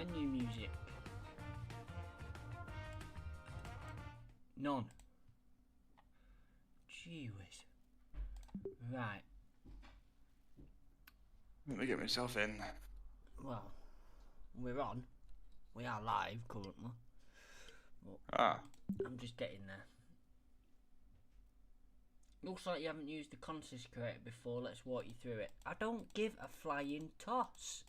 Menu music. None. Gee whiz. Right. Let me get myself in. Well, we're on. We are live currently. Ah. I'm just getting there. Looks like you haven't used the consist creator before. Let's walk you through it. I don't give a flying toss.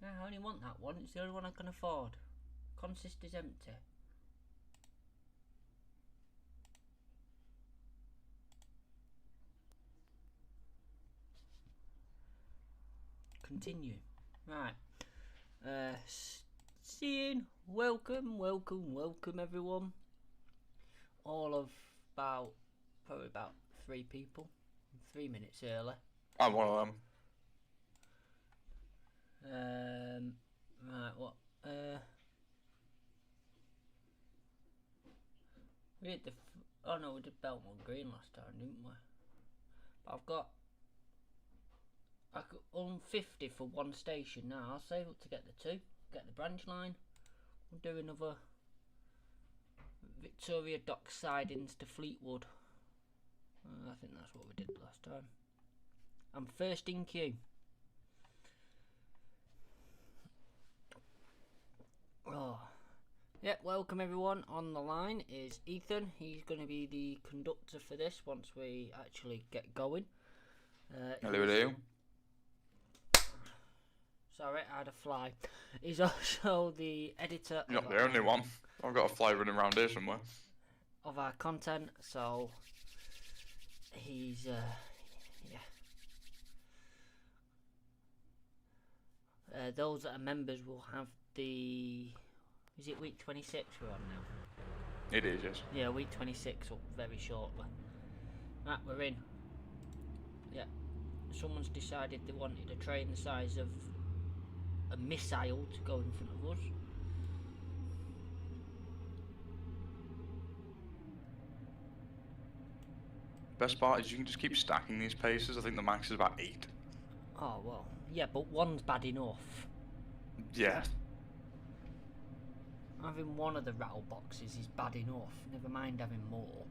No, I only want that one. It's the only one I can afford. Consist is empty. Continue. Right. Seeing. Welcome everyone. All of probably about 3 people. 3 minutes early. I'm one of them. Right, what? We did oh no, we did Belmont Green last time, didn't we? But I could own 50 for one station now. I'll save up to get the 2. Get the branch line. We'll do another Victoria Dock sidings to Fleetwood. I think that's what we did last time. I'm first in queue. Oh, yeah. Welcome everyone. On the line is Ethan. He's going to be the conductor for this once we actually get going. Hello. Sorry, I had a fly. He's also the editor. You're not the only one. I've got a fly running around here somewhere. Of our content, so he's those that are members will have the. Is it week 26 we're on now? It is, yes. Yeah, week 26 up very shortly. Right, we're in. Yeah, someone's decided they wanted a train the size of a missile to go in front of us. Best part is you can just keep stacking these paces. I think the max is about 8. Oh well, yeah, but one's bad enough. Yeah. Having one of the rattle boxes is bad enough, never mind having more.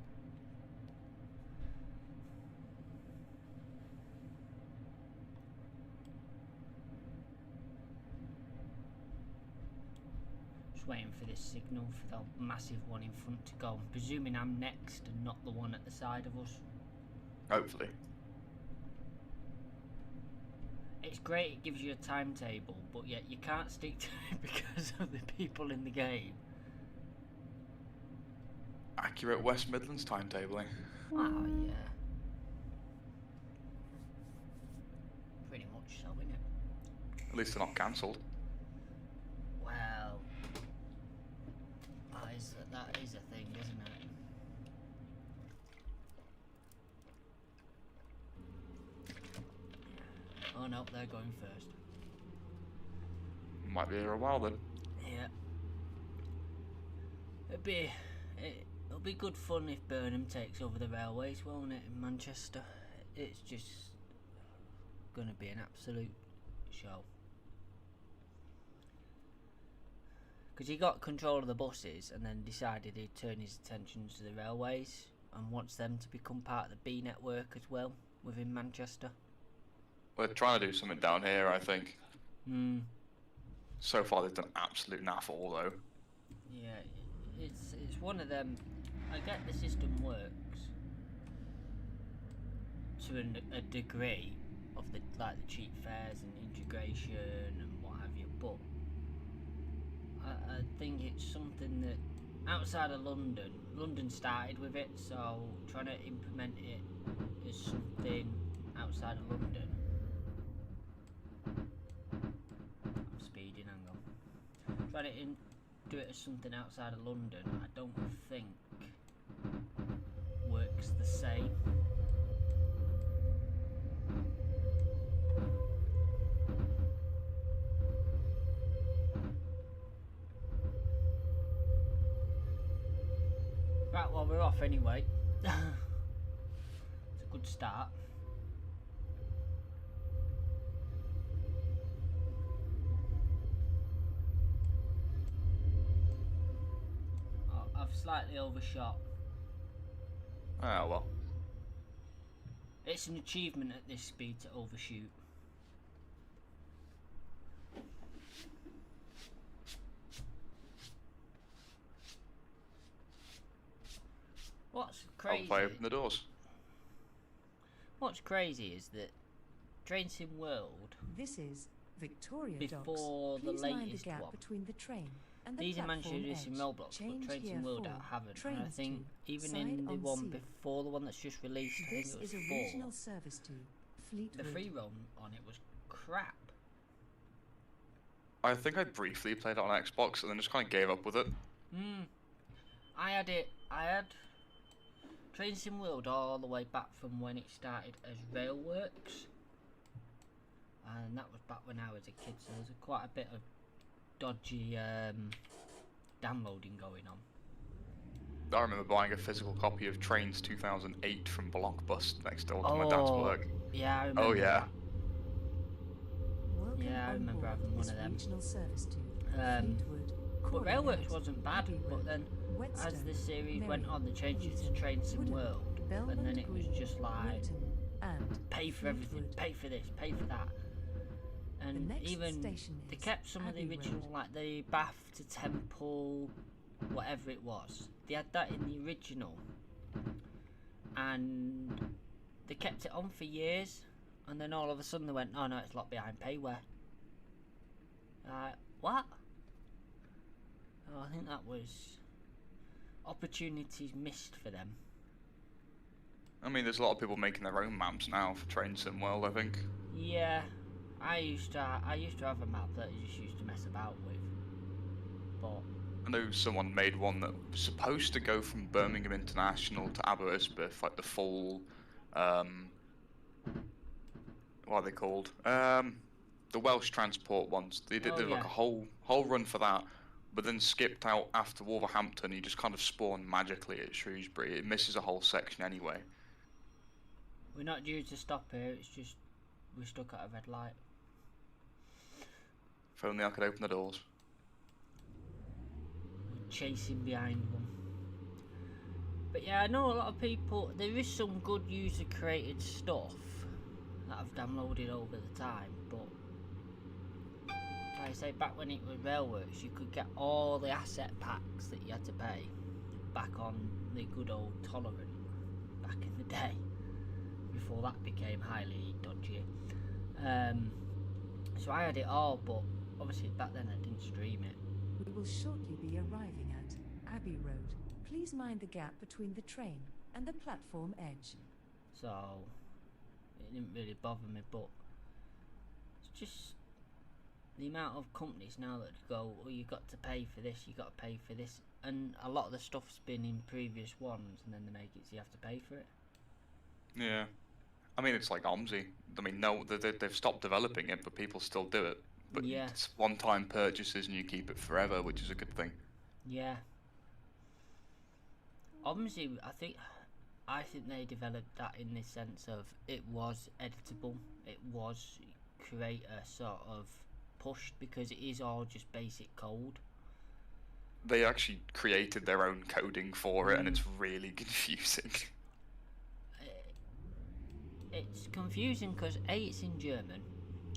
Just waiting for this signal for the massive one in front to go. I'm presuming I'm next and not the one at the side of us. Hopefully. It's great, it gives you a timetable, but yet you can't stick to it because of the people in the game. Accurate West Midlands timetabling. Oh yeah. Pretty much so, innit? At least they're not cancelled. Well, that is a thing, isn't it? Oh no, they're going first. Might be here a while then. Yeah. It'll be good fun if Burnham takes over the railways, won't it, in Manchester? It's just gonna be an absolute show. Because he got control of the buses and then decided he'd turn his attention to the railways and wants them to become part of the B network as well within Manchester. We're trying to do something down here, I think. So far they've done absolute naff all though. Yeah, it's one of them. I get the system works to a degree of the cheap fares and integration and what have you, but I think it's something that outside of London started with it, so trying to implement it as something outside of London. I'm speeding, hang on. Trying to do it as something outside of London, I don't think works the same. Right, well, we're off anyway. It's a good start. slightly overshot. Oh well. It's an achievement at this speed to overshoot. What's crazy? I'll open the doors. What's crazy is that Train Sim World. This is Victoria before Docks. the Please mind latest the gap one. between the train and the These are managed to platform do this in edge. Roblox, but Change Train here Sim World for haven't. And I trains think to even side in the on one sea. before the one that's just released, I think This it was is a 4. regional service to Fleetwood. The free roam on it was crap. I think I briefly played it on Xbox and then just kind of gave up with it. I had Train Sim World all the way back from when it started as Railworks. And that was back when I was a kid, so there's quite a bit of dodgy downloading going on. I remember buying a physical copy of Trains 2008 from Blockbuster next door to my dad's work. Yeah, I remember. Oh yeah. That. Welcome Yeah, I on remember board having one this of them. regional service to Fleetwood. But Railworks Coronat, wasn't bad, Abbey but Road, then as Whetstone, the series went Merry, on, they changed it to Hayton, Train Sim Woodham, World, and then it was Belmont just Green, like Wilton, and pay for everything, Fleetwood. pay for this, pay for that. And next even station they is kept some of the Abbey original, Road. like the Bath to Temple, whatever it was. They had that in the original, and they kept it on for years. And then all of a sudden they went, "Oh no, it's locked behind payware." What? Oh, I think that was opportunities missed for them. I mean, there's a lot of people making their own maps now for Train Sim World, I think. Yeah, I used to have a map that I just used to mess about with, but I know someone made one that was supposed to go from Birmingham International to Aberystwyth, like the full, what are they called? The Welsh transport ones. They did, Oh, like yeah. a whole run for that, but then skipped out after Wolverhampton. You just kind of spawn magically at Shrewsbury. It misses a whole section anyway. we're not due to stop here. It's just we're stuck at a red light. If only I could open the doors. We're chasing behind one. But yeah, I know a lot of people. There is some good user-created stuff that I've downloaded over the time, but like I say, back when it was Railworks, you could get all the asset packs that you had to pay back on the good old Tolerant back in the day, before that became highly dodgy. So I had it all, but obviously back then I didn't stream it. We will shortly be arriving at Abbey Road. Please mind the gap between the train and the platform edge. So it didn't really bother me, but it's just the amount of companies now that go, "Oh, you got to pay for this, you got to pay for this," and a lot of the stuff's been in previous ones, and then they make it so you have to pay for it. Yeah. I mean, it's like OMSI. I mean, no, they've stopped developing it, but people still do it. But Yeah. it's one-time purchases and you keep it forever, which is a good thing. Yeah. Obviously, I think they developed that in the sense of it was editable. It was creator sort of pushed, because it is all just basic code. They actually created their own coding for it, and it's really confusing. It's confusing because A, it's in German,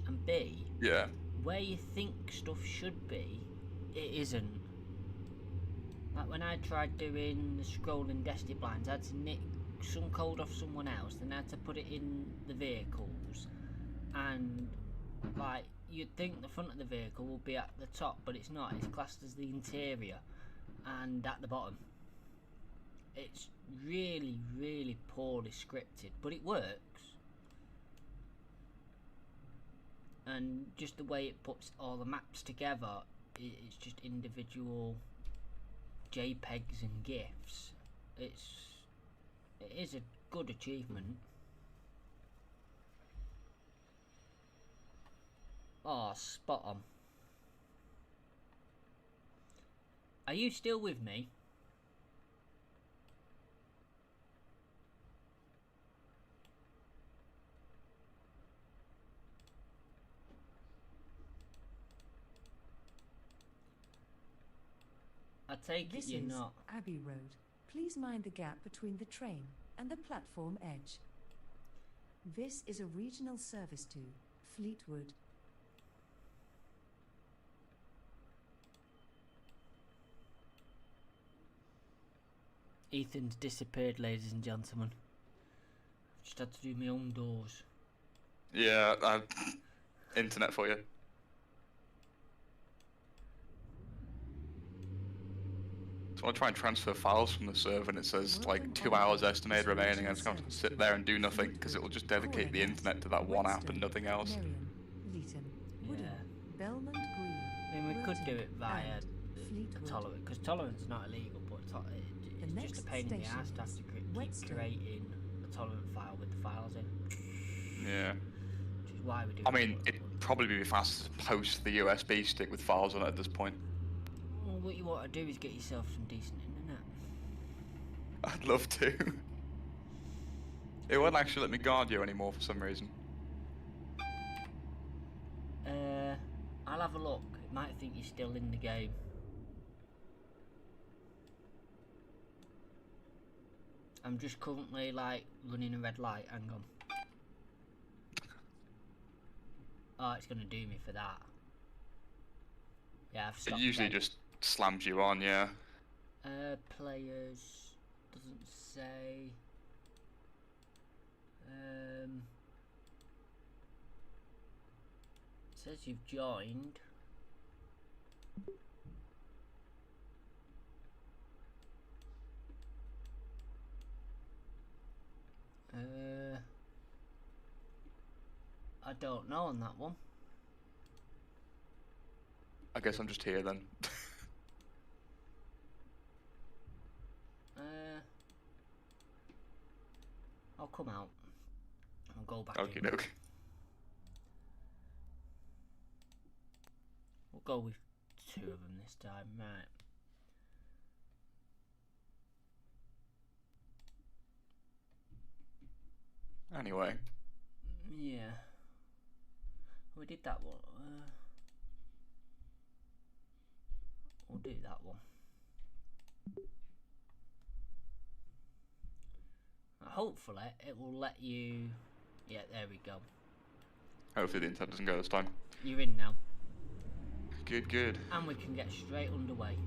and B, Yeah. where you think stuff should be, it isn't. Like when I tried doing the scrolling Destiny blinds, I had to nick some code off someone else, then I had to put it in the vehicles, and like you'd think the front of the vehicle will be at the top, but it's not. It's classed as the interior and at the bottom. It's really, really poorly scripted, but it works. And just the way it puts all the maps together, it's just individual JPEGs and GIFs. It is a good achievement. Oh, spot on. Are you still with me? I take it This you're is not. Abbey Road. Please mind the gap between the train and the platform edge. This is a regional service to Fleetwood. Ethan's disappeared, ladies and gentlemen. I've just had to do my own doors. Yeah, internet for you. So I try and transfer files from the server and it says like 2 hours estimated remaining, and I just have to sit there and do nothing because it will just dedicate the internet to that one app and nothing else. Marion, Leeton, Woodham, Yeah. Belmont Green. I mean, we could do it via and a Fleetwood. tolerance, because tolerance not illegal, but it's The just a next pain in the station ass to have to is keep Whetstone. creating a tolerant file with the files in. Yeah. Which is why we do I mean, it'd probably be faster to post the USB stick with files on it at this point. Well, what you want to do is get yourself some decent internet. I'd love to. It won't actually let me guard you anymore for some reason. I'll have a look. It might think you're still in the game. I'm just currently like running a red light. Hang on. Oh, it's gonna do me for that. Yeah, I've It stopped. usually then. just slams you on, yeah. Players doesn't say. It says you've joined. I don't know on that one. I guess I'm just here then. I'll come out. I'll go back Okie in. doke. We'll go with 2 of them this time, right? Anyway. Yeah. We did that one. We'll do that one. Hopefully it will let you. Yeah, there we go. Hopefully the internet doesn't go this time. You're in now. Good, good. And we can get straight underway.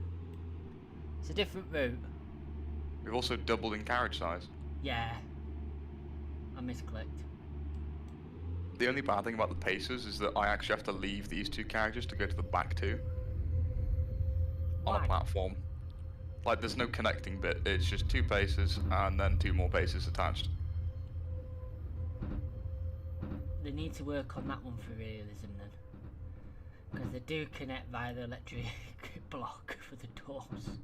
It's a different route. We've also doubled in carriage size. Yeah. I misclicked. The only bad thing about the paces is that I actually have to leave these 2 carriages to go to the back 2. On Why? a platform. Like, there's no connecting bit, it's just 2 paces and then 2 more paces attached. They need to work on that one for realism then. Because they do connect via the electric block for the doors.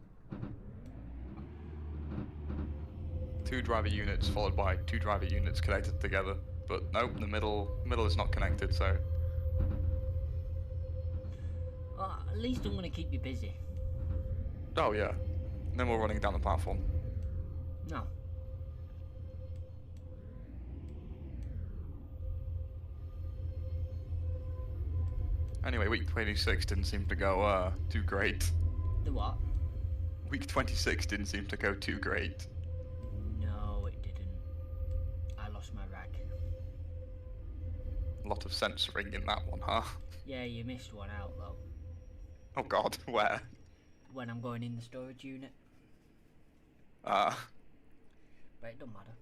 2 driver units followed by 2 driver units connected together. But nope, the middle is not connected, so... Well, at least I'm going to keep you busy. Oh yeah. Then we're running down the platform. No. Anyway, week 26 didn't seem to go too great. The what? Week 26 didn't seem to go too great. No, it didn't. I lost my rag. A lot of censoring in that one, huh? Yeah, you missed one out though. Oh god, where? When I'm going in the storage unit. Ah. But it don't matter.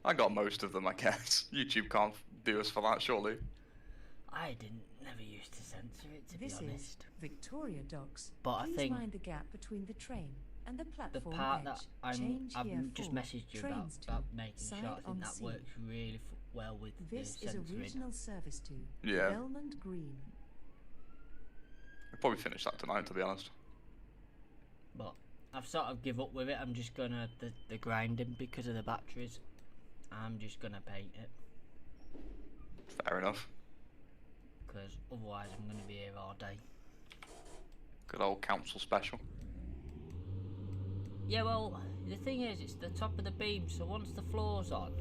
I got most of them, I guess. YouTube can't do us for that, surely. I never used to censor it, to This be is honest. Victoria Docks. But I Please think mind the gap between the train and the The platform part edge. that Change I've here just for messaged you trains about to making sure, side I think on that sea. works really well with This the is a censoring. regional service to Yeah. Belmont Green. We'll probably finish that tonight, to be honest. But I've sort of give up with it. I'm just gonna the grinding because of the batteries. I'm just gonna paint it Fair enough. because otherwise I'm gonna be here all day. Good old council special. Yeah, well, the thing is, it's the top of the beam. So once the floor's on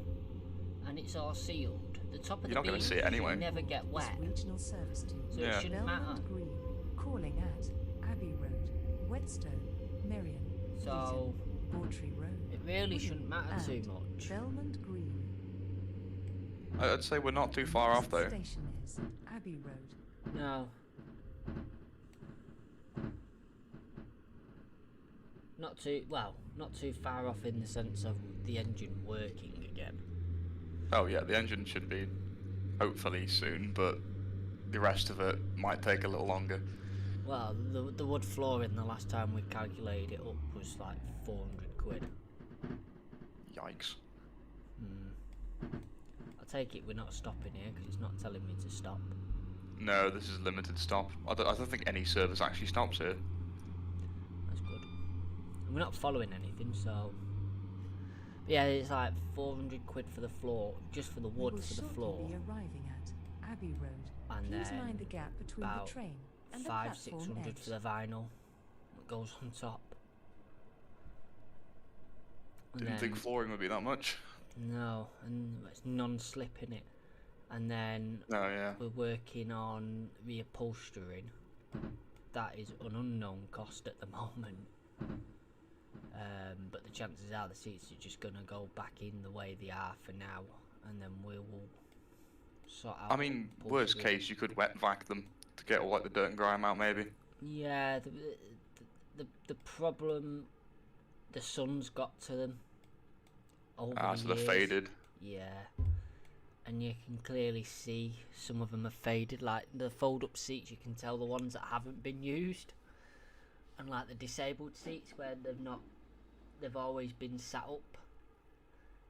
and it's all sealed, the top of You're the not beam gonna see it anyway. never get This wet. regional service to So Yeah. it shouldn't matter. Belmont Green. Whetstone, Merion, So Lytton, Bawtry Road. it really Woodham, shouldn't matter too and much. Belmont Green. I'd say we're not too The far off next though. Station is Abbey Road. No. Not too far off in the sense of the engine working again. Oh yeah, the engine should be hopefully soon, but the rest of it might take a little longer. Well, the wood flooring the last time we calculated it up was like 400 quid. Yikes. I take it we're not stopping here because it's not telling me to stop. No, this is limited stop. I don't think any service actually stops here. That's good. And we're not following anything, so... But yeah, it's like 400 quid for the floor, just for the wood for the floor. We will shortly be arriving at Abbey Road. And Please then mind the gap between about the train and the 500-600 platform edge. for the vinyl that goes on top. And Didn't think flooring would be that much. No, and it's non-slip in it. And then Oh yeah. we're working on reupholstering. That is an unknown cost at the moment. But the chances are the seats are just going to go back in the way they are for now, and then we will sort out. I mean, worst case, you could wet vac them to get all like the dirt and grime out, maybe. Yeah, the problem, the sun's got to them. Over So the they're years. faded. Yeah, and you can clearly see some of them are faded. Like the fold-up seats, you can tell the ones that haven't been used, and like the disabled seats where they've always been sat up,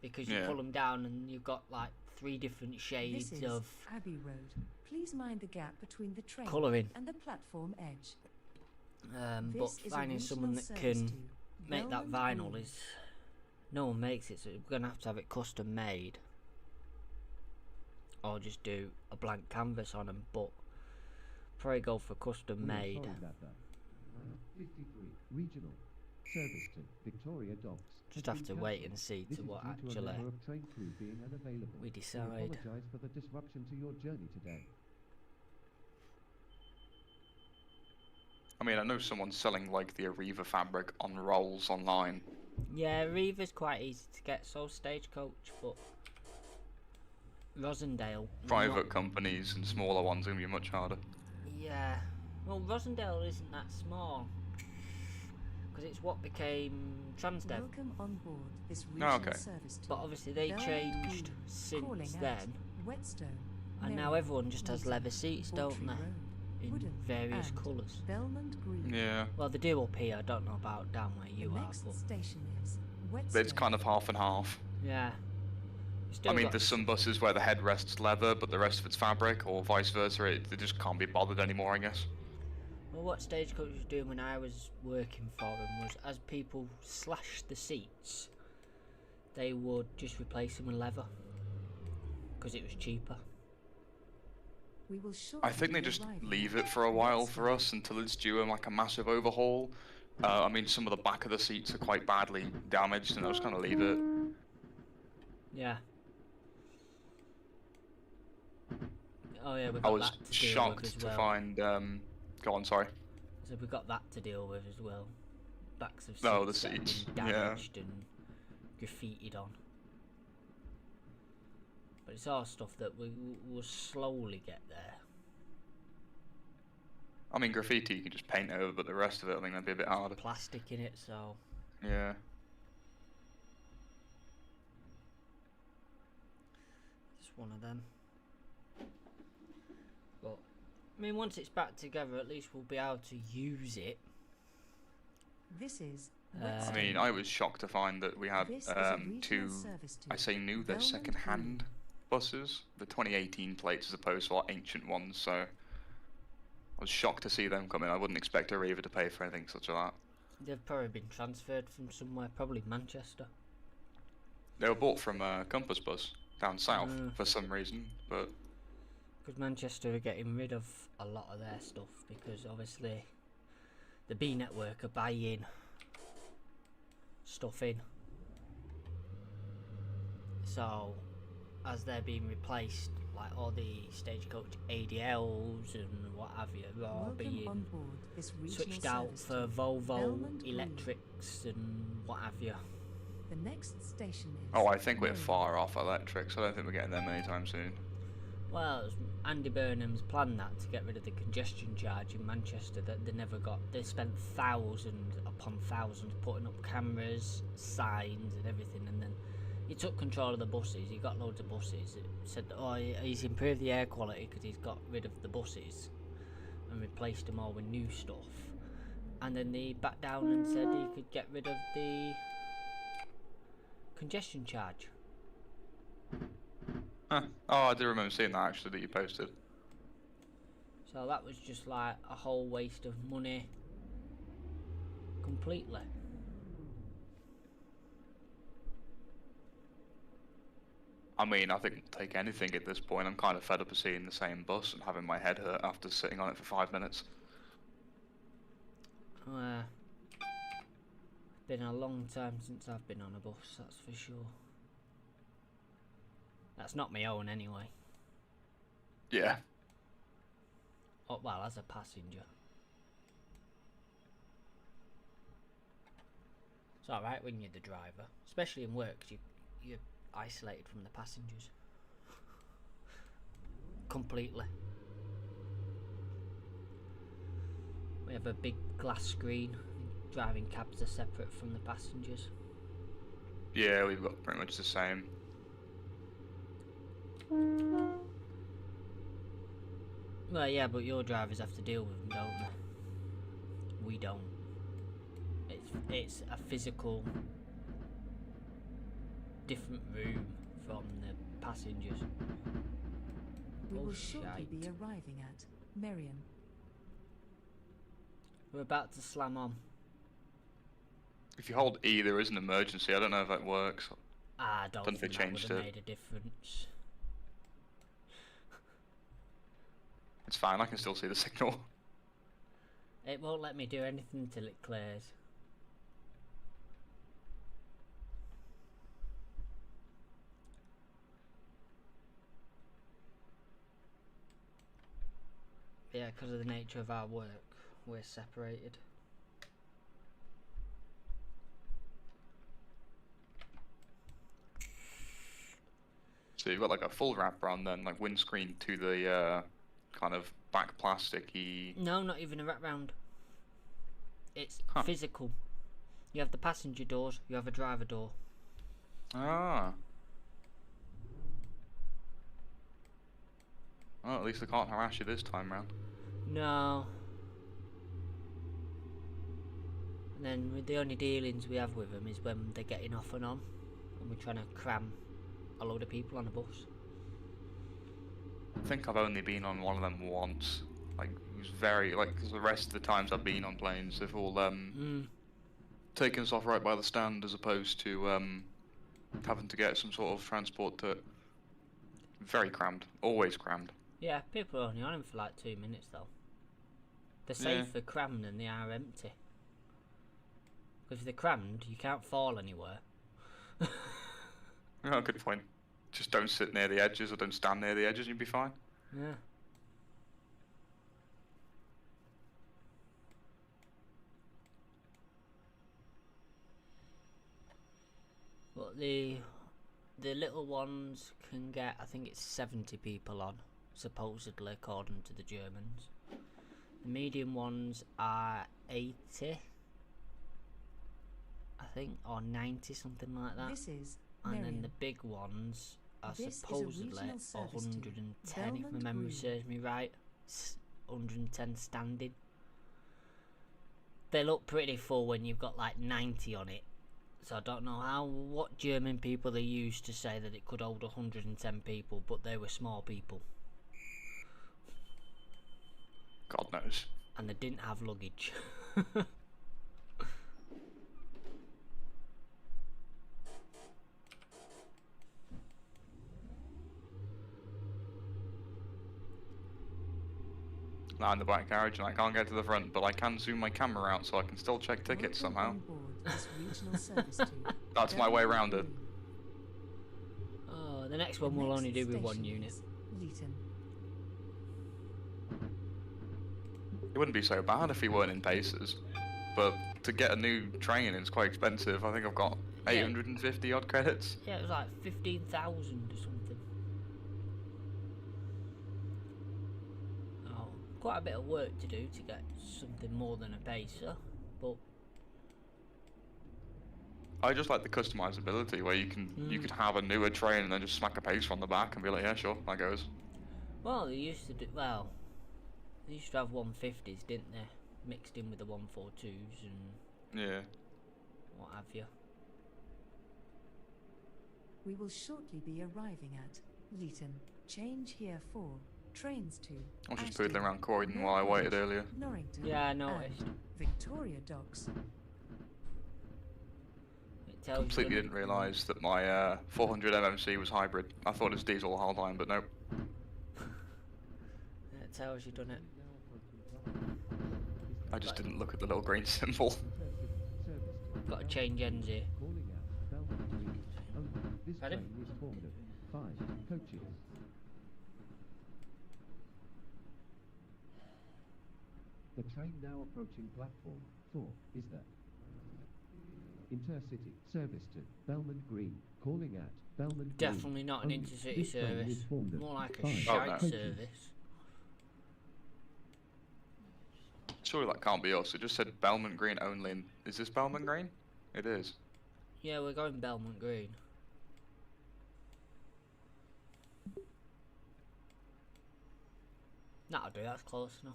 because you pull them down and you've got like 3 different shades This is of Abbey Road. Please mind the gap between the train colouring. and the platform edge. But This is a finding someone regional that service can to make that Belmont vinyl Green. is, no one makes it, so we're gonna have to have it custom made, or just do a blank canvas on them. But probably go for custom made. 53 regional service to Victoria Docks. Just have to wait and see to what actually we decide. Apologise for the disruption to your journey today. I mean, I know someone's selling like the Arriva fabric on rolls online. Yeah, Reva's quite easy to get, so Stagecoach, but Rosendale. Private not- companies and smaller ones are going to be much harder. Yeah. Well, Rosendale isn't that small, because it's what became Transdev. Welcome on board this Oh, regional okay. service to But obviously they Belmont changed Green, since calling out then, Whetstone, and now Merion, everyone just has Lytton, leather seats, don't Bawtry they? Road, In Woodham, various and colours. Belmont Green. Yeah, Well, they do up here. I don't know about down where you the are, next but station is but Whetstone. it's kind of half and half. yeah. You still I mean, got there's some buses where the headrest's leather, but the rest of it's fabric, or vice versa. They just can't be bothered anymore, I guess. Well, what Stagecoach was doing when I was working for them was, as people slashed the seats, they would just replace them with leather, because it was cheaper. We will shortly I think they be just arriving leave at it for a while for Whetstone. us until it's due like a massive overhaul. I mean, some of the back of the seats are quite badly damaged, and I'll just kind of leave it. Yeah. Oh yeah, we I got was that to deal with shocked as to well. find. Go on, sorry. So we got that to deal with as well. Backs of seats No, the that have seats, been yeah. damaged and graffitied on. But it's all stuff that we will slowly get there. I mean, graffiti you can just paint over, but the rest of it, I think that'd be a bit harder. Plastic in it, so Yeah. it's one of them. But I mean, once it's back together, at least we'll be able to use it. This is I I Whetstone. mean, I was shocked to find that we had This is a regional 2. service to I say new, they're Belmont second-hand Green. buses, the 2018 plates as opposed to our ancient ones. So I was shocked to see them come in. I wouldn't expect Arriva to pay for anything such as that. They've probably been transferred from somewhere, probably Manchester. They were bought from Compass Bus down south Mm. for some reason, but Because Manchester are getting rid of a lot of their stuff, because obviously the B network are buying stuff in. So as they're being replaced like all the stagecoach ADLs and what have you are Welcome being on board this regional switched out service for to Volvo Belmont Green. electrics and what have you. The next station is. Oh, I think we're Marion. far off electrics. I don't think we're getting them anytime soon. Well, Andy Burnham's planned that to get rid of the congestion charge in Manchester that they never got. They spent thousands upon thousands putting up cameras, signs and everything, and then he took control of the buses. He got loads of buses. It said, oh, he's improved the air quality because he's got rid of the buses and replaced them all with new stuff. And then he backed down and said he could get rid of the congestion charge. Huh. Oh, I do remember seeing that actually that you posted. So that was just like a whole waste of money completely. I mean, I think we'll take anything at this point. I'm kind of fed up of seeing the same bus and having my head hurt after sitting on it for 5 minutes. Been a long time since I've been on a bus, that's for sure. That's not my own anyway. Yeah. Oh, well, as a passenger. It's alright when you're the driver, especially in work, 'cause you're isolated from the passengers. Completely. We have a big glass screen. Driving cabs are separate from the passengers. Yeah, we've got pretty much the same. Well, yeah, but your drivers have to deal with them, don't they? We don't. It's a physical, different room from the passengers. We Oh, will shortly be shite. arriving at Marion. We're about to slam on. If you hold E, there is an emergency. I don't know if that works. I don't Don't think they that would changed have it? made a difference. It's fine, I can still see the signal. It won't let me do anything till it clears. Yeah, because of the nature of our work, we're separated. So you've got like a full wrap around then, like windscreen to the kind of back plasticky. No, not even a wrap round. It's Huh. physical. You have the passenger doors, you have a driver door. Ah. Well, at least they can't harass you this time round. No. And then the only dealings we have with them is when they're getting off and on, and we're trying to cram a load of people on a bus. I think I've only been on one of them once. Like, it was very, like, 'cause the rest of the times I've been on planes, they've all, taken us off right by the stand as opposed to, having to get some sort of transport to it. Very crammed. Always crammed. Yeah, people are only on them for like 2 minutes though. They're Yeah. safer crammed than they are empty. Because if they're crammed, you can't fall anywhere. Oh, good point. Just don't sit near the edges or don't stand near the edges and you'll be fine. Yeah. But the little ones can get, I think it's 70 people on, supposedly, according to the Germans. The medium ones are 80, I think, or 90, something like that. This is And then Marion. the big ones are This is a supposedly regional service to 110, if my Belmont memory Green. serves me right. 110 standing. They look pretty full when you've got like 90 on it. So I don't know what German people they used to say that it could hold 110 people, but they were small people. God knows. And they didn't have luggage. Now in the back carriage and I can't get to the front, but I can zoom my camera out so I can still check tickets Welcome somehow. on board this regional service to That's my way Belmont around it. Green. Oh, the next The one we'll next only do with station one unit. is Leeton. It wouldn't be so bad if he weren't in paces, but to get a new train is quite expensive. I think I've got Yeah. 850 odd credits. Yeah, it was like 15,000 or something. Oh, quite a bit of work to do to get something more than a pacer, but I just like the customizability where you could have a newer train and then just smack a pacer on the back and be like, yeah, sure, that goes. well, they used to do they used to have 150s, didn't they? Mixed in with the 142s and Yeah. what have you. We will shortly be arriving at Leeton. Change here for trains to I was just Ashton, poodling around Croydon while I waited earlier. Norrington, Yeah, I noticed. and Victoria Docks. It tells Completely you didn't realise that my 400 MMC was hybrid. I thought it was diesel the whole time, but nope. It tells you, doesn't it? I just didn't look at the little green symbol. Got to change ends here. Calling out Belmont Green. Only this Pardon? train is formed of 5 coaches. The train now approaching platform 4 is the Intercity service to Belmont Green. Calling at Belmont Green. Definitely not an Only intercity this train service. is formed of More like a 5 shite no. coaches. service. Surely that can't be us. It just said Belmont Green only. And is this Belmont Green? It is. Yeah, we're going Belmont Green. That'll do, that's close enough.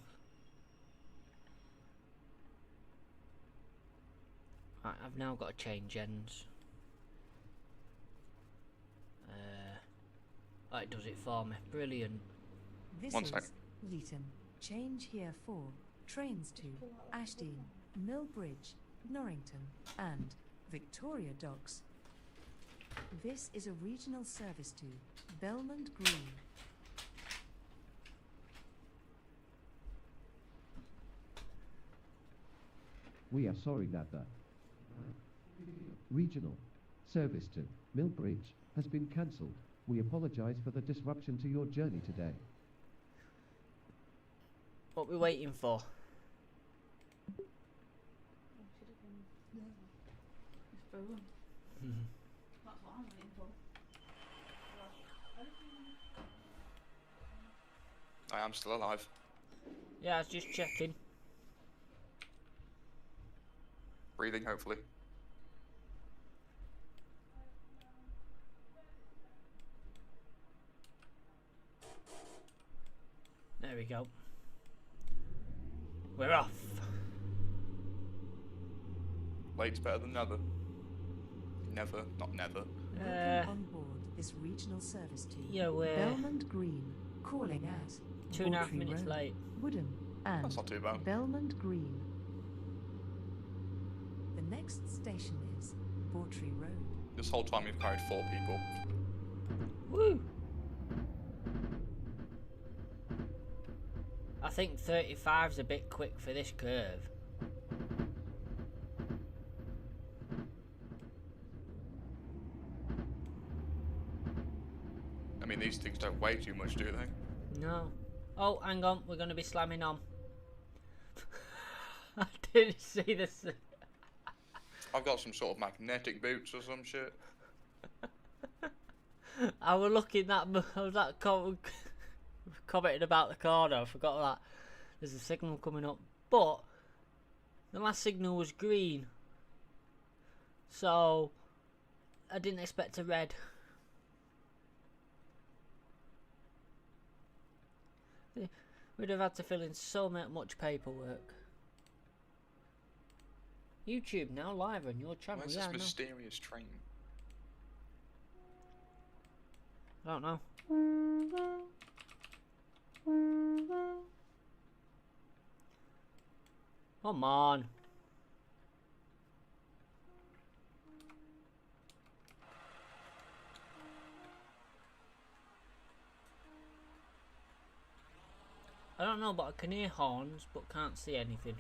Right, I've now got to change ends. Oh, it does it for me. Brilliant. This One is sec. Leeton. Change here for trains to Ashton, Millbridge, Norrington, and Victoria Docks. This is a regional service to Belmont Green. We are sorry that the regional service to Millbridge has been cancelled. We apologise for the disruption to your journey today. What we waiting for? I am still alive. Yeah, I was just checking. Breathing, hopefully. There we go. We're off. Late's better than never. Never, not never. Welcome on board this regional service to Yeah, we're Belmont Green. Calling at 2.5 Bawtry minutes Road, late. Woodham, and That's not too bad. Belmont Green. The next station is Bawtry Road. This whole time you've carried 4 people. Woo! I think 35's a bit quick for this curve. I mean, these things don't weigh too much, do they? No. Oh, hang on, we're going to be slamming on. I didn't see this. I've got some sort of magnetic boots or some shit. I was looking that. I was that commenting about the corner. I forgot that there's a signal coming up, but the last signal was green, so I didn't expect a red. We'd have had to fill in so much paperwork. YouTube now live on your channel. Where's Yeah, this I know. mysterious train? I don't know. Come on. I don't know, but I can hear horns, but can't see anything.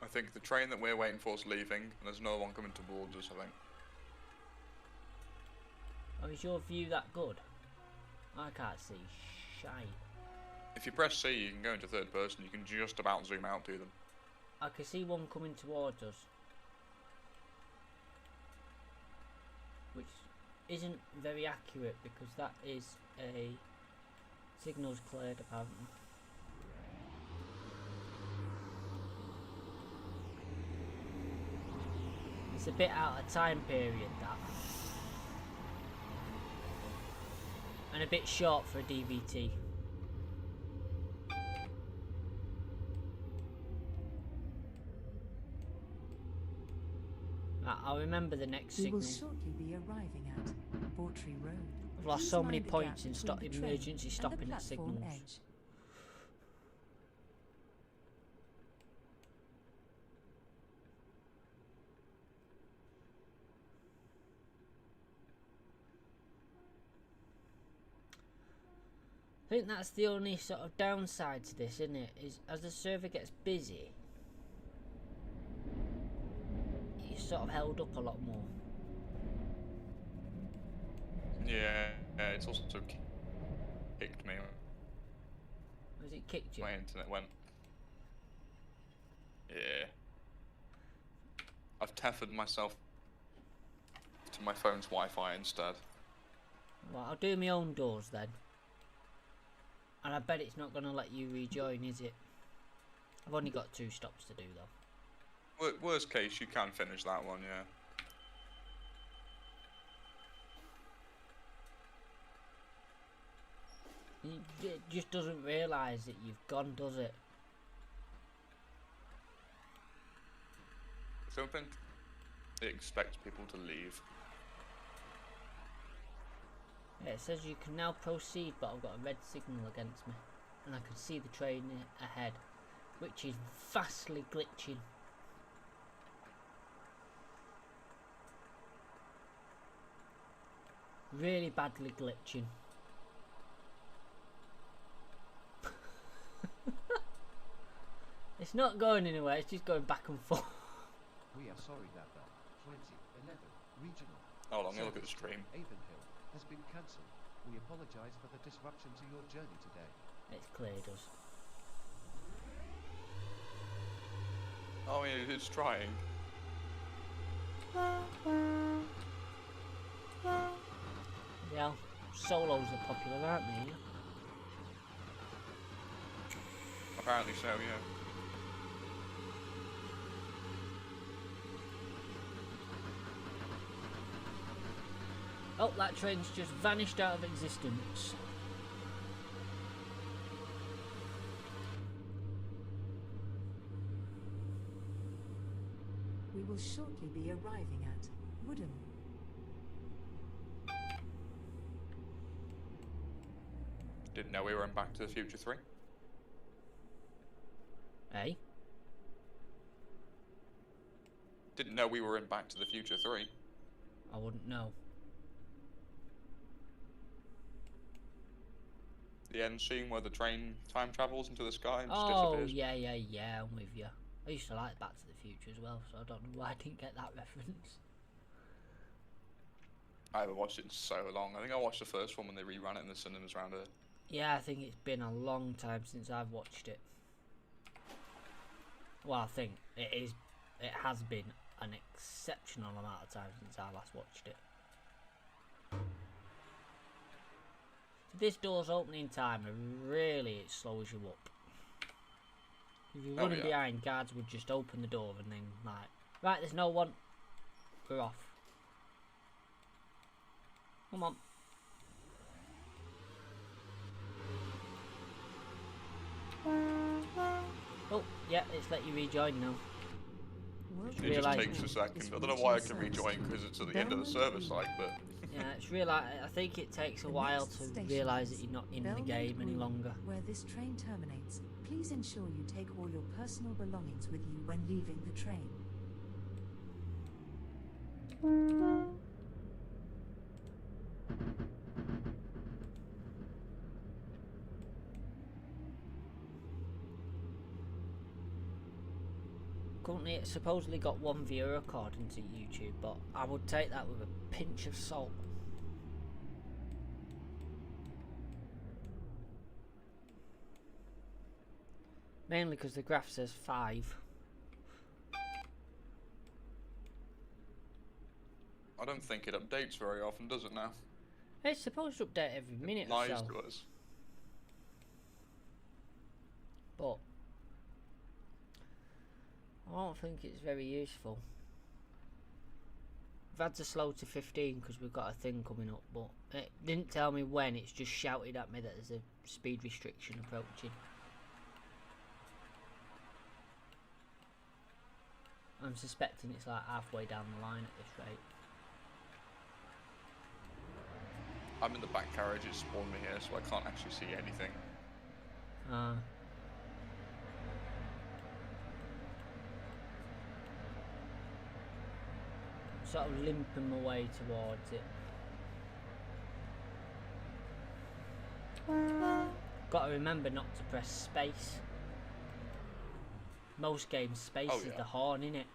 I think the train that we're waiting for is leaving, and there's no one coming towards us, I think. Oh, is your view that good? I can't see shite. If you press C, you can go into third person. You can just about zoom out to them. I can see one coming towards us, which isn't very accurate because that is a signal's cleared apparently. It's a bit out of time period, that, and a bit short for a DVT. I'll remember the next We signal. will shortly be arriving at Bawtry Road. I've lost Please so many mind the points gap in between the train emergency and the stopping at platform signals. edge. I think that's the only sort of downside to this, isn't it? Is as the server gets busy, you're sort of held up a lot more. Yeah, it's also kicked me. Has it kicked you? My internet went. Yeah. I've tethered myself to my phone's Wi-Fi instead. Well, I'll do my own doors then. And I bet it's not going to let you rejoin, is it? I've only got 2 stops to do though. Worst case, you can finish that one, yeah. It just doesn't realise that you've gone, does it? I don't think it expects people to leave. Yeah, it says you can now proceed, but I've got a red signal against me. And I can see the train ahead, which is vastly glitching. Really badly glitching. It's not going anywhere, it's just going back and forth. We are sorry that the 2011 regional Hold on, let me look at the service to stream. Avonhill has been cancelled. We apologise for the disruption to your journey today. It's cleared us. Oh yeah, it's trying. Yeah, solos are popular, aren't they? Apparently so, yeah. Oh, that train's just vanished out of existence. We will shortly be arriving at Woodham. Didn't know we were in Back to the Future 3. Hey? Didn't know we were in Back to the Future 3. I wouldn't know. The end scene where the train time travels into the sky and just Oh, disappears. yeah, I'm with you. I used to like Back to the Future as well, so I don't know why I didn't get that reference. I haven't watched it in so long. I think I watched the first one when they reran it in the cinemas around here. Yeah, I think it's been a long time since I've watched it. Well, I think it has been an exceptional amount of time since I last watched it. This door's opening time, and really it slows you up. If you're running behind, guards would just open the door and then like, right, there's no one, we're off. Come on. Oh, yeah, it's let you rejoin now. Welcome It just Realise takes a this second. I don't know why I can regional rejoin because it's at the end of the service, like, but... Yeah, it's I think it takes a The while next to station realise that is you're not in the Belmont game any Green, longer. Where this train terminates, please ensure you take all your personal belongings with you when leaving the train. Currently, it's supposedly got 1 viewer according to YouTube, but I would take that with a pinch of salt. Mainly because the graph says 5. I don't think it updates very often, does it now? It's supposed to update every minute or Lies so. to us. But I don't think it's very useful. I've had to slow to 15 because we've got a thing coming up, but it didn't tell me when. It's just shouted at me that there's a speed restriction approaching. I'm suspecting it's like halfway down the line at this rate. I'm in the back carriage, it spawned me here, so I can't actually see anything. Sort of limping my way towards it. Got to remember not to press space. Most games space is the horn, innit?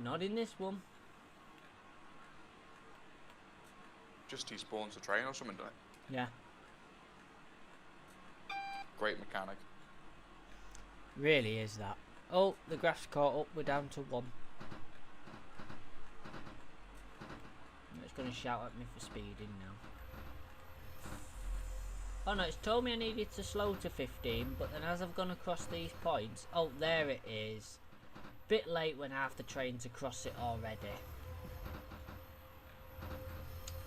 Not in this one. Just he spawns a train or something, doesn't it? Yeah. Great mechanic. Really is that. Oh, the graph's caught up. We're down to 1. It's going to shout at me for speeding now. Oh no, it's told me I needed to slow to 15, but then as I've gone across these points... Oh, there it is. Bit late when I have to train to cross it already.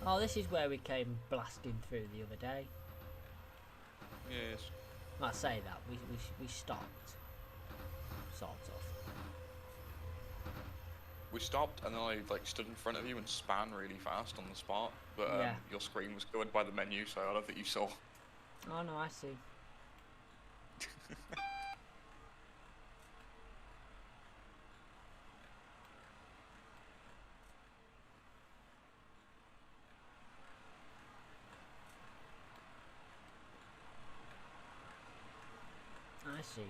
Oh, this is where we came blasting through the other day. Yes. I say that, we stopped. Sort of. We stopped and then I like stood in front of you and span really fast on the spot, but Yeah. your screen was covered by the menu, so I don't think you saw. Oh no, I see. I see.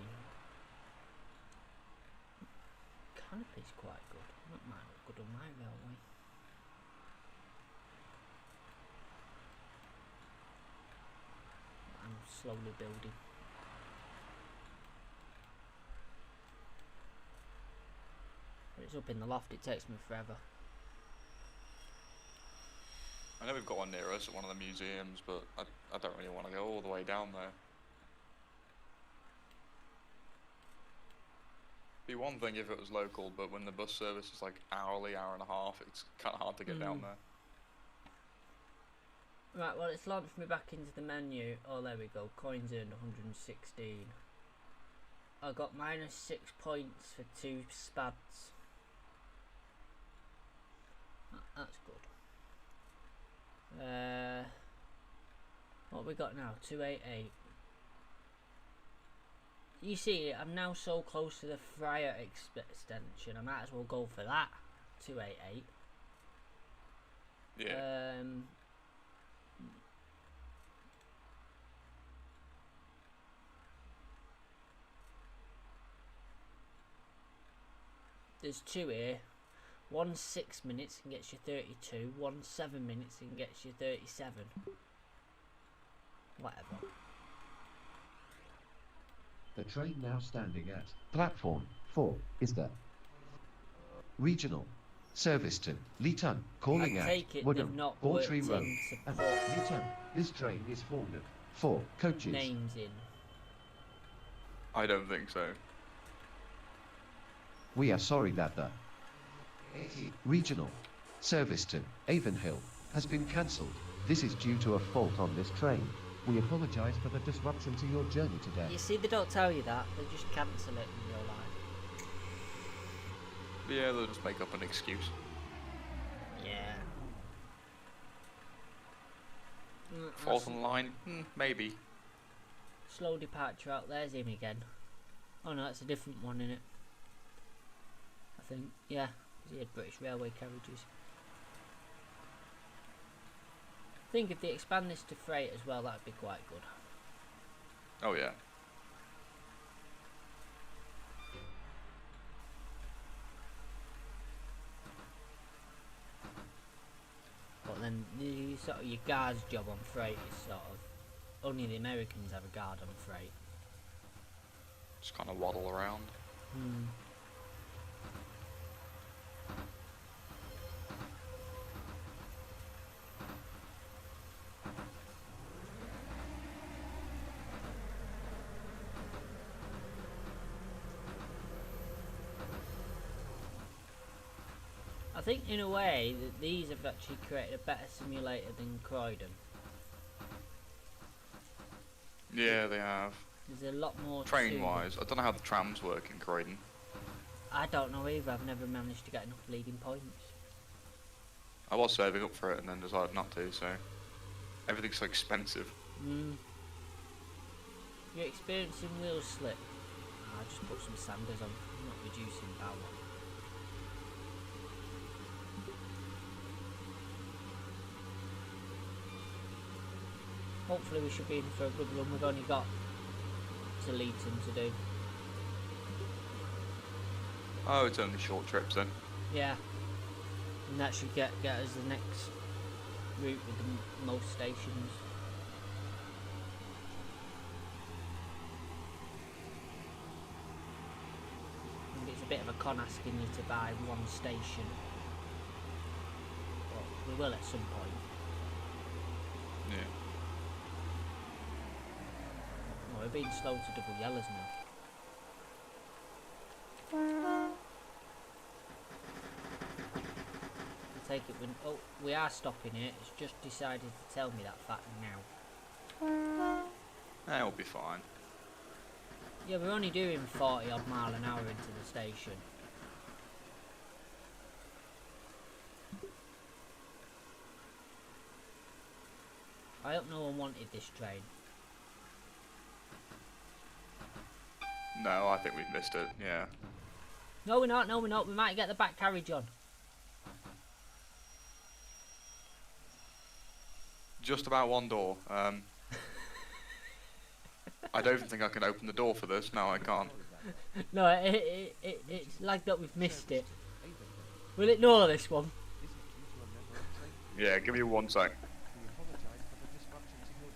Canopy's quite good. That might look good on my railway. I'm slowly building. But it's up in the loft, it takes me forever. I know we've got one near us at one of the museums, but I don't really want to go all the way down there. Be one thing if it was local, but when the bus service is like hourly, hour and a half, it's kind of hard to get down there. Right, well it's launched me back into the menu. Oh, there we go. Coins earned 116. I got -6 points for 2 spads. That's good. What we got now? 288. You see, I'm now so close to the Fryer extension, I might as well go for that. 288. Yeah. There's 2 here. 1 6 minutes and gets you 32. 1 7 minutes and gets you 37. Whatever. The train now standing at platform 4 is the regional service to Leeton, calling I at take it Woodham, they've not Bawtry worked Road, in and support Leeton. This train is formed of 4 coaches. names in. I don't think so. We are sorry that the regional service to Avonhill has been cancelled. This is due to a fault on this train. We apologise for the disruption to your journey today. You see, they don't tell you that. They just cancel it in real life. Yeah, they'll just make up an excuse. Yeah. Fourth on the line? Maybe. Slow departure out. There's him again. Oh no, that's a different one, innit? I think. Yeah, 'cause he had British Railway carriages. I think if they expand this to freight as well, that'd be quite good. Oh yeah. But then the sort of your guard's job on freight is sort of only the Americans have a guard on freight. Just kind of waddle around. Hmm. I think in a way that these have actually created a better simulator than Croydon. Yeah, they have. There's a lot more Train-wise, I don't know how the trams work in Croydon. I don't know either, I've never managed to get enough leading points. I was saving up for it and then decided not to, so... Everything's so expensive. You're experiencing wheel slip. I just put some sanders on, I'm not reducing power. Hopefully we should be in for a good run. We've only got to Leeton to do. Oh, it's only short trips then. Yeah. And that should get us the next route with the most stations. I think it's a bit of a con asking you to buy one station. But we will at some point. Yeah. Oh, we're being slow to double yellows now. I take it when... Oh, we are stopping it. It's just decided to tell me that fact now. That'll be fine. Yeah, we're only doing 40 odd mile an hour into the station. I hope no one wanted this train. No, I think we've missed it, yeah. No, we're not. No, we're not. We might get the back carriage on. Just about one door. I don't even think I can open the door for this. No, I can't. No, it's like that we've missed it. We'll ignore this one. Yeah, give me 1 sec.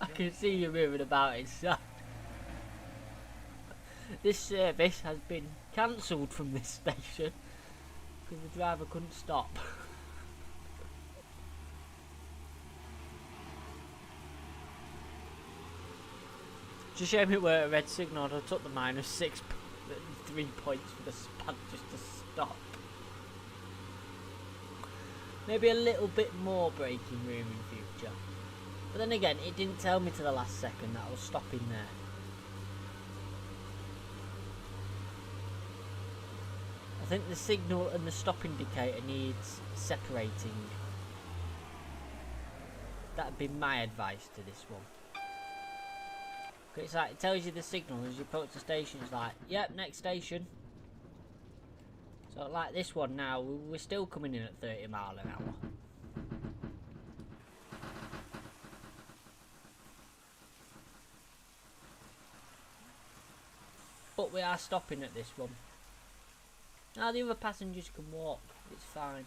I can see you moving about inside. This service has been cancelled from this station because the driver couldn't stop. It's a shame it were a red signal. I took the -6, 3 points for the span just to stop. Maybe a little bit more braking room in future. But then again, it didn't tell me to the last second that I was stopping there. I think the signal and the stop indicator needs separating. That'd be my advice to this one. It's like, it tells you the signal as you approach the station. It's like, yep, next station. So like this one now, we're still coming in at 30 mile an hour. But we are stopping at this one. Now the other passengers can walk, it's fine.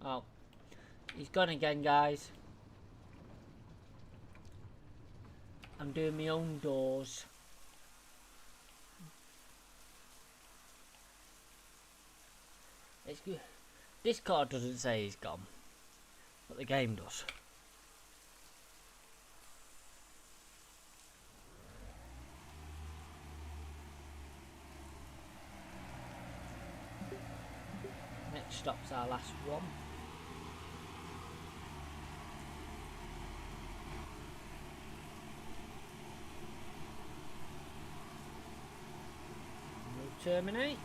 Oh, he's gone again, guys. I'm doing my own doors. It's good. Discord doesn't say he's gone, but the game does. Next stop's our last one. We'll terminate.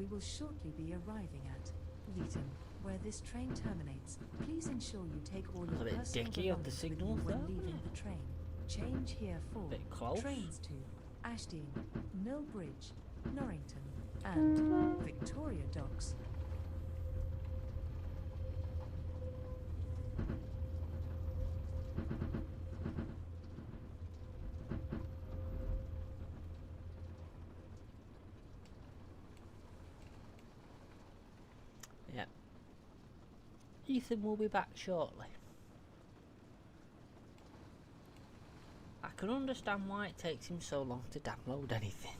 we will shortly be arriving at Leeton, where this train terminates. Please ensure you take all your A bit personal dicky of the belongings with you signals when there. leaving the train. Change here for Bit close. trains to Ashdean, Millbridge, Norrington, and Victoria Docks. Yeah. Ethan will be back shortly. I can understand why it takes him so long to download anything.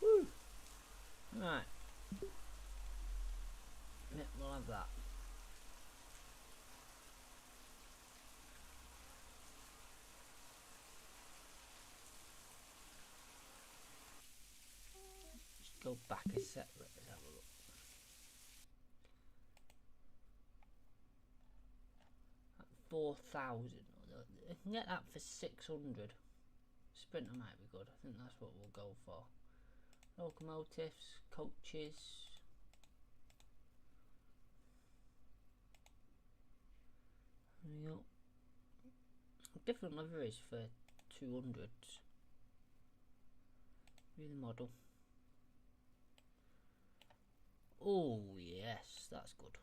Woo! Right. Yeah, we'll have that. Just go back a set. Let's have a look. At 4,000. I can get that for 600. Sprinter might be good. I think that's what we'll go for. Locomotives, coaches. There we go. Different liveries for 200. View the model. Oh yes, that's good.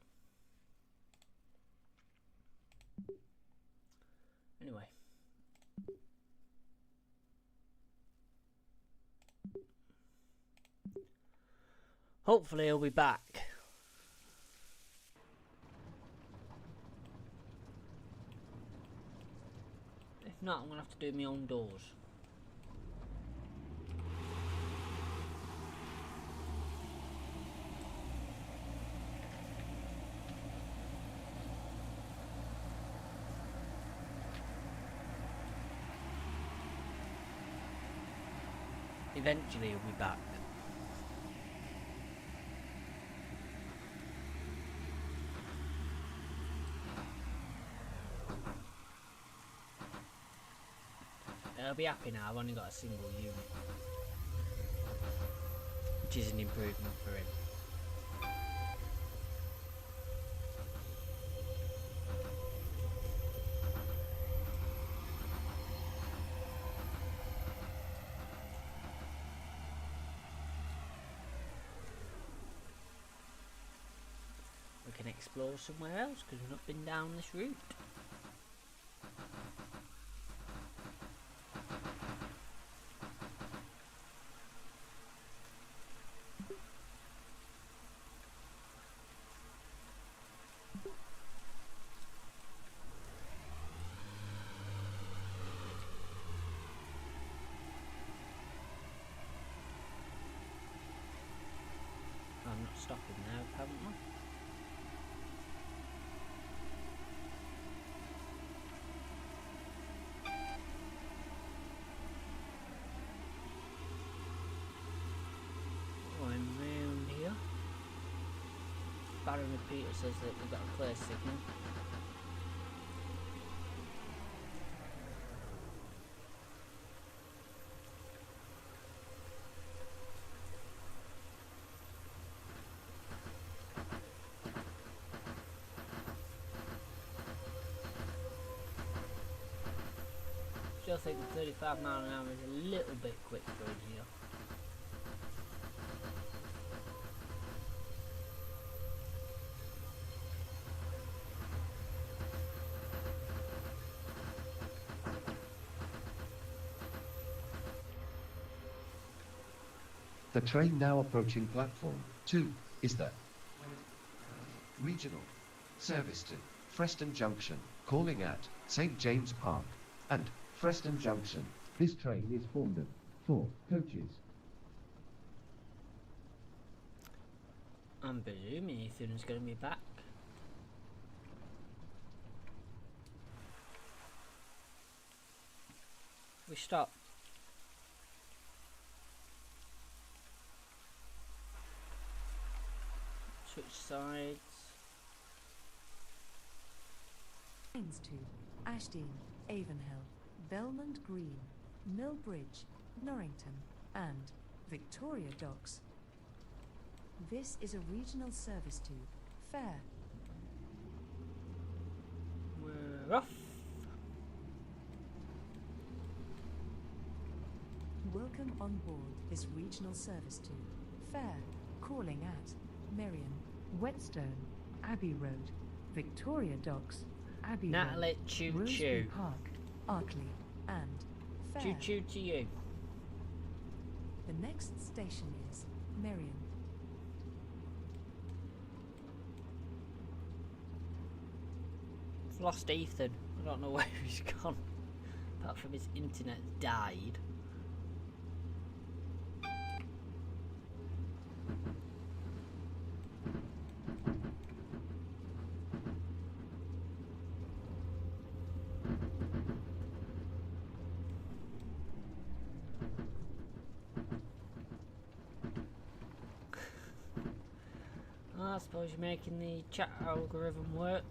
Anyway. Hopefully he'll be back. If not, I'm going to have to do my own doors. Eventually he'll be back. I'll be happy now. I've only got a single unit, which is an improvement for him. We can explore somewhere else because we've not been down this route. I'm not stopping now, apparently. Going round here. Baron Repeater says that we've got a clear signal. Still think 35 miles an hour is a little bit quick for in here. The train now approaching platform 2 is the regional service to Preston Junction, calling at St. James Park and Preston Junction. This train is formed of 4 coaches. I'm presuming Ethan's going to be back. We stop. Switch sides. Trains to Ashdean, Avonhill, Belmont Green, Millbridge, Norrington, and Victoria Docks. This is a regional service to Fair. We're off. Welcome on board this regional service to Fair, calling at Merion, Whetstone, Abbey Road, Victoria Docks, Abbey Natalie, Road, choo Rosebery choo. Park, Arkley, and Fair. Choo choo to you. The next station is Merion. I've lost Ethan. I don't know where he's gone. Apart from his internet died. I suppose you're making the chat algorithm work.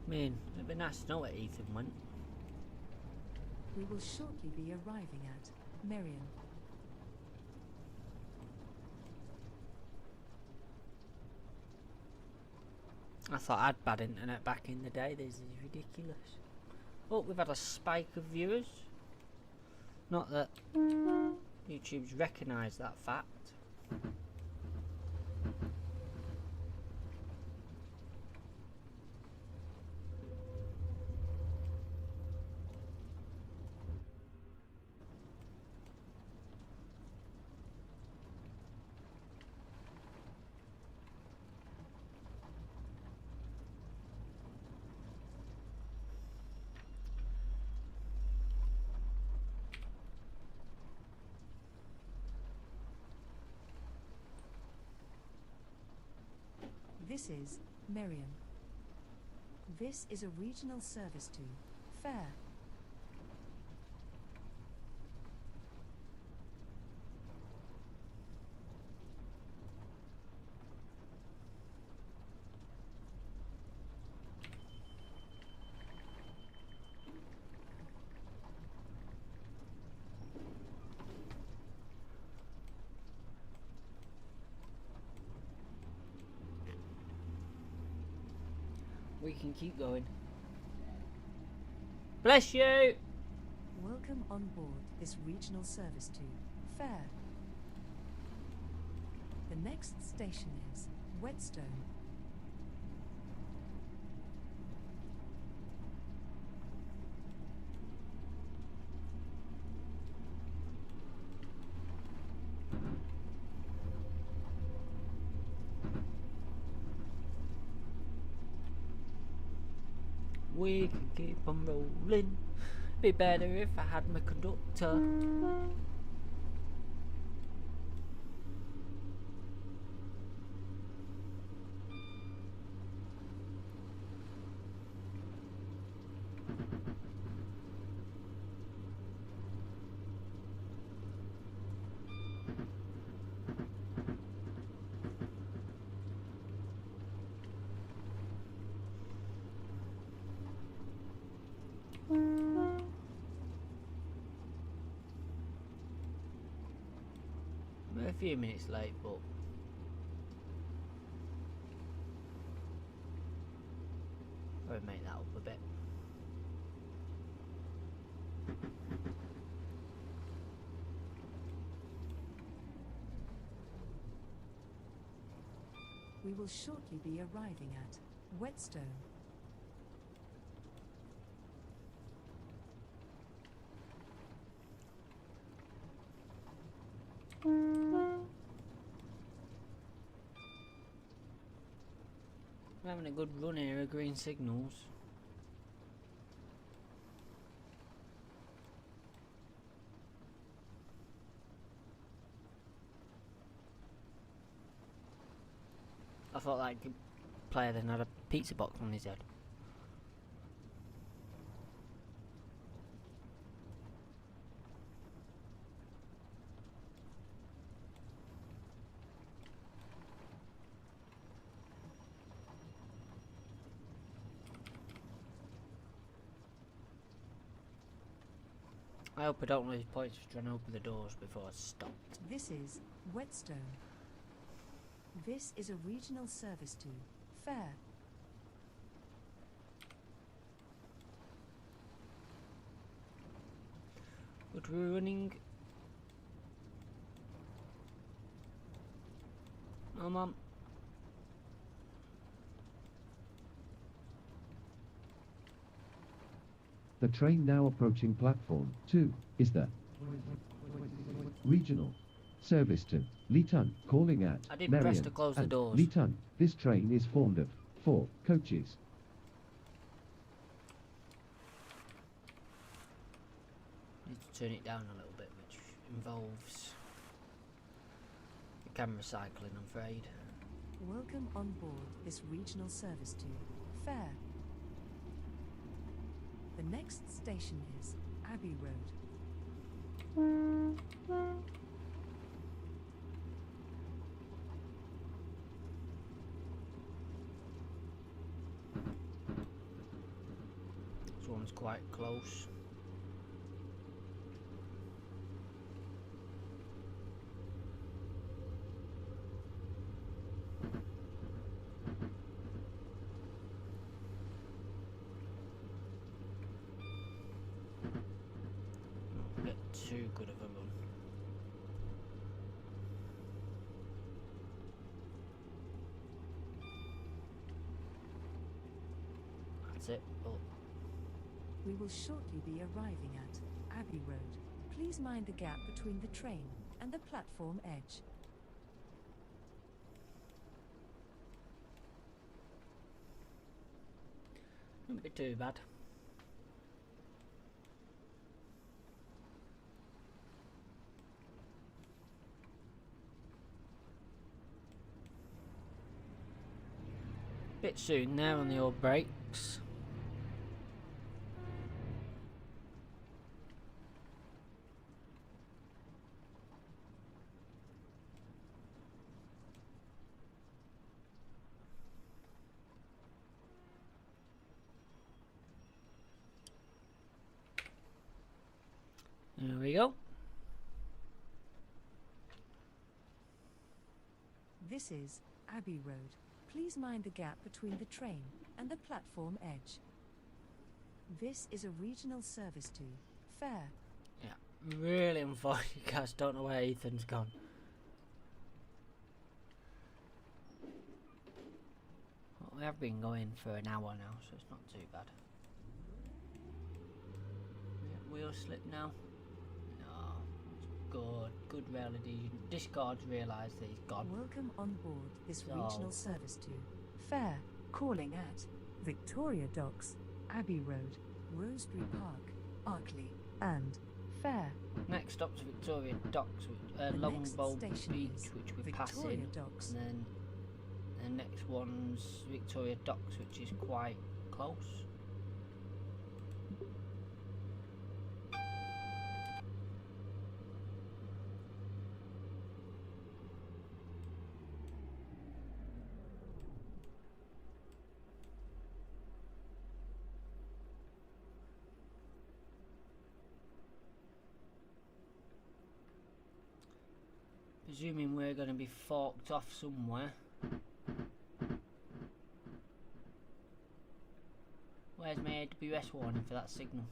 I mean, it'd be nice to know where Ethan went. We will shortly be arriving at Merion. I thought I had bad internet back in the day. This is ridiculous. Oh, we've had a spike of viewers. Not that YouTube's recognised that fact. This is Merion. This is a regional service to Fair. We can keep going. Bless you! Welcome on board this regional service to Fair. The next station is Whetstone. We can keep on rolling. Be better if I had my conductor. We're a few minutes late, but I'll make that up a bit. We will shortly be arriving at Whetstone. We're having a good run here of green signals. thought that player then had a pizza box on his head. I hope I don't lose points for trying to open the doors before I stop. This is Whetstone. This is a regional service to Fair. But we're running. Oh, Mum. The train now approaching platform 2 is the regional service to Leeton, calling at I didn't press Marion to close the and doors. Leeton. This train is formed of 4 coaches. Need to turn it down a little bit, which involves the camera cycling, I'm afraid. Welcome on board this regional service to Fair. The next station is Abbey Road. This one's quite close. Don't get too good of a run. That's it. Oh. We will shortly be arriving at Abbey Road. Please mind the gap between the train and the platform edge. Don't be too bad. Bit soon there on the old brakes. There we go. This is Abbey Road. Please mind the gap between the train and the platform edge. This is a regional service to Fair. Yeah, really unfortunate, guys. Don't know where Ethan's gone. Well, we have been going for an hour now, so it's not too bad. Yeah, wheel slip now. No, it's good. Good rail adhesion. Discard's realised that he's gone. Welcome on board this So- regional service to Fair, calling at Victoria Docks, Abbey Road, Rosebery Park, Arkley, and Fair. Next stop's Victoria Docks, The next Longbow station Beach, is which we're Victoria passing. Docks. And then the next one's Victoria Docks, which is quite close. Presuming we're going to be forked off somewhere. Where's my AWS warning for that signal?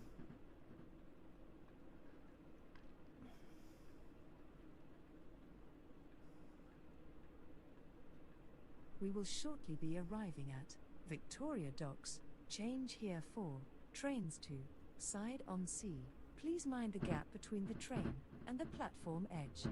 We will shortly be arriving at Victoria Docks. Change here for trains to Side on Sea. Please mind the gap between the train and the platform edge.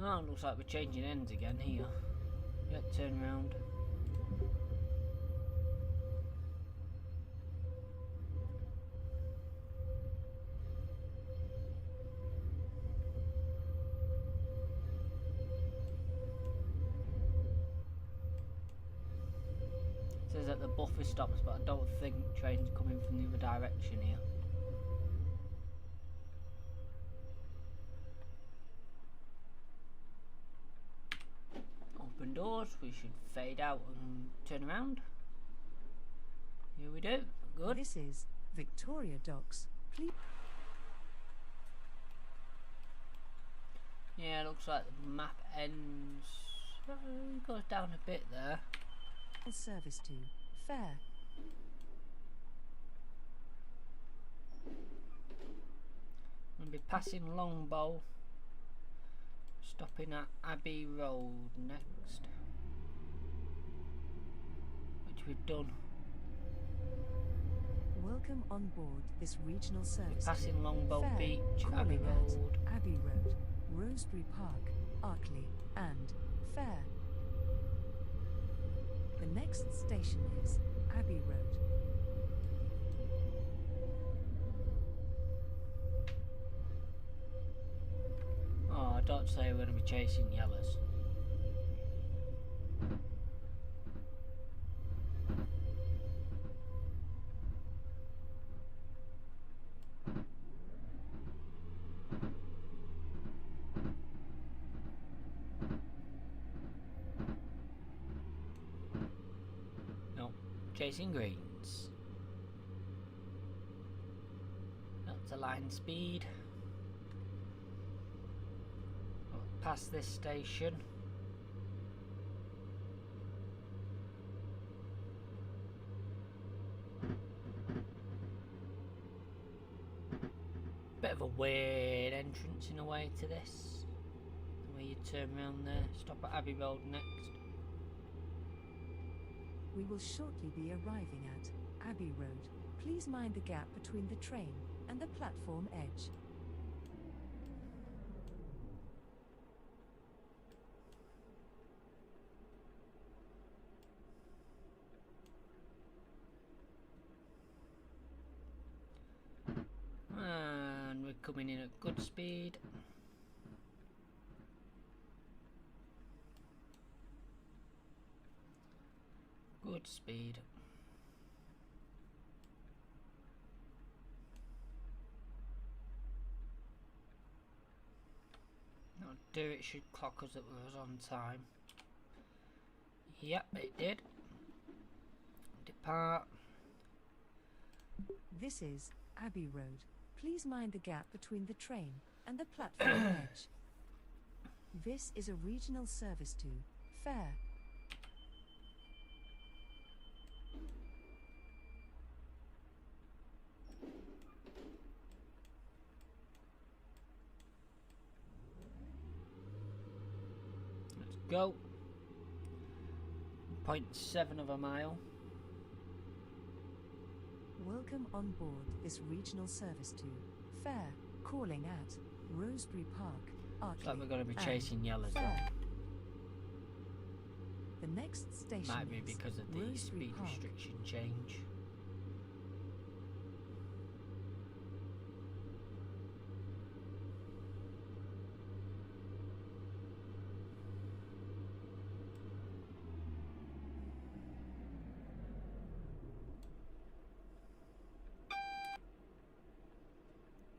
Oh, looks like we're changing ends again here. Yep, turn around. buffer stops, but I don't think trains coming from the other direction here. Open doors, we should fade out and turn around. Here we do, good. This is Victoria Docks. Please. Yeah, it looks like the map ends, goes down a bit there. Service to Fair. We'll be passing Longbow, stopping at Abbey Road next, which we've done. Welcome on board this regional service. Passing Longbow Fair, Beach, calling Abbey at Road. Abbey Road, Rosebery Park, Arkley, and Fair. The next station is Abbey Road. Oh, don't say we're going to be chasing yellows. No, chasing greens. That's a line speed. Past this station. Bit of a weird entrance in a way to this. The way you turn around there, stop at Abbey Road next. We will shortly be arriving at Abbey Road. Please mind the gap between the train and the platform edge. And we're coming in at good speed. Good speed. Not do it should clock us that we was on time. Yep, it did. Depart. This is Abbey Road. Please mind the gap between the train and the platform edge. This is a regional service to Fair. Let's go. 0.7 of a mile. Welcome on board this regional service to Fair, calling at Rosebery Park, Arkley. Looks like we're going to be and chasing yellows though. Fair. The next station Might be is because of the Rosebery speed Park. restriction change.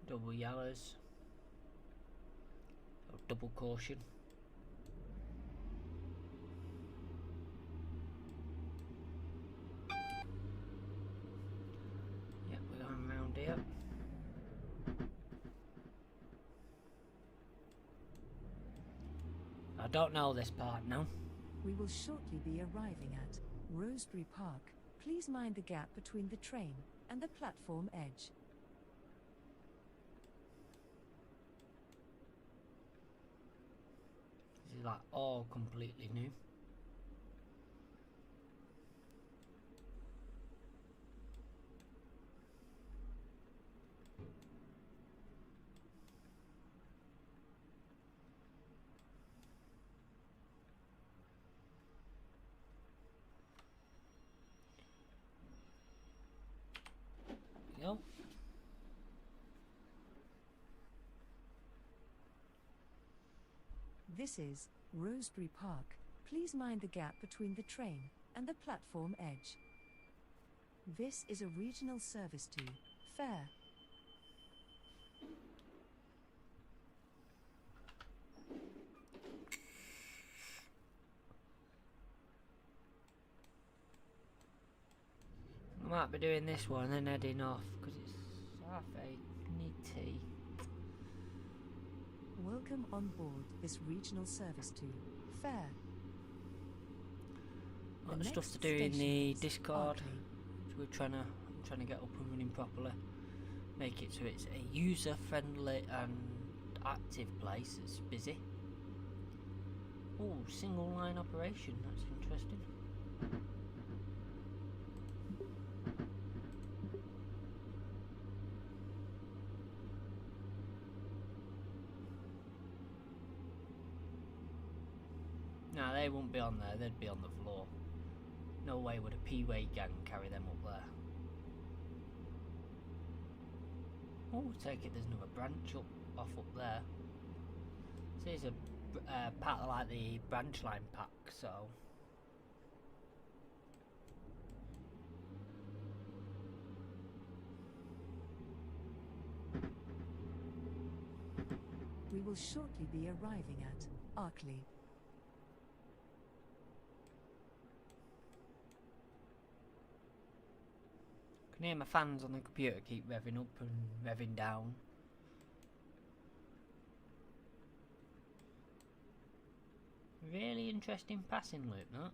Double yellows. Or double caution. Yep, we're going round here. I don't know this part now. We will shortly be arriving at Rosebery Park. Please mind the gap between the train and the platform edge. This is like all completely new. There we go. This is Rosebery Park. Please mind the gap between the train and the platform edge. This is a regional service to Fair. I might be doing this one and then heading off because it's half 8. Need tea. Welcome on board this regional service to Fair. Got The stuff next to do in station the is Discord, Arkley. which I'm trying to get up and running properly. Make it so it's a user-friendly and active place. It's busy. Oh, single line operation. That's interesting. No, they won't be on there, they'd be on the floor. No way would a P-Way gang carry them up there. Oh, take it there's another branch off up there. So it's a pack like the branch line pack, so... We will shortly be arriving at Arkley. I can hear my fans on the computer keep revving up and revving down. Really interesting passing loop, that.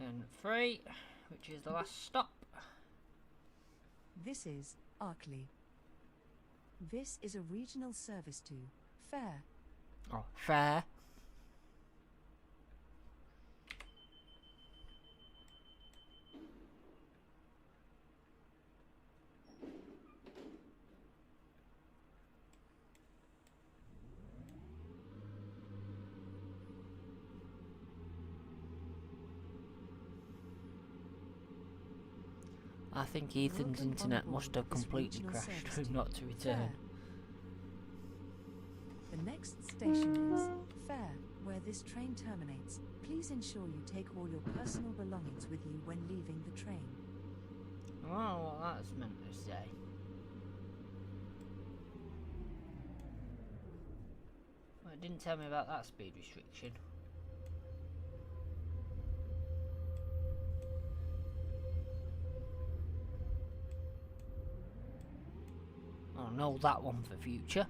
And 3, which is the last stop. This is Arkley. This is a regional service to Fair. Oh, fair. I think Ethan's Welcome on internet board must have this completely regional crashed service for him not to return. Fair. The next station is Fair, where this train terminates. Please ensure you take all your personal belongings with you when leaving the train. Oh, what that's meant to say. Well, it didn't tell me about that speed restriction. I'll know that one for future.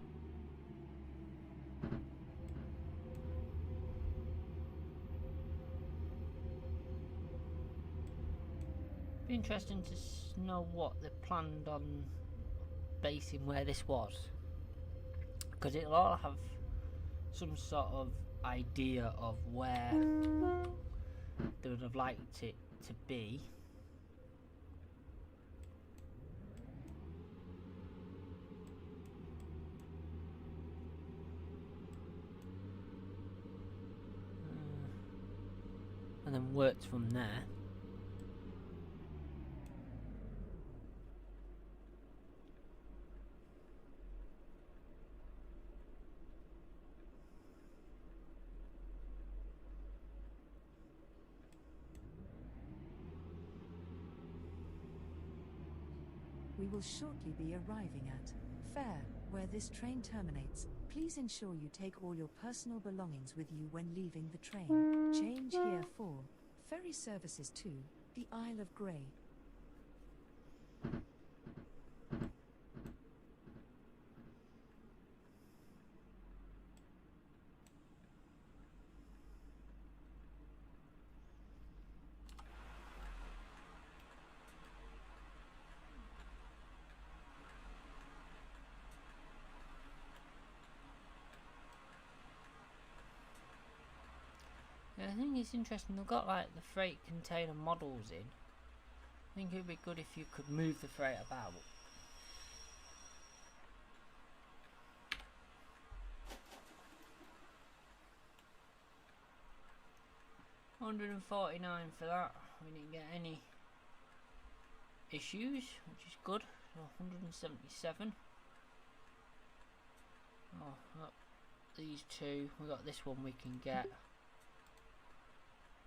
Be interesting to know what they planned on basing where this was, because it'll all have some sort of idea of where they would have liked it to be. And then worked from there. We will shortly be arriving at Fair, where this train terminates. Please ensure you take all your personal belongings with you when leaving the train. Change here for ferry services to the Isle of Grey. Yeah, I think it's interesting. They've got like the freight container models in. I think it would be good if you could move the freight about. 149 for that. We didn't get any issues, which is good. 177. Oh, look, these two. We got this one we can get.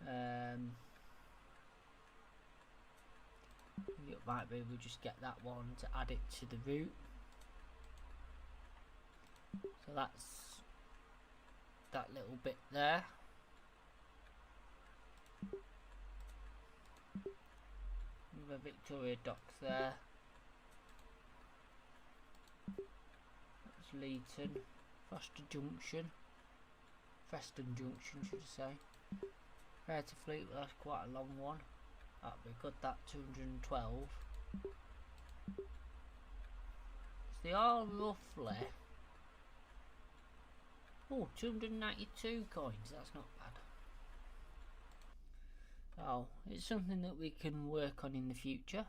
It might be we'll just get that one to add it to the route. So that's that little bit there. The Victoria Docks there. That's Leeton, Preston Junction should I say. Fair to Fleet, well, that's quite a long one. That'd be good, that 212. So they are roughly 292 coins, that's not bad. Oh, it's something that we can work on in the future.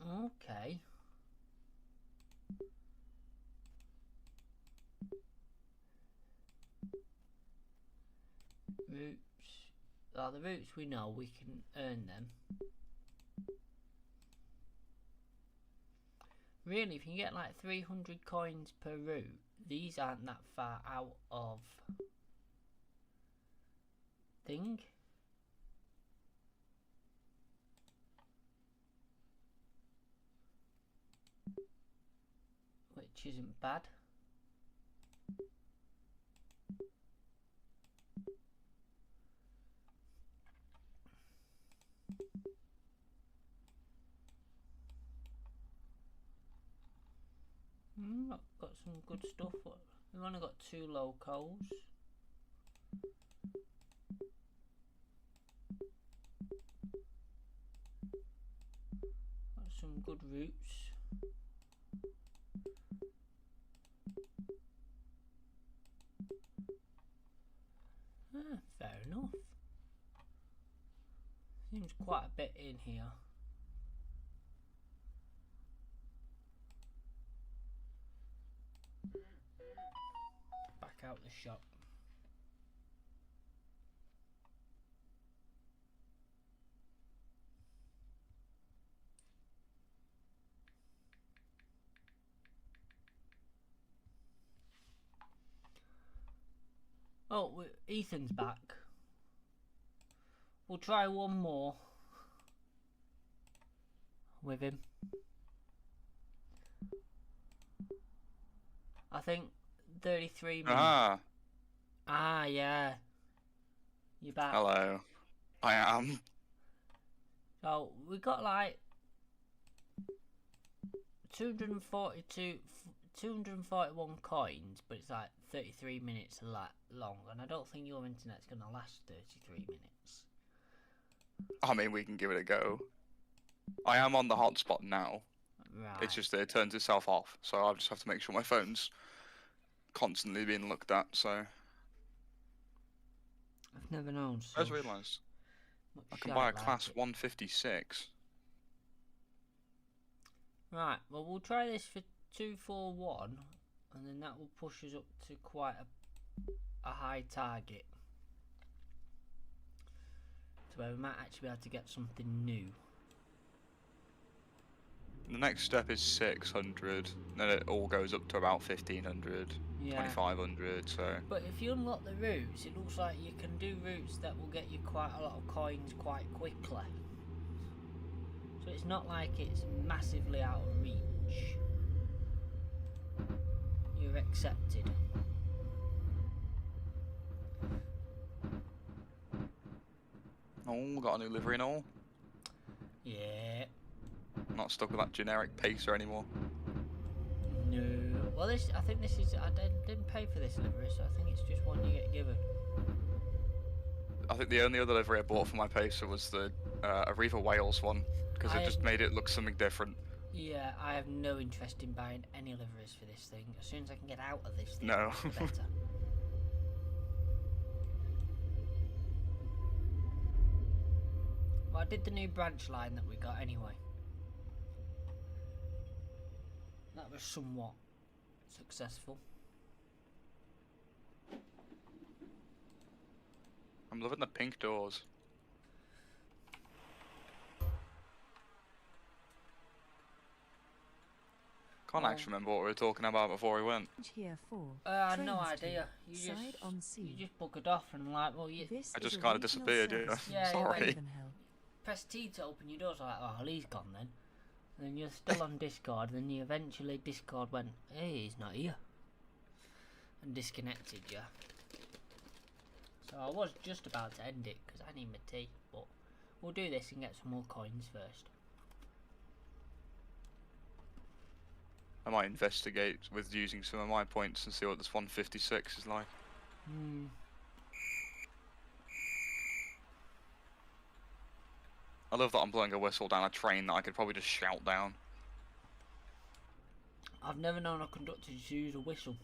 Okay. Routes. Oh, the routes we know, we can earn them. Really, if you can get like 300 coins per route, these aren't that far out of thing. Which isn't bad. Got some good stuff. We've only got 2 locals. Got some good routes. Fair enough. Seems quite a bit in here. Back out the shop. Oh, Ethan's back. We'll try one more with him. I think 33 minutes. Yeah. You're back. Hello. I am. So we got like 241 coins, but it's like 33 minutes long, and I don't think your internet's gonna last 33 minutes. I mean, we can give it a go. I am on the hotspot now. Right. It's just that it turns itself off, so I'll just have to make sure my phone's constantly being looked at, so... I've never known I just realised I can buy a class 156. Right, well we'll try this for 241, and then that will push us up to quite a high target. So where we might actually be able to get something new. The next step is 600, then it all goes up to about 1500, Yeah. 2500, so... But if you unlock the routes, it looks like you can do routes that will get you quite a lot of coins quite quickly. So it's not like it's massively out of reach. You're accepted. Oh, got a new livery and all. Yeah. Not stuck with that generic pacer anymore. No. Well, I think this is... I didn't pay for this livery, so I think it's just one you get given. I think the only other livery I bought for my pacer was the Arriva Wales one, because it just made it look something different. Yeah, I have no interest in buying any liveries for this thing. As soon as I can get out of this thing, No. the better. Well, I did the new branch line that we got anyway. That was somewhat successful. I'm loving the pink doors. Can't actually remember what we were talking about before we went. Here for I had no Trains to idea. You Side on just sea. buggered off and like, well, you This I is just a kind of regional disappeared, service yeah. Yeah, Sorry. Ravenhill. press T to open your doors. Like, oh, well, he's gone then. And then you're still on Discord. Then you eventually Discord went, hey, he's not here, and disconnected you. So I was just about to end it because I need my tea, but we'll do this and get some more coins first. I might investigate with using some of my points and see what this 156 is like. I love that I'm blowing a whistle down a train that I could probably just shout down. I've never known a conductor to use a whistle.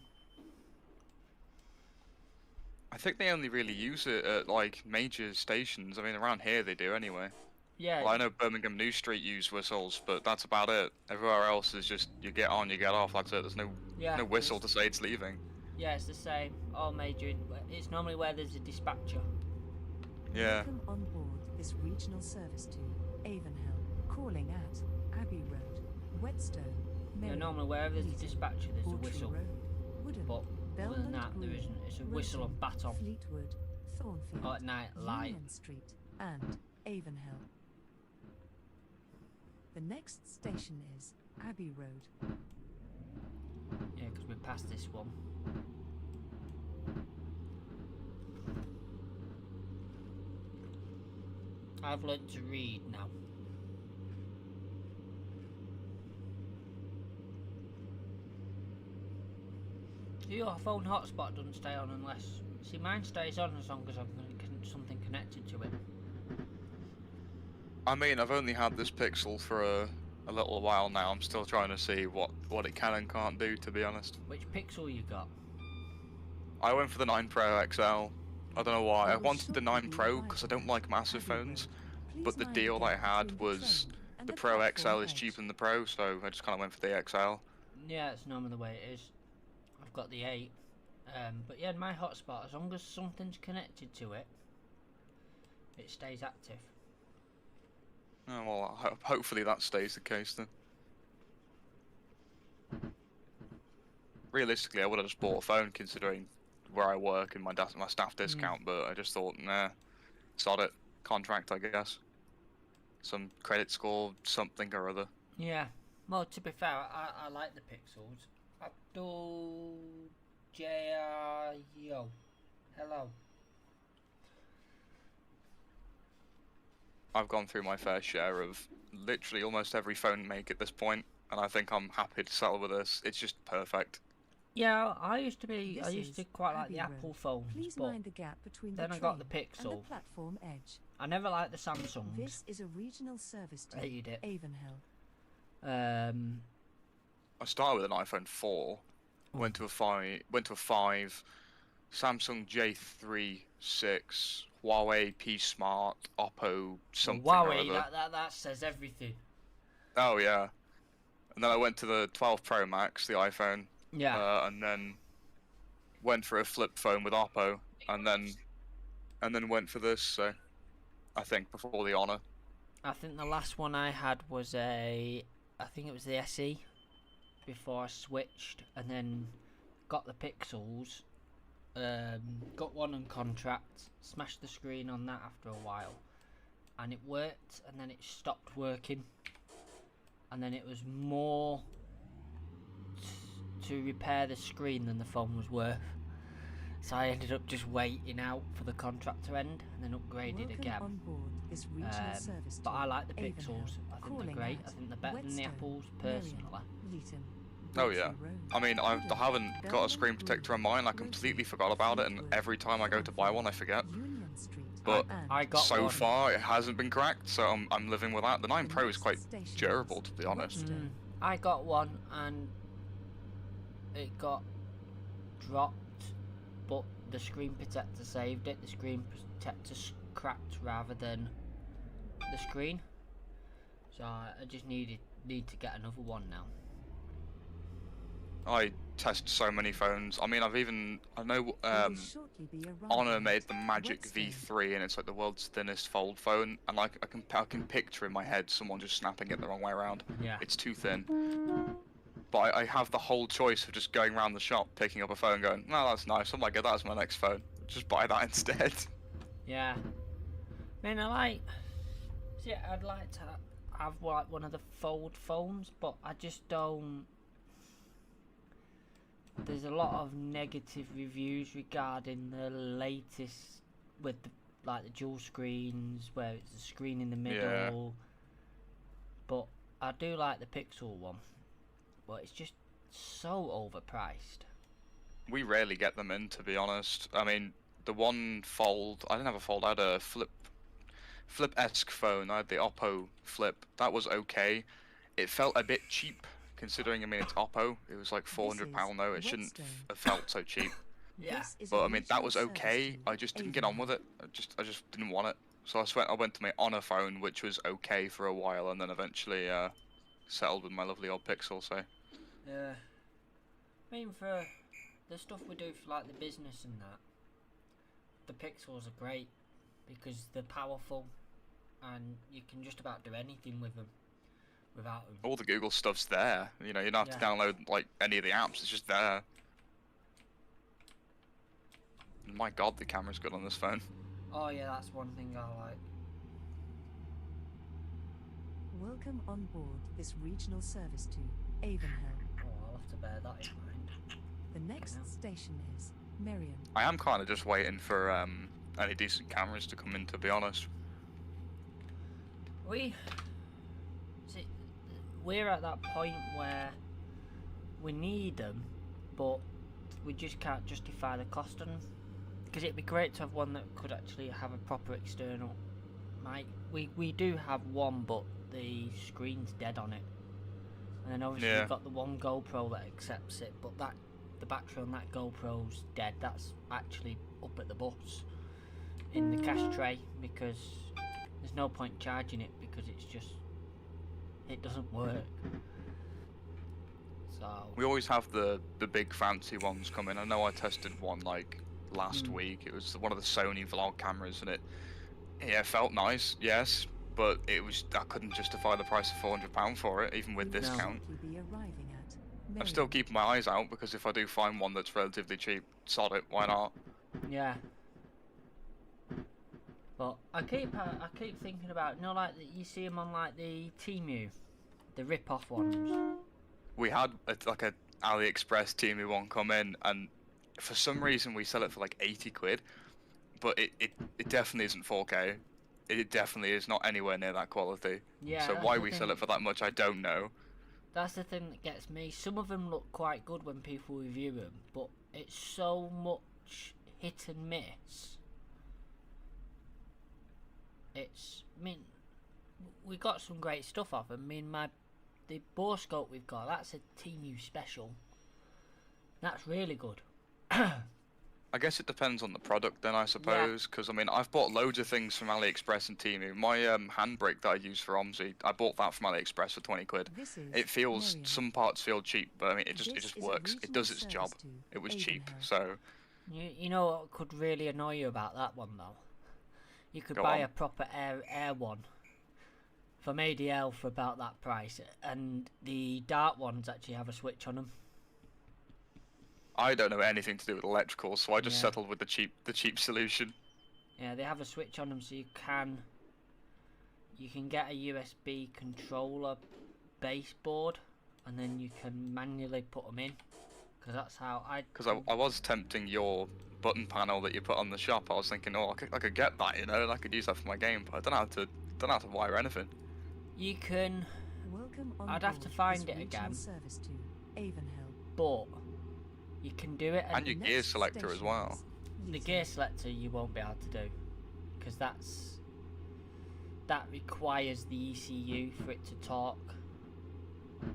I think they only really use it at like major stations. I mean, around here they do anyway. Yeah. Well, I know Birmingham New Street use whistles, but that's about it. Everywhere else is just you get on, you get off. That's it. There's no whistle to say it's leaving. Yeah, it's the same. All major. It's normally where there's a dispatcher. Yeah. Welcome on board this regional service to Avonhill, calling at Abbey Road, Whetstone, Yeah, Merrion, normally wherever there's a Leeton, dispatcher, there's a Bawtry whistle. Road, Woodham, But other than that, there Green, isn't. It's a whistle and Rowton, baton. Fleetwood, Thornfield, Or at night, light. Union Street, and Avonhill. The next station is Abbey Road. Yeah, because we passed this one. I've learnt to read now. Your phone hotspot doesn't stay on unless... See, mine stays on as long as I've got something connected to it. I mean, I've only had this Pixel for a little while now. I'm still trying to see what it can and can't do, to be honest. Which Pixel you got? I went for the 9 Pro XL. I don't know why. I wanted the 9 Pro because I don't like massive phones. But the deal I had was the Pro XL is cheaper than the Pro, so I just kind of went for the XL. Yeah, it's normally the way it is. I've got the 8. But yeah, my hotspot, as long as something's connected to it, it stays active. Oh, well, hopefully that stays the case then. Realistically, I would have just bought a phone considering where I work and my staff discount, but I just thought, nah, sod it. Contract, I guess. Some credit score, something or other. Yeah. Well, to be fair, I like the Pixels. Abdul J.R.Yo. Hello. I've gone through my fair share of literally almost every phone make at this point, and I think I'm happy to settle with this. It's just perfect. Yeah, I used to quite like Abbey the Road. Apple phones, Please but mind the gap between then the I got the train and Pixel. the platform edge. I never liked the Samsungs. This is a regional service to Hated it. Avonhill. I started with an iPhone 4, went to a 5, Samsung J3, 6, Huawei P Smart, Oppo something or Huawei, other. that says everything. Oh yeah. And then I went to the 12 Pro Max, the iPhone. Yeah. And then went for a flip phone with Oppo, and then went for this. So I think before the Honor. I think the last one I had was I think it was the SE before I switched, and then got the Pixels. Got one on contract, smashed the screen on that after a while, and it worked, and then it stopped working, and then it was more to repair the screen than the phone was worth. So I ended up just waiting out for the contract to end and then upgraded Welcome again. on board this regional service But to I like the Avonhill, Pixels. I think calling they're great. at I think they're better than the Whetstone, Apples Merrion, personally. Leeton, Oh yeah. Bawtry Road, I mean, I Woodham, haven't got a screen Belmont protector on Green, mine. I completely forgot about it, and Fleetwood, every time I go to buy one, I forget. Union Street, But and I got so one. far, it hasn't been cracked, so I'm living with that. The 9 the Pro is next quite station durable, is to be honest. Whetstone. I got one and it got dropped, but the screen protector saved it. The screen protector cracked rather than the screen, so I just need to get another one now. I test so many phones. I mean, I know We will shortly be arriving Honor at made the Magic Whetstone. V3, and it's like the world's thinnest fold phone. And like I can picture in my head someone just snapping it the wrong way around. Yeah. It's too thin. But I have the whole choice of just going around the shop, picking up a phone, going, "No, that's nice. I might get that as my next phone. Just buy that instead." Yeah. I mean, I'd like to have like one of the fold phones, but I just don't. There's a lot of negative reviews regarding the latest with the dual screens, where it's a screen in the middle. But I do like the Pixel one, but it's just so overpriced. We rarely get them in, to be honest. I mean, the one fold, I didn't have a fold. I had a flip-esque phone. I had the Oppo Flip. That was okay. It felt a bit cheap. Considering, I mean, it's Oppo, it was like £400 though. It shouldn't have felt so cheap. Yeah. This is But a I mean, that was regional okay. service I to just didn't get on with it. I just didn't want it. So I went to my Honor phone, which was okay for a while, and then eventually settled with my lovely old Pixel. So Yeah. I mean, for the stuff we do for like the business and that, the Pixels are great because they're powerful, and you can just about do anything with them without them. all the Google stuff's there. You know, you don't have to Yeah. download like any of the apps. It's just there. And my God, the camera's good on this phone. Oh yeah, that's one thing I like. Welcome on board this regional service to Avonhill. Oh, I'll have to bear that in mind. The next Yeah. station is Miriam. I am kind of just waiting for any decent cameras to come in, to be honest. We're at that point where we need them, but we just can't justify the cost on them. Because it'd be great to have one that could actually have a proper external mic. We do have one, but the screen's dead on it. And then obviously Yeah. we've got the one GoPro that accepts it, but the battery on that GoPro's dead. That's actually up at the bus in the cash tray, because there's no point charging it because it doesn't work. So We always have the big fancy ones coming. I know I tested one like last week. It was one of the Sony vlog cameras, and it felt nice, yes, but I couldn't justify the price of £400 for it, even with We will discount. shortly be arriving at I'm still Miriam. keeping my eyes out, because if I do find one that's relatively cheap, sod it, why not? yeah. But I keep thinking about, like you see them on like the Temu, the rip-off ones. We had like a AliExpress Temu one come in, and for some reason we sell it for like 80 quid, but it definitely isn't 4K. It definitely is not anywhere near that quality. Yeah. So that's why the we thing. sell it for that much, I don't know. That's the thing that gets me. Some of them look quite good when people review them, but it's so much hit and miss. I mean, we got some great stuff off them. I mean, the borescope we've got, that's a Temu special. That's really good. I guess it depends on the product then, I suppose, because I mean, I've bought loads of things from AliExpress and Temu. My handbrake that I use for OMSI, I bought that from AliExpress for 20 quid. This is It feels, Miriam. some parts feel cheap, but I mean, it This just is a works. It regional does its job. service to It was cheap, Avonhill. so You know what could really annoy you about that one though? You could Go buy on. a proper air one from ADL for about that price, and the Dart ones actually have a switch on them. I don't know anything to do with electrical, so I just Yeah. settled with the cheap solution. Yeah, they have a switch on them, so you can get a USB controller baseboard, and then you can manually put them in. Because that's how Because I was tempting your button panel that you put on the shop. I was thinking, oh, I could get that, you know, and I could use that for my game, but I don't know how to wire anything. You can, Welcome on I'd have to board find this it regional again. service to Avonhill. but you can do it. And The your gear next selector as station well. is The Luton. gear selector you won't be able to do, because that requires the ECU for it to talk,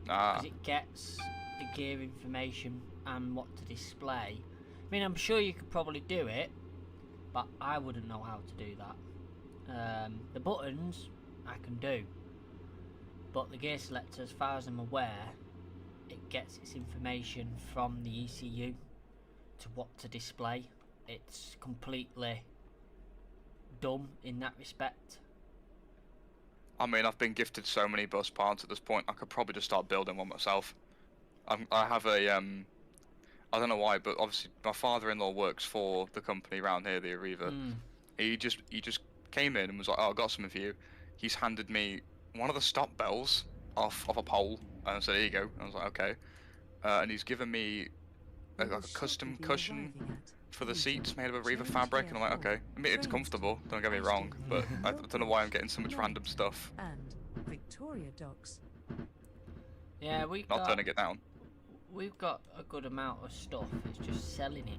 Ah, because it gets the gear information and what to display. I mean, I'm sure you could probably do it, but I wouldn't know how to do that. The buttons I can do, but the gear selector, as far as I'm aware, it gets its information from the ECU to what to display. It's completely dumb in that respect. I mean, I've been gifted so many bus parts at this point. I could probably just start building one myself. I have a I don't know why, but obviously my father-in-law works for the company around here, the Arriva. He just came in and was like, "Oh, I got something for you." He's handed me one of the stop bells off a pole and said, "Here you go." And I was like, "Okay." And he's given me like a custom cushion for the seats made of Arriva fabric, and I'm like, "Okay." I mean, it's comfortable. Don't get me wrong, but I don't know why I'm getting so much random stuff. And Victoria Docks. Yeah, Not turning it down. We've got a good amount of stuff. It's just selling it.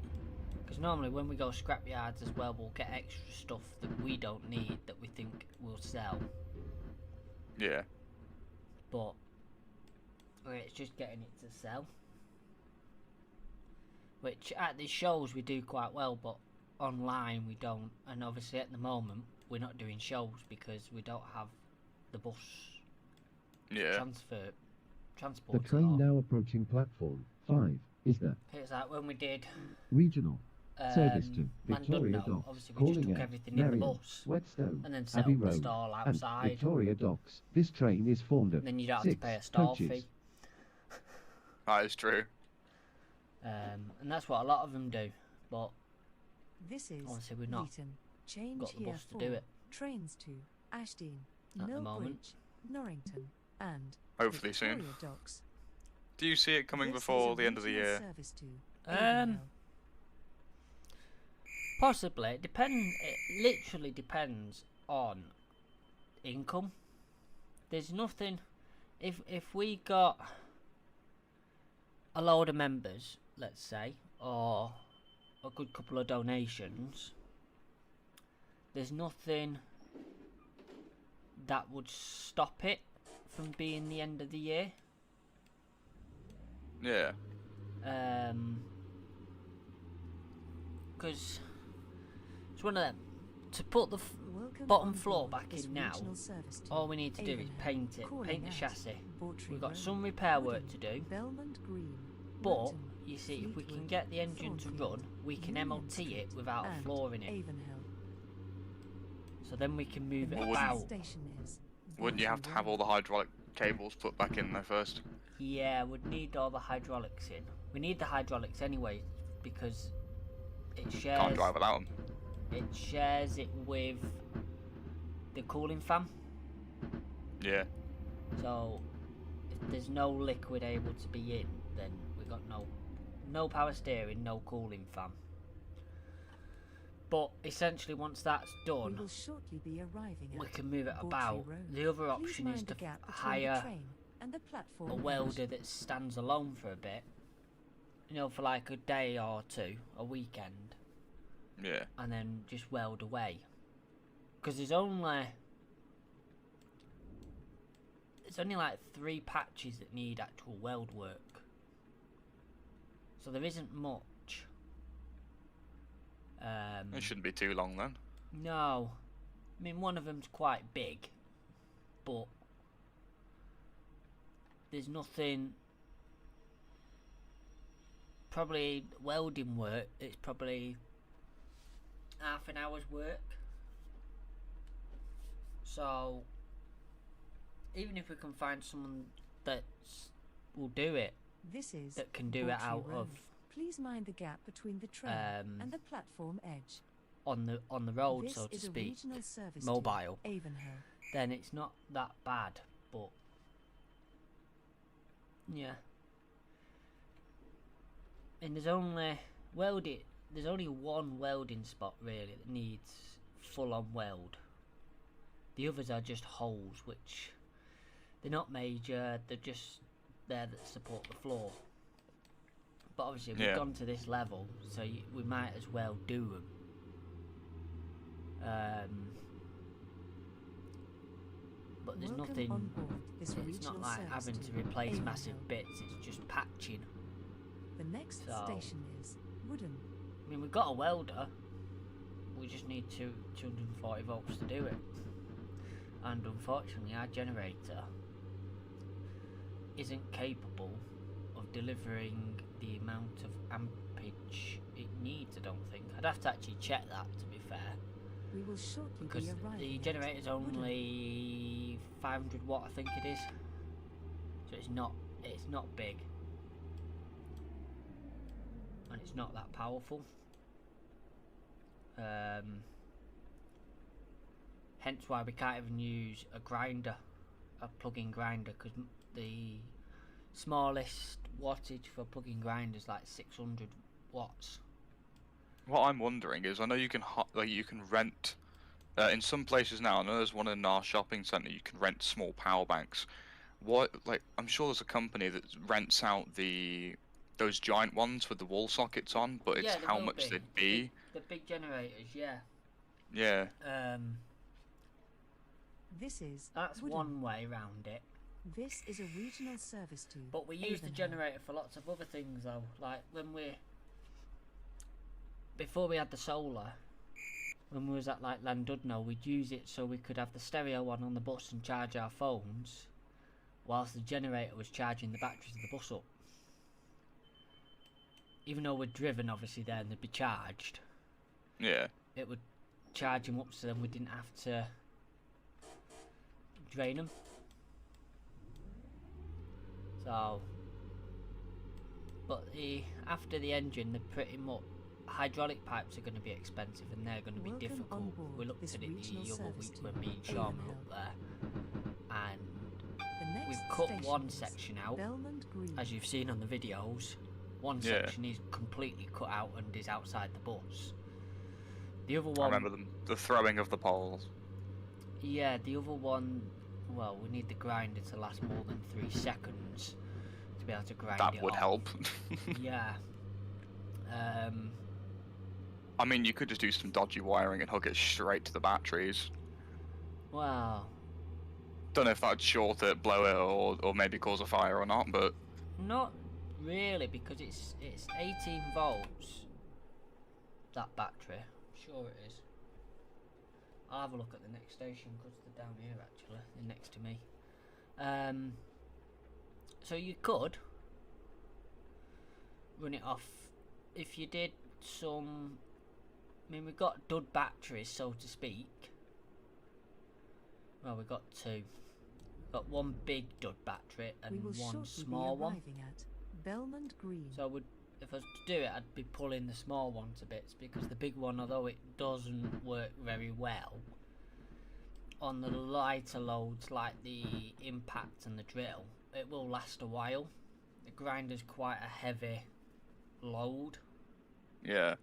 Because normally when we go scrapyards as well, we'll get extra stuff that we don't need that we think will sell. Yeah. But it's just getting it to sell. Which at the shows we do quite well, but online we don't. And obviously at the moment we're not doing shows because we don't have the bus transport. The train now approaching platform 5 is the It's like when we did regional service to Victoria Llandudno, Docks, obviously we just calling took at everything in the Marion, bus Whetstone, and then set Abbey up the Road, stall and outside. Victoria Docks. This train is formed of And then you don't have to 6 pay a stall coaches. fee. That is true. And that's what a lot of them do. But This is obviously we're not Leeton. Change got the here bus to for do it trains to Ashdean, at the moment. Millbridge, Norrington, and Hopefully soon. Victoria Docks. Do you see it coming This is before a the end of the regional year? service to Um, Avonhill. Possibly. It depends. It literally depends on income. There's nothing. If we got a load of members, let's say, or a good couple of donations, there's nothing that would stop it from being the end of the year. Yeah. Because it's one of them. To put the Welcome bottom on floor board back this in now, regional service to all we need to do is Avonhill, paint it, calling paint the at chassis. Bawtry We've got Road, some repair work Woodham, to do, Belmont Green, but Luton, you see, if we can Fleetwood, get the engine to Thornfield, run, we can Union MOT it Street, without a and floor in it. Avonhill. So then we can move The it next wouldn't- about. station is Wouldn't you have to have all the hydraulic cables put back in there first? Yeah, we'd need all the hydraulics in. We need the hydraulics anyway because it shares. Can't drive without them. It shares it with the cooling fan. Yeah. So if there's no liquid able to be in, then we got no power steering, no cooling fan. But essentially, once that's We done, will shortly be arriving we at can move it Bawtry about. Road. The other Please option is mind to the gap between the hire train and the platform a edge. welder that stands alone for a bit. You know, for like a day or two, a weekend, Yeah. and then just weld away. Because there's only like 3 patches that need actual weld work. So there isn't much. It shouldn't be too long then. No. I mean, one of them's quite big, but there's nothing. Probably welding work, it's probably half an hour's work. So even if we can find someone that will do it, This is that can do it Bawtry out Road. of Please mind the gap between the train and the platform edge. on the road, This so to is a speak, regional service mobile, to Avonhill. then it's not that bad. But yeah, and there's only one welding spot really that needs full on weld. The others are just holes, which they're not major, they're just there that support the floor. But obviously we've Yeah. gone to this level, so we might as well do them. But there's Welcome nothing. on board this It's not regional like service having to to replace Avonhill. massive bits. It's just patching. The next So- station is Woodham. I mean, we've got a welder. We just need 240 volts to do it. And unfortunately, our generator isn't capable delivering the amount of ampage it needs. I don't think. I'd have to actually check that, to be fair, We will shortly because be arriving the at generator's Woodland. only 500 watt, I think it is. So it's not big, and it's not that powerful. Hence why we can't even use a grinder, a plug-in grinder, because the smallest wattage for a plug-in grinder is like 600 watts. What I'm wondering is, I know you can you can rent in some places now. I know there's one in our shopping centre. You can rent small power banks. I'm sure there's a company that rents out those giant ones with the wall sockets on, but it's Yeah, there how will much be. they'd be. The big generators, yeah. Yeah. This is That's Woodland. one way round it. This is a regional service to But we use the Avonhill. generator for lots of other things, though. Like before we had the solar, when we was at like Landudno, we'd use it so we could have the stereo on the bus and charge our phones, whilst the generator was charging the batteries of the bus up. Even though we're driven, obviously, there and they'd be charged, Yeah. it would charge them up, so then we didn't have to drain them. So, but after the engine, they're pretty much hydraulic pipes are going to be expensive, and they're going to be Welcome on difficult. board We looked this at it regional the other service week to when me and Sean were up Avonhill. there, and The next we've cut station one is section out, Belmont Green. as you've seen on the videos. One Yeah. section is completely cut out and is outside the bus. The other I one, remember the throwing of the poles. yeah, the other one, well, we need the grinder to last more than 3 seconds to be able to grind That it would off. help. Yeah. I mean, you could just do some dodgy wiring and hook it straight to the batteries. Well, Don't know if that'd short it, blow it, or maybe cause a fire or not, but not really, because it's 18 volts. That battery, I'm sure it is. I'll have a look at the next station because they're down here actually. They're next to me. So you could run it off if you did some. I mean, we've got dud batteries, so to speak. Well, we've got two. We've got one big dud battery and We will one shortly small be one. arriving at Belmont Green. So if I was to do it, I'd be pulling the small one to bits, because the big one, although it doesn't work very well on the lighter loads like the impact and the drill, it will last a while. The grinder's quite a heavy load. yeah.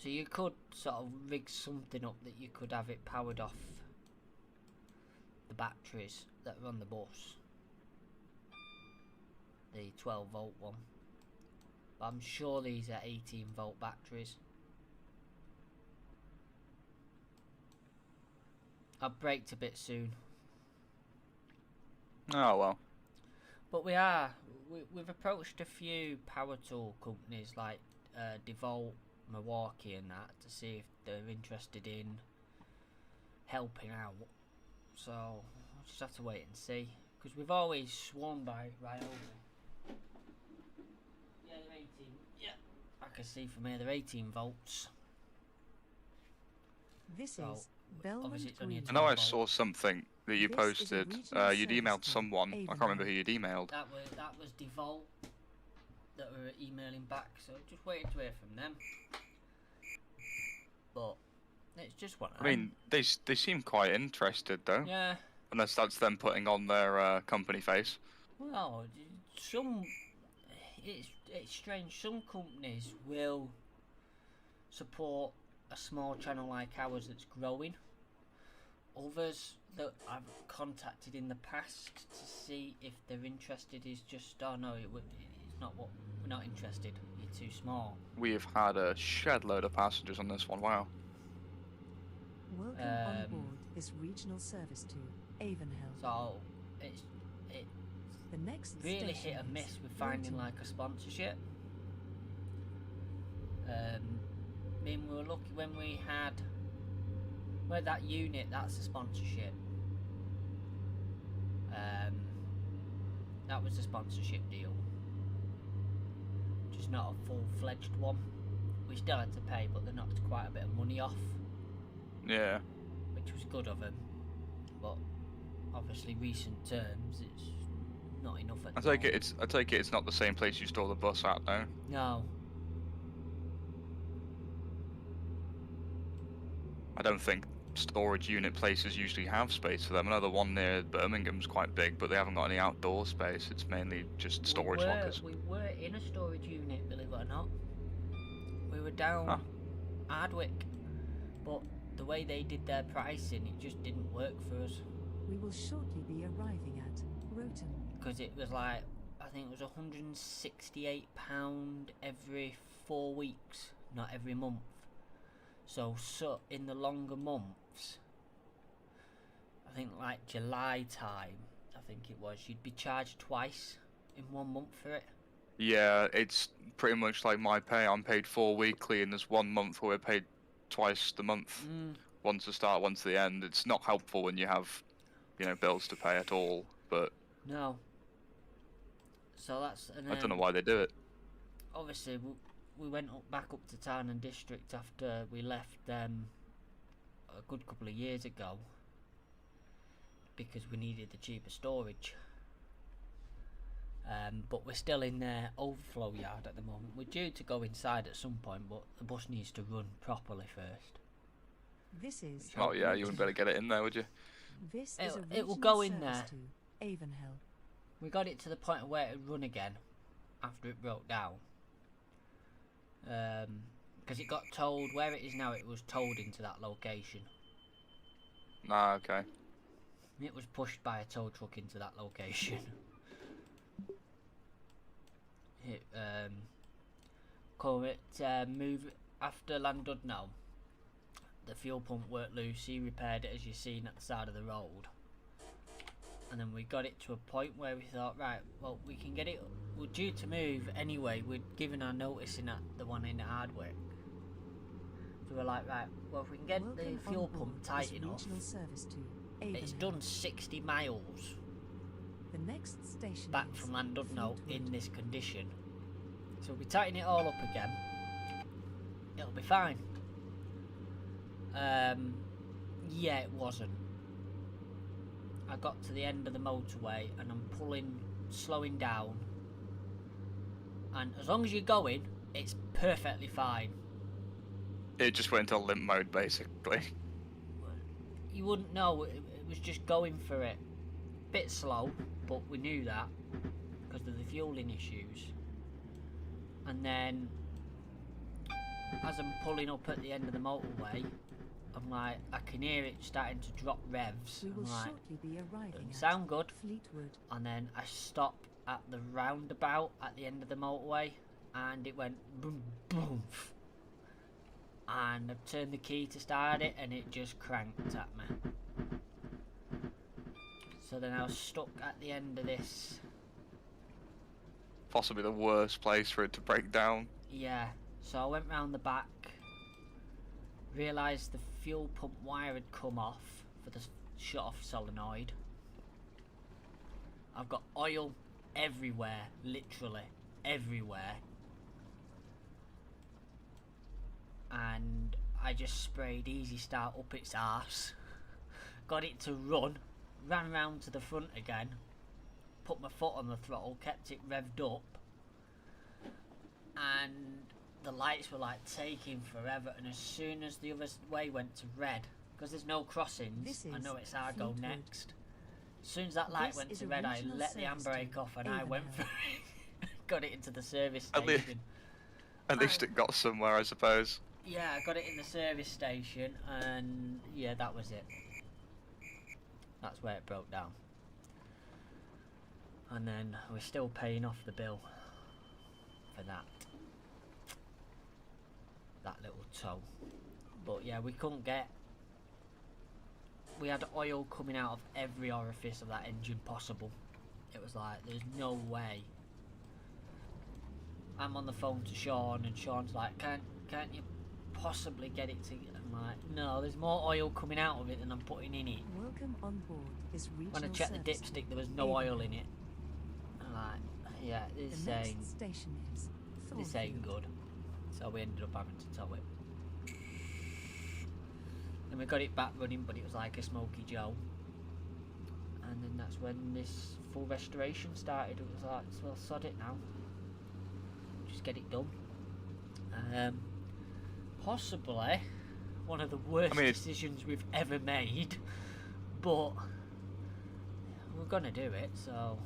So you could sort of rig something up that you could have it powered off the batteries that are on the bus. The 12 volt one. But I'm sure these are 18 volt batteries. I've braked a bit soon. Oh well. But we've approached a few power tool companies like DeVault, Milwaukee and that, to see if they're interested in helping out. So I'll just have to wait and see, because we've always sworn by Ryobi. Yeah, they're 18. Yeah, I can see from here they're 18 volts. This So, is Belmont obviously it's only a Green. I know I 12 saw volt. something that you This is a posted. regional You'd service emailed to someone. I can't remember who Avonhill. you'd emailed. That was DeVault that were emailing back, so just waiting to hear from them. But it's just one of I mean, they seem quite interested though. yeah. Unless that's them putting on their company face. Well, it's strange. Some companies will support a small channel like ours that's growing. Others that I've contacted in the past to see if they're interested is just, oh no, it's not what we're not interested. You're too small. We've had a shed load of passengers on this one. Wow. Welcome on board this regional service to Avonhill. So it's The next really station hit and is miss with finding Wilton. like a sponsorship. I mean, we were lucky when we had that unit. That's a sponsorship. That was a sponsorship deal, just not a full-fledged one. We still had to pay, but they knocked quite a bit of money off, Yeah. which was good of them. But obviously, recent terms, it's not enough at I the take moment. it it's not the same place you store the bus at, though. No. I don't think storage unit places usually have space for them. I know the one near Birmingham's quite big, but they haven't got any outdoor space. It's mainly just storage lockers. We were in a storage unit, believe it or not. We were down Huh. Hardwick, but the way they did their pricing, it just didn't work for us. We will shortly be arriving at Roten. Because it was like, I think it was £168 every 4 weeks, not every month. So in the longer months, I think like July time, I think it was, you'd be charged twice in 1 month for it. Yeah, it's pretty much like my pay. I'm paid 4 weekly, and there's 1 month where we're paid twice the month. Once to start, once to the end. It's not helpful when you have, bills to pay at all. But No. So that's, and I then don't know why they do it. obviously we went back up to town and district after we left them a good couple of years ago, because we needed the cheaper storage. But we're still in their overflow yard at the moment. We're due to go inside at some point, but the bus needs to run properly first. This is. Oh yeah, you wouldn't better get it in there, would you? This is a It will regional go in service there. to Avonhill. We got it to the point where it would run again after it broke down. Because it got towed, where it is now, it was towed into that location. Nah, okay. It was pushed by a tow truck into that location. It move after Landudno. The fuel pump worked loose. He repaired it, as you've seen, at the side of the road. And then we got it to a point where we thought, right, well, we can get it. We're due to move anyway. We'd given our notice in at the one in Hardwick. So we're like, right, well, if we can get Welcome the fuel on pump board tight this enough. regional service to It's Avonhill. done 60 miles The next station back is from Landudno in Fleetwood. this condition. So if we tighten it all up again, it'll be fine. Yeah, it wasn't. I got to the end of the motorway and I'm slowing down, and as long as you're going, it's perfectly fine. It just went into limp mode, basically. You wouldn't know, it was just going for it. Bit slow, but we knew that because of the fueling issues. And then as I'm pulling up at the end of the motorway, I'm like, I can hear it starting to drop revs. We will I'm like, shortly be arriving doesn't at sound good. Fleetwood. And then I stop at the roundabout at the end of the motorway, and it went boom, boom. And I turned the key to start it, and it just cranked at me. So then I was stuck at the end of this. Possibly the worst place for it to break down. Yeah, so I went round the back, realised the fuel pump wire had come off for the shut off solenoid. I've got oil everywhere, literally everywhere. And I just sprayed Easy Start up its arse, got it to run, ran round to the front again, put my foot on the throttle, kept it revved up, and the lights were like taking forever. And as soon as the other way went to red, because there's no crossings, This I is know it's our go Fleetwood. next. As soon as that light This went is to a red, I regional let the service handbrake to off and I went for Avonhill. it. Got it into the service At least- station. At least it got somewhere, I suppose. Yeah, I got it in the service station, and yeah, that was it. That's where it broke down. And then we're still paying off the bill for that little tow. But yeah, we couldn't get. We had oil coming out of every orifice of that engine possible. It was like, there's no way. I'm on the phone to Sean, and Sean's like, can't you possibly get it to. I'm like, no, there's more oil coming out of it than I'm putting in it. Welcome on board is regional When I checked the service dipstick, to there was no Avon oil Hill. in it. I'm like, yeah, this The ain't, next station is this ain't Thornfield. good. So we ended up having to tow it. Then we got it back running, but it was like a Smoky Joe. And then that's when this full restoration started. It was like, well, sod it now. Just get it done. Possibly one of the worst decisions we've ever made, but we're gonna do it, so.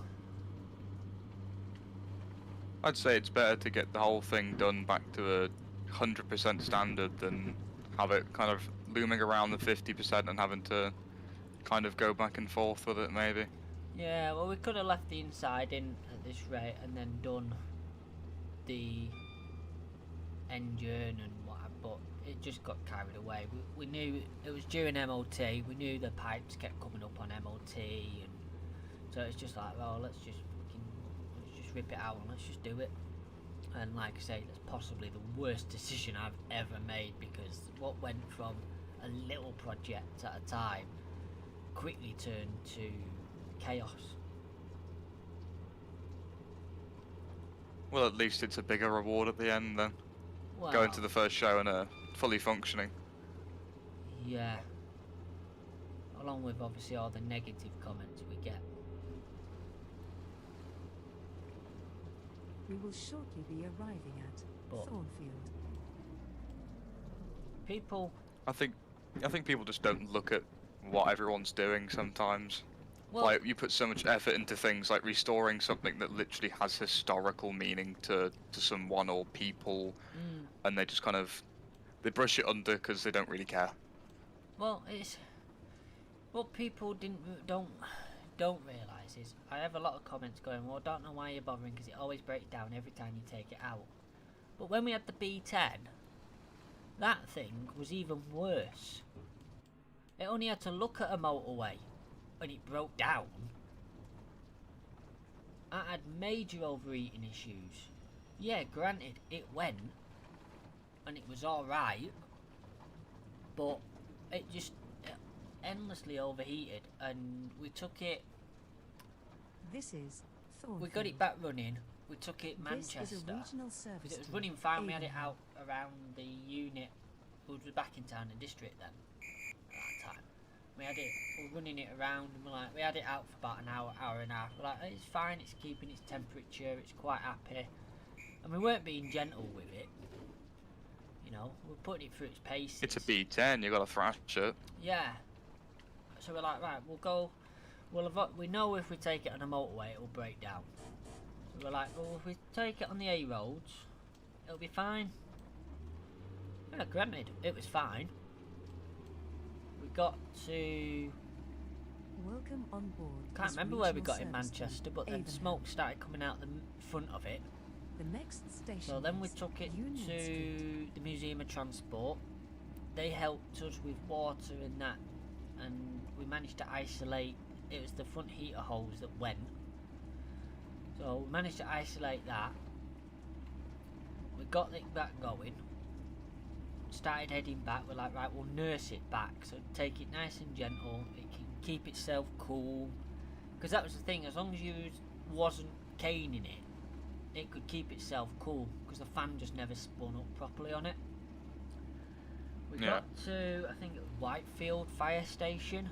I'd say it's better to get the whole thing done back to a 100% standard than have it kind of looming around the 50% and having to kind of go back and forth with it, maybe. Yeah, well, we could have left the inside in at this rate and then done the engine and what, but it just got carried away. We knew it was during MOT. We knew the pipes kept coming up on MOT, and so it's just like, well, let's just rip it out and let's just do it. And like I say, that's possibly the worst decision I've ever made, because what went from a little project at a time quickly turned to chaos. Well, at least it's a bigger reward at the end then. Well, Going to the first show and fully functioning. yeah. Along with obviously all the negative comments we get. We will shortly be arriving at But- Thornfield. People, I think people just don't look at what everyone's doing sometimes. well, Like, you put so much effort into things like restoring something that literally has historical meaning to someone or people, and they just kind of, they brush it under because they don't really care. well, it's what people don't realise is I have a lot of comments going, well, I don't know why you're bothering because it always breaks down every time you take it out. But when we had the B10, that thing was even worse. It only had to look at a motorway and it broke down. I had major overheating issues. Yeah, granted, it went and it was alright, but it just endlessly overheated, and we took it, This is Thornfield. we got it back running, we took it This is a Manchester, regional service because it was to running fine. We had it Avon out around the unit, we was back in town and district then, at that time. We were running it around, and we had it out for about an hour and a half. We're like, it's fine, it's keeping its temperature, it's quite happy. And we weren't being gentle with it. You know, we're putting it through its paces. It's a B10, you gotta thrash it. Yeah. So we're like, right, we'll go. We know if we take it on a motorway, it'll break down. So we're like, well, if we take it on the A roads, it'll be fine. Yeah, granted, it was fine. We got to. Welcome on board. Can't is remember where we regional got in service to Manchester, but then Avon Hill. smoke started coming out the front of it. The next station. So then we is took it Union to Street. the Museum of Transport. They helped us with water and that, and we managed to isolate. It was the front heater hose that went. So we managed to isolate that. We got it back going. Started heading back. We're like, right, we'll nurse it back. So take it nice and gentle. It can keep itself cool. Because that was the thing. As long as you wasn't caning it, it could keep itself cool, because the fan just never spun up properly on it. We Yeah. got to, I think, it was Whitefield Fire Station.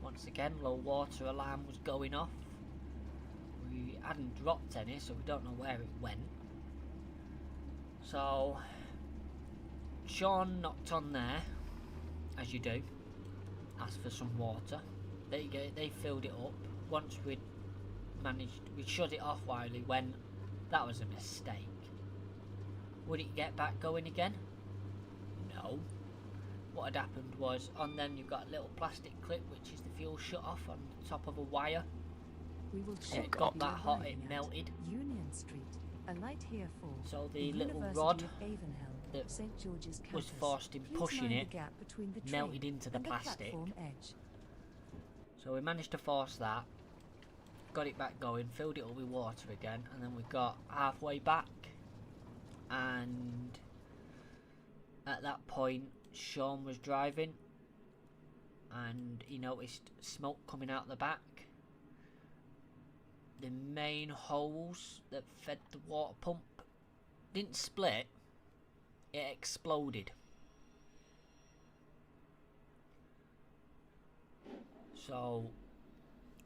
Once again, low water alarm was going off. We hadn't dropped any, so we don't know where it went. So Sean knocked on there, as you do, asked for some water. They filled it up. Once we'd shut it off while he went. That was a mistake. Would it get back going again? No. What had happened was, on them you've got a little plastic clip which is the fuel shut off on the top of a wire. We will It shortly got be that hot, it arriving at melted. Union Street. Alight here for So the little University rod of Avonhill, that St George's was campus. forced in Please pushing mind it the gap between the melted train into the and plastic. platform edge. So we managed to force that, got it back going, filled it up with water again, and then we got halfway back, and At that point, Sean was driving and he noticed smoke coming out the back. The main holes that fed the water pump didn't split, it exploded. So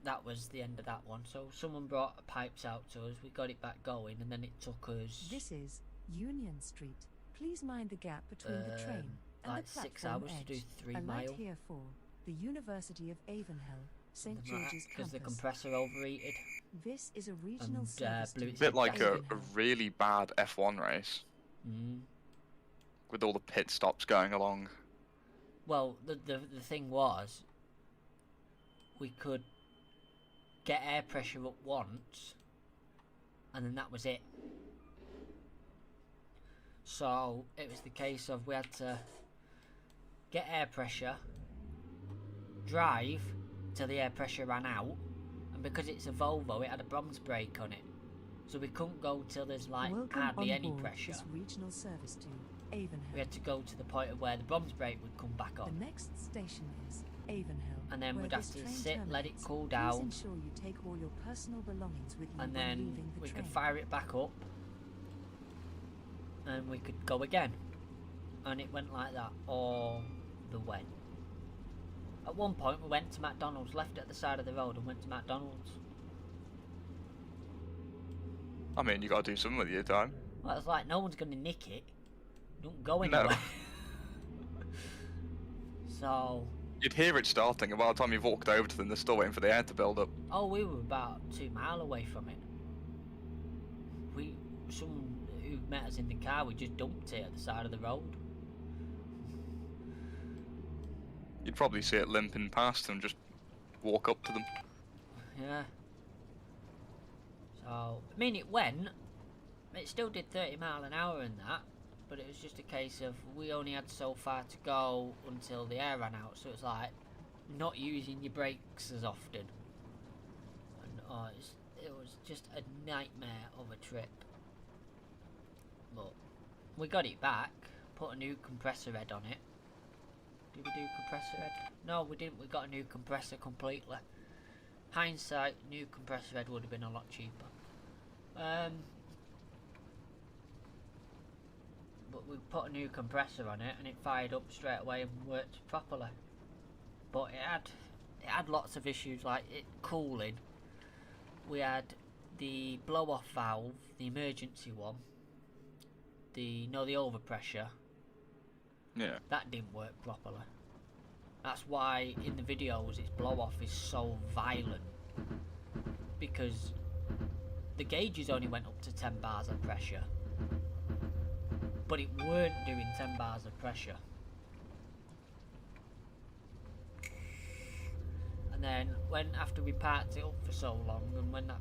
that was the end of that one. So someone brought pipes out to us, we got it back going, and then it took us This is Union Street. Please mind the gap between the train and like the 6 platform hours edge. to do 3 A light mile here for the University of Avonhill, St George's because the campus. compressor overheated. This is a regional And, service blew to its Bit like a Avonhill. really bad F1 race Mm. with all the pit stops going along. Well, the thing was, we could get air pressure up once, and then that was it. So it was the case of we had to get air pressure, drive till the air pressure ran out, and because it's a Volvo, it had a bronze brake on it, so we couldn't go till there's like Welcome hardly on any board pressure. this regional service to Avonhill. We had to go to the point of where the bronze brake would come back The on, next station is Avonhill. and then where we'd have this to train sit, let it terminates. cool Please down, ensure you take all your personal belongings with you and when then leaving the we train. could fire it back up, and we could go again, and it went like that all the way. At one point we went to McDonald's, left it at the side of the road and went to McDonald's. I mean, you gotta do something with your time. Well, it's like no one's gonna nick it, don't go No. anywhere. So, You'd hear it starting, and by the time you've walked over to them, they're still waiting for the air to build up. oh, we were about 2 miles away from it. Someone who met us in the car, we just dumped it at the side of the road. You'd probably see it limping past and just walk up to them. Yeah. So, I mean, it went. It still did 30 mile an hour and that, but it was just a case of we only had so far to go until the air ran out. So it's like not using your brakes as often. And it was just a nightmare of a trip. But we got it back. Put a new compressor head on it. Did we do compressor head? No, we didn't. We got a new compressor completely. Hindsight, new compressor head would have been a lot cheaper. But we put a new compressor on it and it fired up straight away and worked properly. But it had lots of issues like it cooling. We had the blow off valve, the emergency one, the overpressure. Yeah. That didn't work properly. That's why in the videos its blow off is so violent, because the gauges only went up to 10 bars of pressure, but it weren't doing 10 bars of pressure. And then after we parked it up for so long, and when that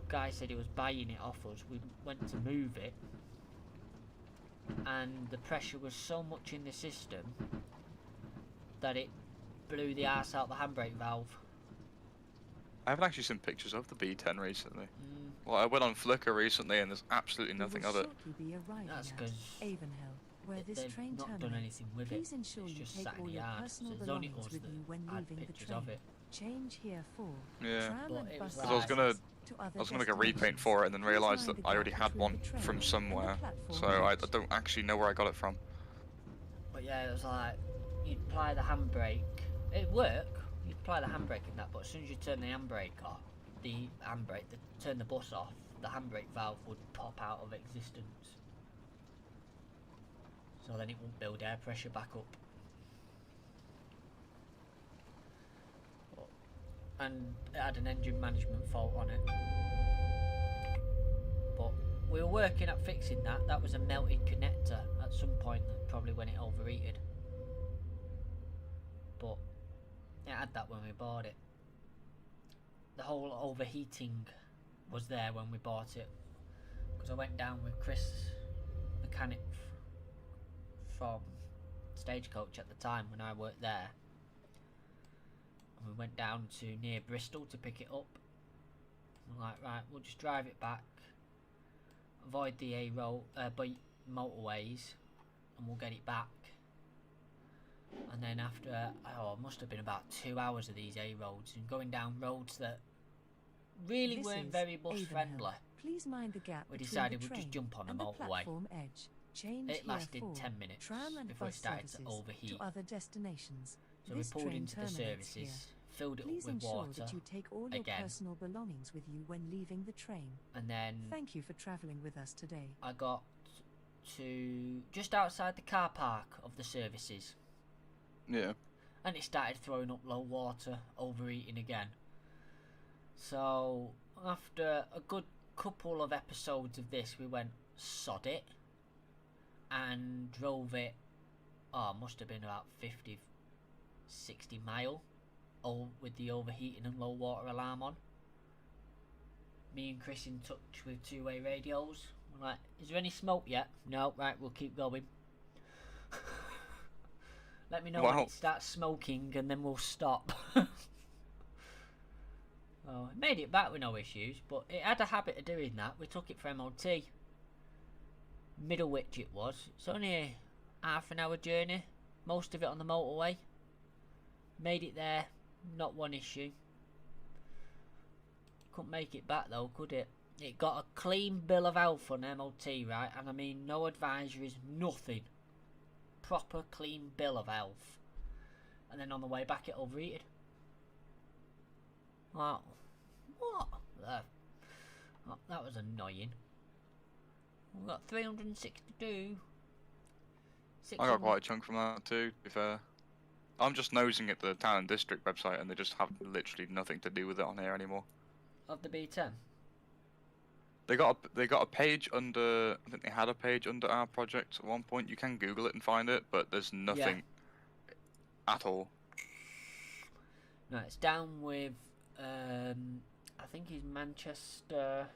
guy said he was buying it off us, we went to move it, and the pressure was so much in the system that it blew the arse out the handbrake valve. I haven't actually seen pictures of the B10 recently. Well, I went on Flickr recently, and there's absolutely nothing of it. That's because Avonhill, where this they've train not done terminates. anything with Please it. ensure It's you just take sat in all the your yard. personal So there's only belongings us with that you when had leaving the pictures train. of it. Change here for Yeah. tram But and it bus was Because I was gonna, services to I other was gonna make a repaint destinations. for it, and then Please realised mind that the I already gap had between one the train from and the somewhere, platform so I edge. don't actually know where I got it from. But yeah, it was like you'd apply the handbrake. It'd work. You'd apply the handbrake and that, but as soon as you turn the handbrake off, turn the bus off, the handbrake valve would pop out of existence. So then it won't build air pressure back up. And it had an engine management fault on it. But we were working at fixing that. That was a melted connector at some point, probably when it overheated. But it had that when we bought it. The whole overheating was there when we bought it, because I went down with Chris, mechanic from Stagecoach at the time when I worked there, and we went down to near Bristol to pick it up. We're like, right, we'll just drive it back, avoid the motorways, and we'll get it back. And then after, oh, it must have been about 2 hours of these A roads and going down roads that really This weren't is very bus Avonhill. friendly. Please mind the gap We between decided the we'd just train jump on the and the motorway. platform edge. Change It here lasted for 10 minutes tram and before it bus started to services overheat. to other destinations. So This we pulled train into the terminates services, here. filled it Please up with ensure water, that you take all your again. personal belongings with you when leaving the train. and then Thank you for travelling with us today. I got to just outside the car park of the services, Yeah. and it started throwing up low water, overeating again. So after a good couple of episodes of this, we went sod it and drove it. Oh, must have been about 50, 60 mile, with the overheating and low water alarm on. Me and Chris in touch with two-way radios. We're like, is there any smoke yet? No, right, we'll keep going. Let me know when Wow. it starts smoking and then we'll stop. Oh, it made it back with no issues, but it had a habit of doing that. We took it for MOT. Middlewich it was. It's only a half an hour journey. Most of it on the motorway. Made it there. Not one issue. Couldn't make it back though, could it? It got a clean bill of health on MOT, right? And I mean no advisories, nothing. Proper clean bill of health. And then on the way back it overheated. Wow. What? That was annoying. We got 362. I got quite a chunk from that too, to be fair. I'm just nosing at the town and district website and they just have literally nothing to do with it on here anymore. Of the B10. They got a page under, I think they had a page under our project at one point. You can Google it and find it, but there's nothing at all. No, it's down with I think he's Manchester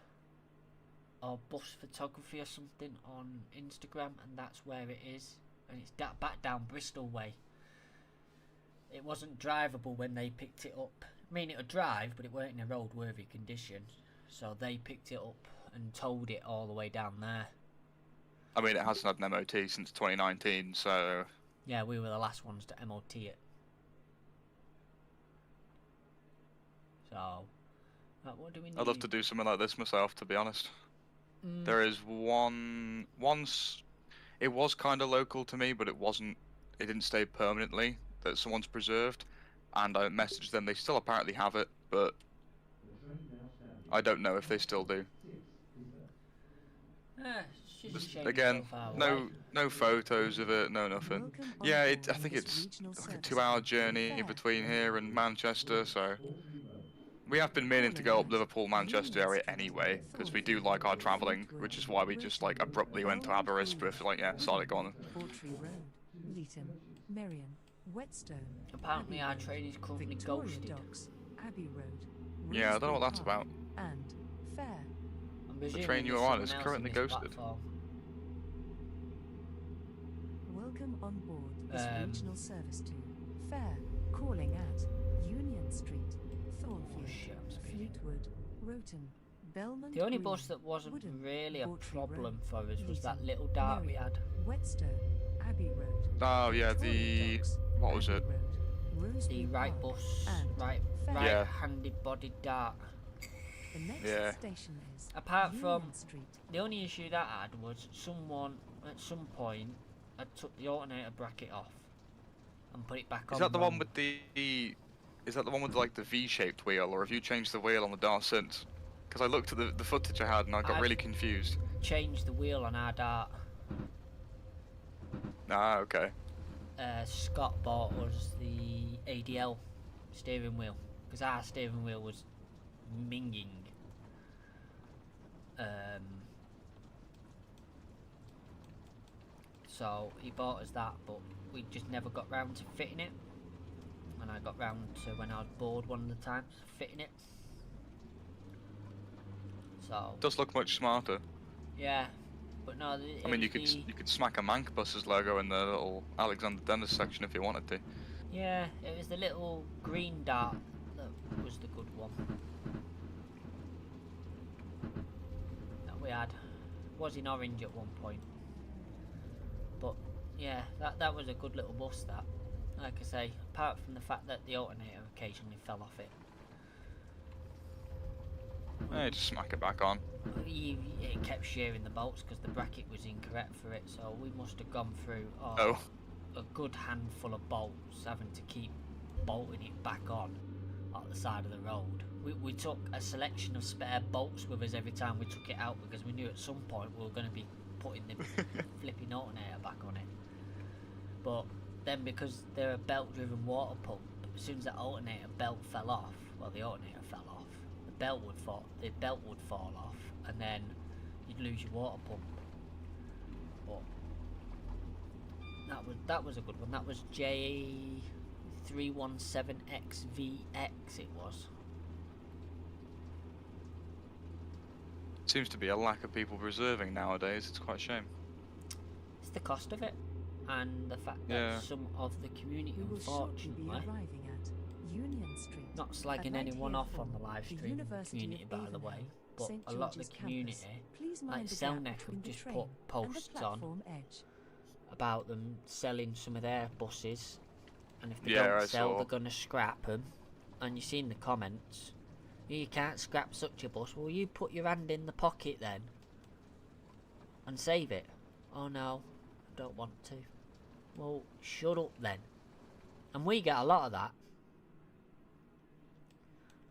or bus photography or something on Instagram, and that's where it is. And it's back down Bristol way. It wasn't drivable when they picked it up. I mean, it would drive, but it weren't in a roadworthy condition. So they picked it up and towed it all the way down there. I mean, it hasn't had an MOT since 2019, so... Yeah, we were the last ones to MOT it. So, what do we need? I'd love to do something like this myself, to be honest. There is once it was kind of local to me, but it didn't stay permanently, that someone's preserved, and I messaged them. They still apparently have it, but I don't know if they still do. It's just a shame Again, it's so far away. no photos of it, no nothing. Yeah, I think it's like a 2-hour journey between here and Manchester, so we have been meaning to go up Liverpool, Manchester area anyway, because we do like our travelling, which is why we just like abruptly went to Aberystwyth, like, yeah, solid, go on then. Bawtry Road, Leeton, Merrion, Whetstone. Apparently our Abbey train is Road, currently Victoria ghosted. Docks, Abbey Road. Yeah, I don't know what that's Roseby about. Park, And Fair. I'm presuming train you there's are on someone is else currently on this ghosted. platform. Welcome on board this Um, regional service to Fair, calling at Union Street, Thornfield, shit, I'm speeding. Fleetwood, Roton, Belmont The only Green, bus that wasn't Woodham, really a Bawtry problem Road, for us was that Leeton, little dart we Merrion, had. Whetstone, Abbey Road. Oh yeah, Victoria Docks, what was Abbey it? Road, The Roseby right Park, bus, and Fair. Yeah. right-handed bodied dart. The next Yeah. station is Apart Union from Street. the only issue that had was someone at some point had took the alternator bracket off and put it back on. Is that the wrong. one with is that the one with like the V-shaped wheel, or have you changed the wheel on the dart since? Because I looked at the footage I had and I got I've- really confused. Changed the wheel on our dart. Ah, okay. Scott bought us the ADL steering wheel because our steering wheel was minging. So he bought us that, but we just never got round to fitting it. And I got round to when I was bored one of the times fitting it. So Does look much smarter. yeah, but no. I mean, you could smack a Mank Buses logo in the little Alexander Dennis section if you wanted to. Yeah, it was the little green dart that was the good one. That we had. Was in orange at one point. But yeah, that was a good little bus that. like I say, apart from the fact that the alternator occasionally fell off it. Just smack it back on. It kept shearing the bolts because the bracket was incorrect for it, so we must have gone through a good handful of bolts, having to keep bolting it back on at the side of the road. We took a selection of spare bolts with us every time we took it out because we knew at some point we were going to be putting the flipping alternator back on it. But then because they're a belt driven water pump, as soon as that alternator belt fell off, well, the alternator fell off, the belt would fall off, and then you'd lose your water pump. But that was a good one. That was J317XVX it was. Seems to be a lack of people reserving nowadays. It's quite a shame. It's the cost of it, and the fact that some of the community, We will shortly be unfortunately, arriving at Union Street. not slagging At anyone off on the Lightyear live Four, stream University community, of by the Avonlea, way, but St. a lot of the George's community, campus. Please like mind the Cellneck, gap have between the just train put and the posts on platform edge. about them selling some of their buses, and if they Yeah, don't I sell, saw. they're gonna scrap them. And you seen the comments. You can't scrap such a bus. Well, you put your hand in the pocket then and save it. Oh no, I don't want to. Well, shut up then. And we get a lot of that.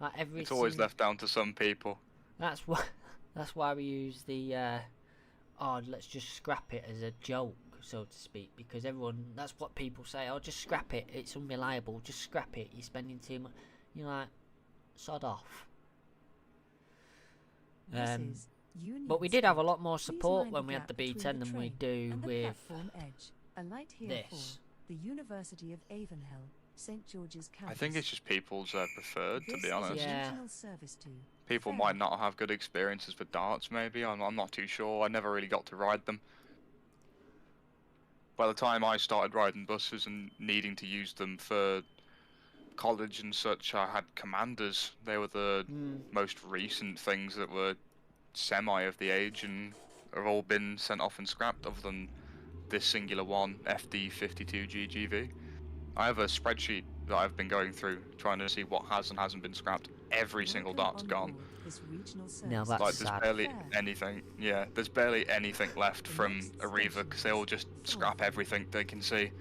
Like It's always left down to some people. That's why. That's why we use the. Let's just scrap it as a joke, so to speak, because everyone. That's what people say. Oh, just scrap it. It's unreliable. Just scrap it. You're spending too much. You're like, sod off. This is Union But we did have a Street. lot more Please support mind when the we had gap the between B10 the than we train do and the with platform edge. A light here this. for the University of Avonlea, St. George's campus. I think it's just people's preferred, to This be is honest. Yeah. regional service to People Fair. might not have good experiences with darts, maybe. I'm not too sure. I never really got to ride them. By the time I started riding buses and needing to use them for college and such, I had commanders. They were the most recent things that were semi of the age and have all been sent off and scrapped, other than this singular one, FD52GGV. I have a spreadsheet that I've been going through, trying to see what has and hasn't been scrapped. Every single Welcome dart's on gone. board this regional Now service that's Like, to there's sad. barely Fair. anything. Yeah, there's barely anything left The from next Arriva, station because they all is just scrap everything they can see.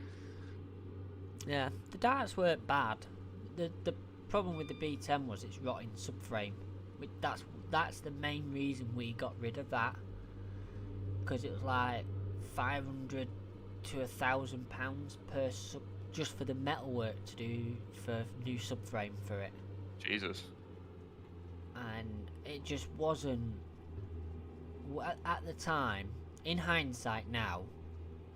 Yeah, the darts weren't bad. The problem with the B10 was its rotting subframe. That's the main reason we got rid of that, because it was like 500 to £1,000 per sub, just for the metalwork to do for new subframe for it, Jesus. and it just wasn't at the time. In hindsight now,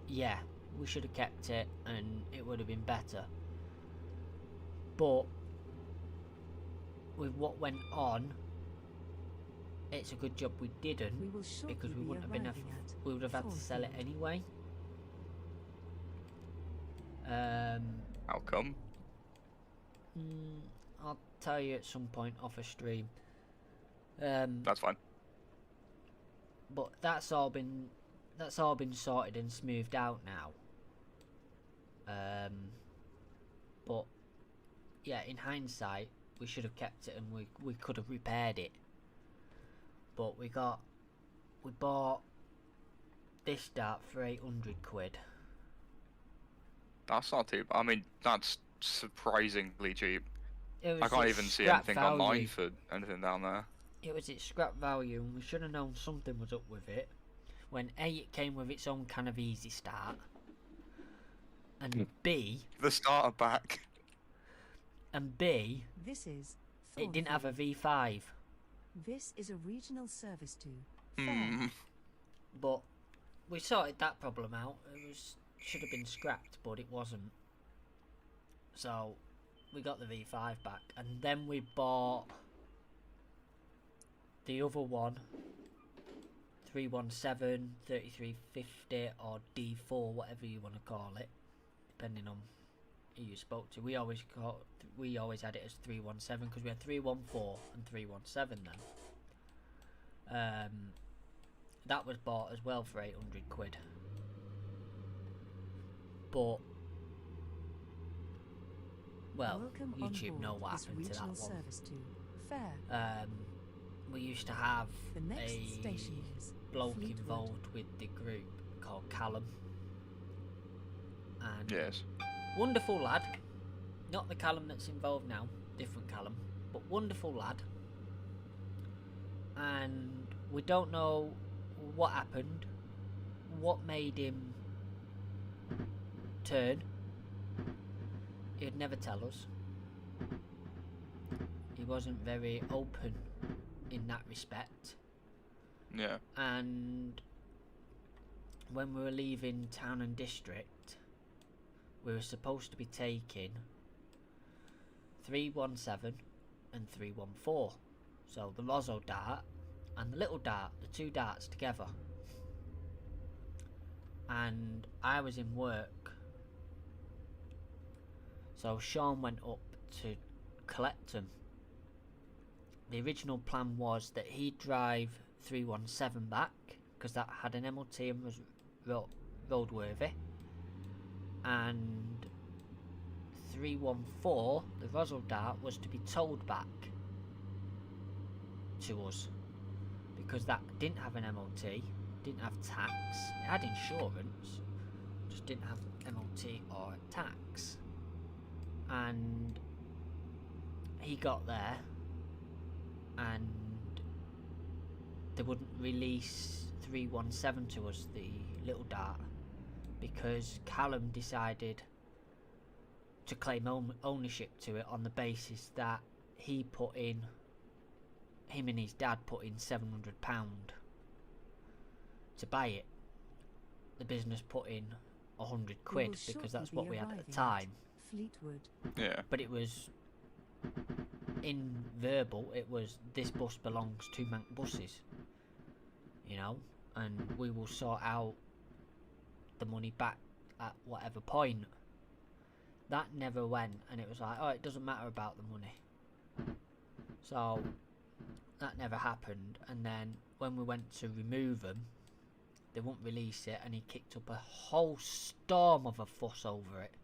yeah, we should have kept it and it would have been better. But with what went on, it's a good job we didn't, We will shortly because we be wouldn't have been. arriving at We would have had to sell it Thornfield. anyway. How come? I'll tell you at some point off a stream. That's fine. But that's all been sorted and smoothed out now. But yeah, in hindsight, we should have kept it and we could have repaired it. But we bought this dart for 800 quid. That's not too bad. I mean, that's surprisingly cheap. It was I can't its even see scrap anything online value. for anything down there. It was its scrap value, and we should have known something was up with it. When A, it came with its own kind of easy start, and B, The starter pack. This is it didn't have a Thornfield. V5. This is a regional service to Fair. Hmm. But we sorted that problem out. It should have been scrapped, but it wasn't. So we got the V5 back, and then we bought the other one, 317, 3350, or D4, whatever you want to call it, depending on who you spoke to. We always had it as 317 because we had 314 and 317 then. That was bought as well for 800 quid. But Well, Welcome YouTube on know board what this happened to that regional one. service to Fair. We used to have The next a station is bloke Fleetwood. involved with the group called Callum. And Yes. wonderful lad. Not the Callum that's involved now, different Callum, but wonderful lad. And we don't know what happened, what made him turn. He'd never tell us. He wasn't very open in that respect. Yeah. And when we were leaving town and district, we were supposed to be taking 317 and 314. So the Lozzo dart and the little dart, the two darts together. And I was in work, so Sean went up to collect them. The original plan was that he'd drive 317 back, because that had an MOT and was roadworthy, and 314, the Rosal Dart, was to be towed back to us, because that didn't have an MOT, didn't have tax, it had insurance, just didn't have MOT or tax. And he got there and they wouldn't release 317 to us, the little dart, because Callum decided to claim ownership to it on the basis that him and his dad put in £700 to buy it. The business put in £100 because that's what we had at the time. Fleetwood. Yeah. But it was in verbal, it was, this bus belongs to Manc Buses, you know, and we will sort out the money back at whatever point. That never went, and it was like, oh, it doesn't matter about the money. So that never happened. And then when we went to remove them, they wouldn't release it, and he kicked up a whole storm of a fuss over it.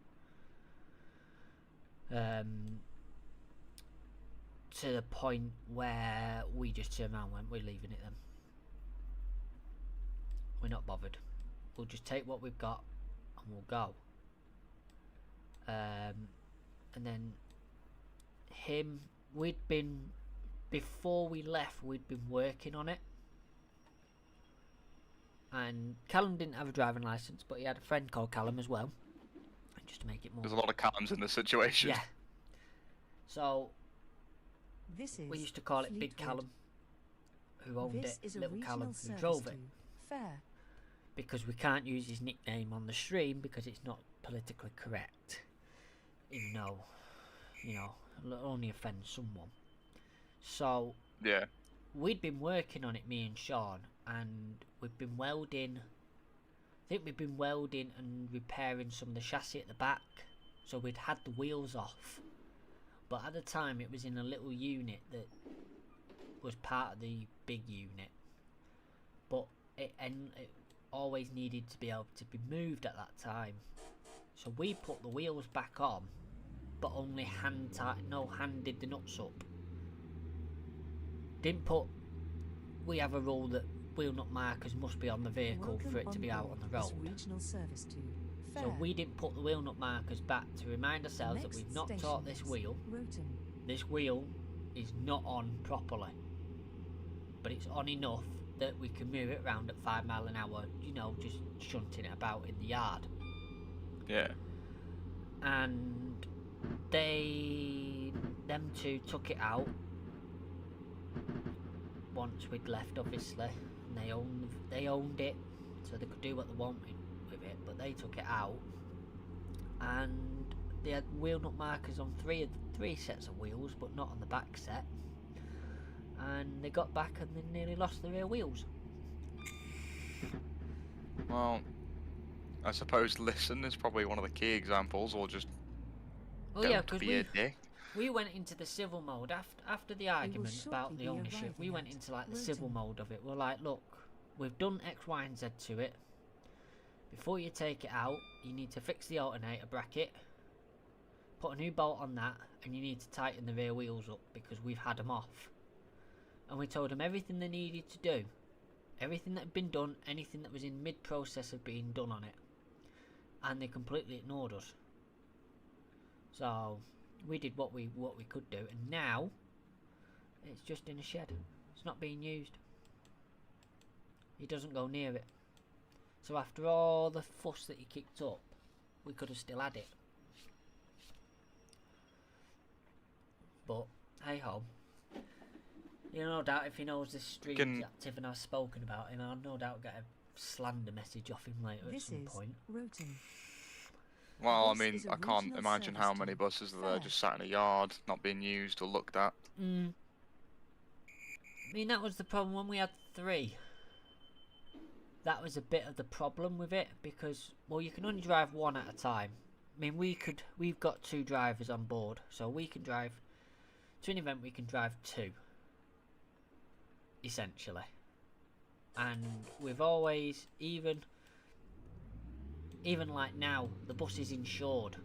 To the point where we just turned around and went, we're leaving it then. We're not bothered. We'll just take what we've got and we'll go. And then before we left, we'd been working on it. And Callum didn't have a driving licence, but he had a friend called Callum as well. Just to make it more... There's a lot of Callums in this situation. Yeah. So... This is we used to call it Fleetwood. Big Callum, who owned This it, is a Little regional Callum, who service drove it. to Fair. Because we can't use his nickname on the stream because it's not politically correct. Even though, you know, it'll only offend someone. So, Yeah. we'd been working on it, me and Sean, and we'd been welding... I think we'd been welding and repairing some of the chassis at the back. So we'd had the wheels off. But at the time it was in a little unit that was part of the big unit. But it always needed to be able to be moved at that time. So we put the wheels back on, but only no hand did the nuts up. We have a rule that wheel nut markers must be on the vehicle Welcome for it to be out on the this road. regional service to Fair. So we didn't put the wheel nut markers back to remind ourselves that Next we've not station taught this is wheel. Roten. This wheel is not on properly, but it's on enough that we can move it around at 5 miles an hour, you know, just shunting it about in the yard. Yeah. And them two took it out once we'd left, obviously, and they owned it, so they could do what they wanted with it, but they took it out, and they had wheel nut markers on three sets of wheels, but not on the back set, and they got back and they nearly lost the rear wheels. Well, I suppose listen is probably one of the key examples, or just Oh don't yeah, because be a dick. we went into the civil mode after the argument about shortly the be ownership. We arriving went at into like the Roten. civil mode of it. We're like, look, we've done X, Y, and Z to it. Before you take it out, you need to fix the alternator bracket, put a new bolt on that, and you need to tighten the rear wheels up because we've had them off. And we told them everything they needed to do, everything that had been done, anything that was in mid-process of being done on it, and they completely ignored us. So we did what we could do, and now it's just in a shed. It's not being used. He doesn't go near it. So after all the fuss that he kicked up, we could have still had it. But hey ho. You know, no doubt if he knows this stream's active and I've spoken about him, I'll no doubt get a slander message off him later at some point. Roten. Well, I This mean, is a I can't regional imagine how service many to buses are there Fair. just sat in a yard, not being used or looked at. I mean, that was the problem when we had 3. That was a bit of the problem with it because, well, you can only drive 1 at a time. I mean, we've got 2 drivers on board, so we can drive to an event. We can drive 2, essentially. And we've always, even like now, the bus is insured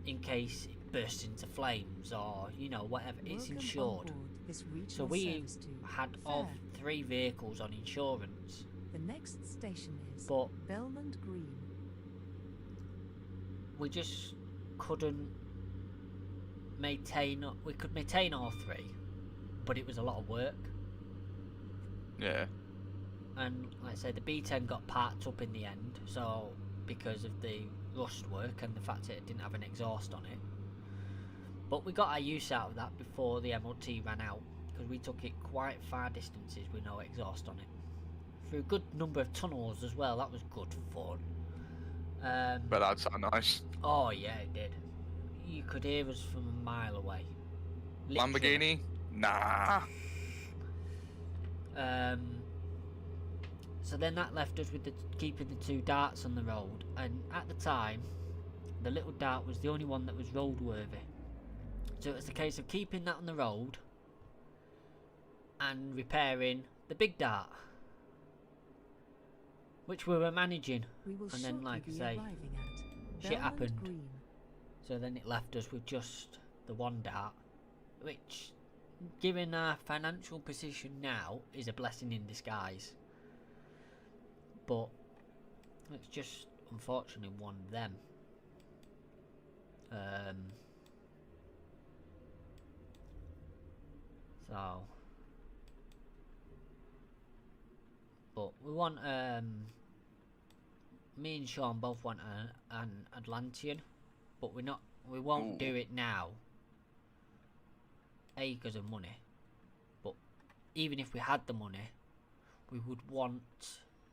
in case it bursts into flames or, you know, whatever. It's Welcome insured. on board this So regional we service to had all Fair. 3 vehicles on insurance, The next station is but Belmont Green. we just couldn't maintain. We could maintain all 3, but it was a lot of work. Yeah. And like I said, the B10 got parked up in the end, so because of the rust work and the fact that it didn't have an exhaust on it. But we got our use out of that before the MOT ran out, because we took it quite far distances with no exhaust on it. Through a good number of tunnels as well, that was good fun. But that sounds nice. Oh yeah, it did. You could hear us from a mile away. Literally. Lamborghini? Nah. So then that left us with keeping the 2 darts on the road, and at the time the little dart was the only one that was roadworthy. So it was the case of keeping that on the road and repairing the big dart, which we were managing. We will And then, shortly like I be say, arriving at shit Belmont happened. Green. So then it left us with just the 1 dart, which, given our financial position now, is a blessing in disguise. But it's just unfortunately one of them. So, but we want me and Sean both want an Atlantean, but we won't do it now. A, because of money, but even if we had the money, we would want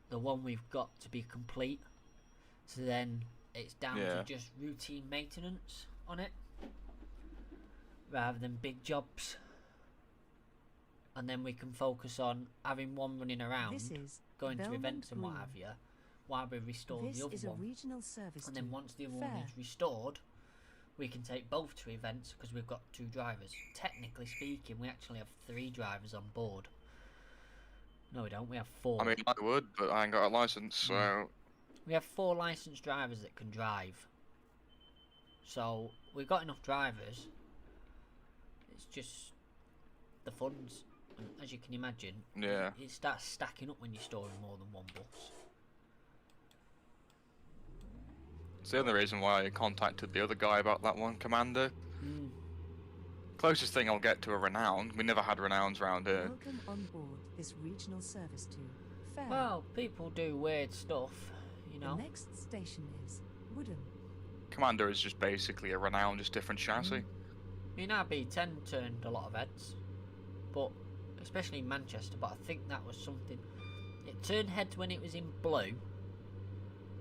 the one we've got to be complete, so then it's down to just routine maintenance on it rather than big jobs, and then we can focus on having one running around, This is going to Belmont events and what Green. have you, while we restore This the other is a one. regional service And to then once the other one Fair. is restored, we can take both to events because we've got 2 drivers. Technically speaking, we actually have 3 drivers on board. No, we don't. We have 4. I mean, I would, but I ain't got a license, so... We have 4 licensed drivers that can drive. So we've got enough drivers. It's just the funds. And as you can imagine, Yeah. it starts stacking up when you're storing more than 1 bus. It's the only reason why I contacted the other guy about that one, Commander. Closest thing I'll get to a renown. We never had renowns around here. Welcome on board this regional service to Fair. Well, people do weird stuff, you know. The next station is Woodham. Commander is just basically a renown, just different chassis. I mean, our B10 turned a lot of heads, but especially in Manchester. But I think that was something. It turned heads when it was in blue,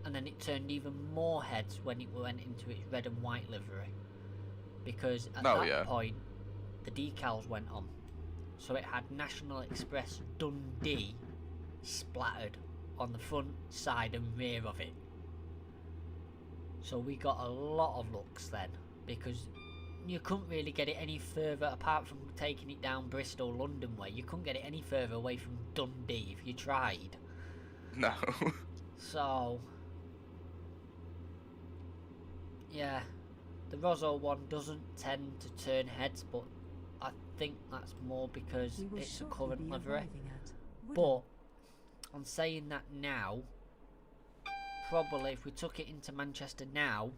and then it turned even more heads when it went into its red and white livery. Because at that point, the decals went on, so it had National Express Dundee splattered on the front, side, and rear of it. So we got a lot of looks then, because you couldn't really get it any further apart from taking it down Bristol, London way. You couldn't get it any further away from Dundee if you tried. No. So yeah, the Rosso one doesn't tend to turn heads, but I think that's more because We will it's a shortly current be livery. arriving at But Woodham. on saying that now, probably if we took it into Manchester now,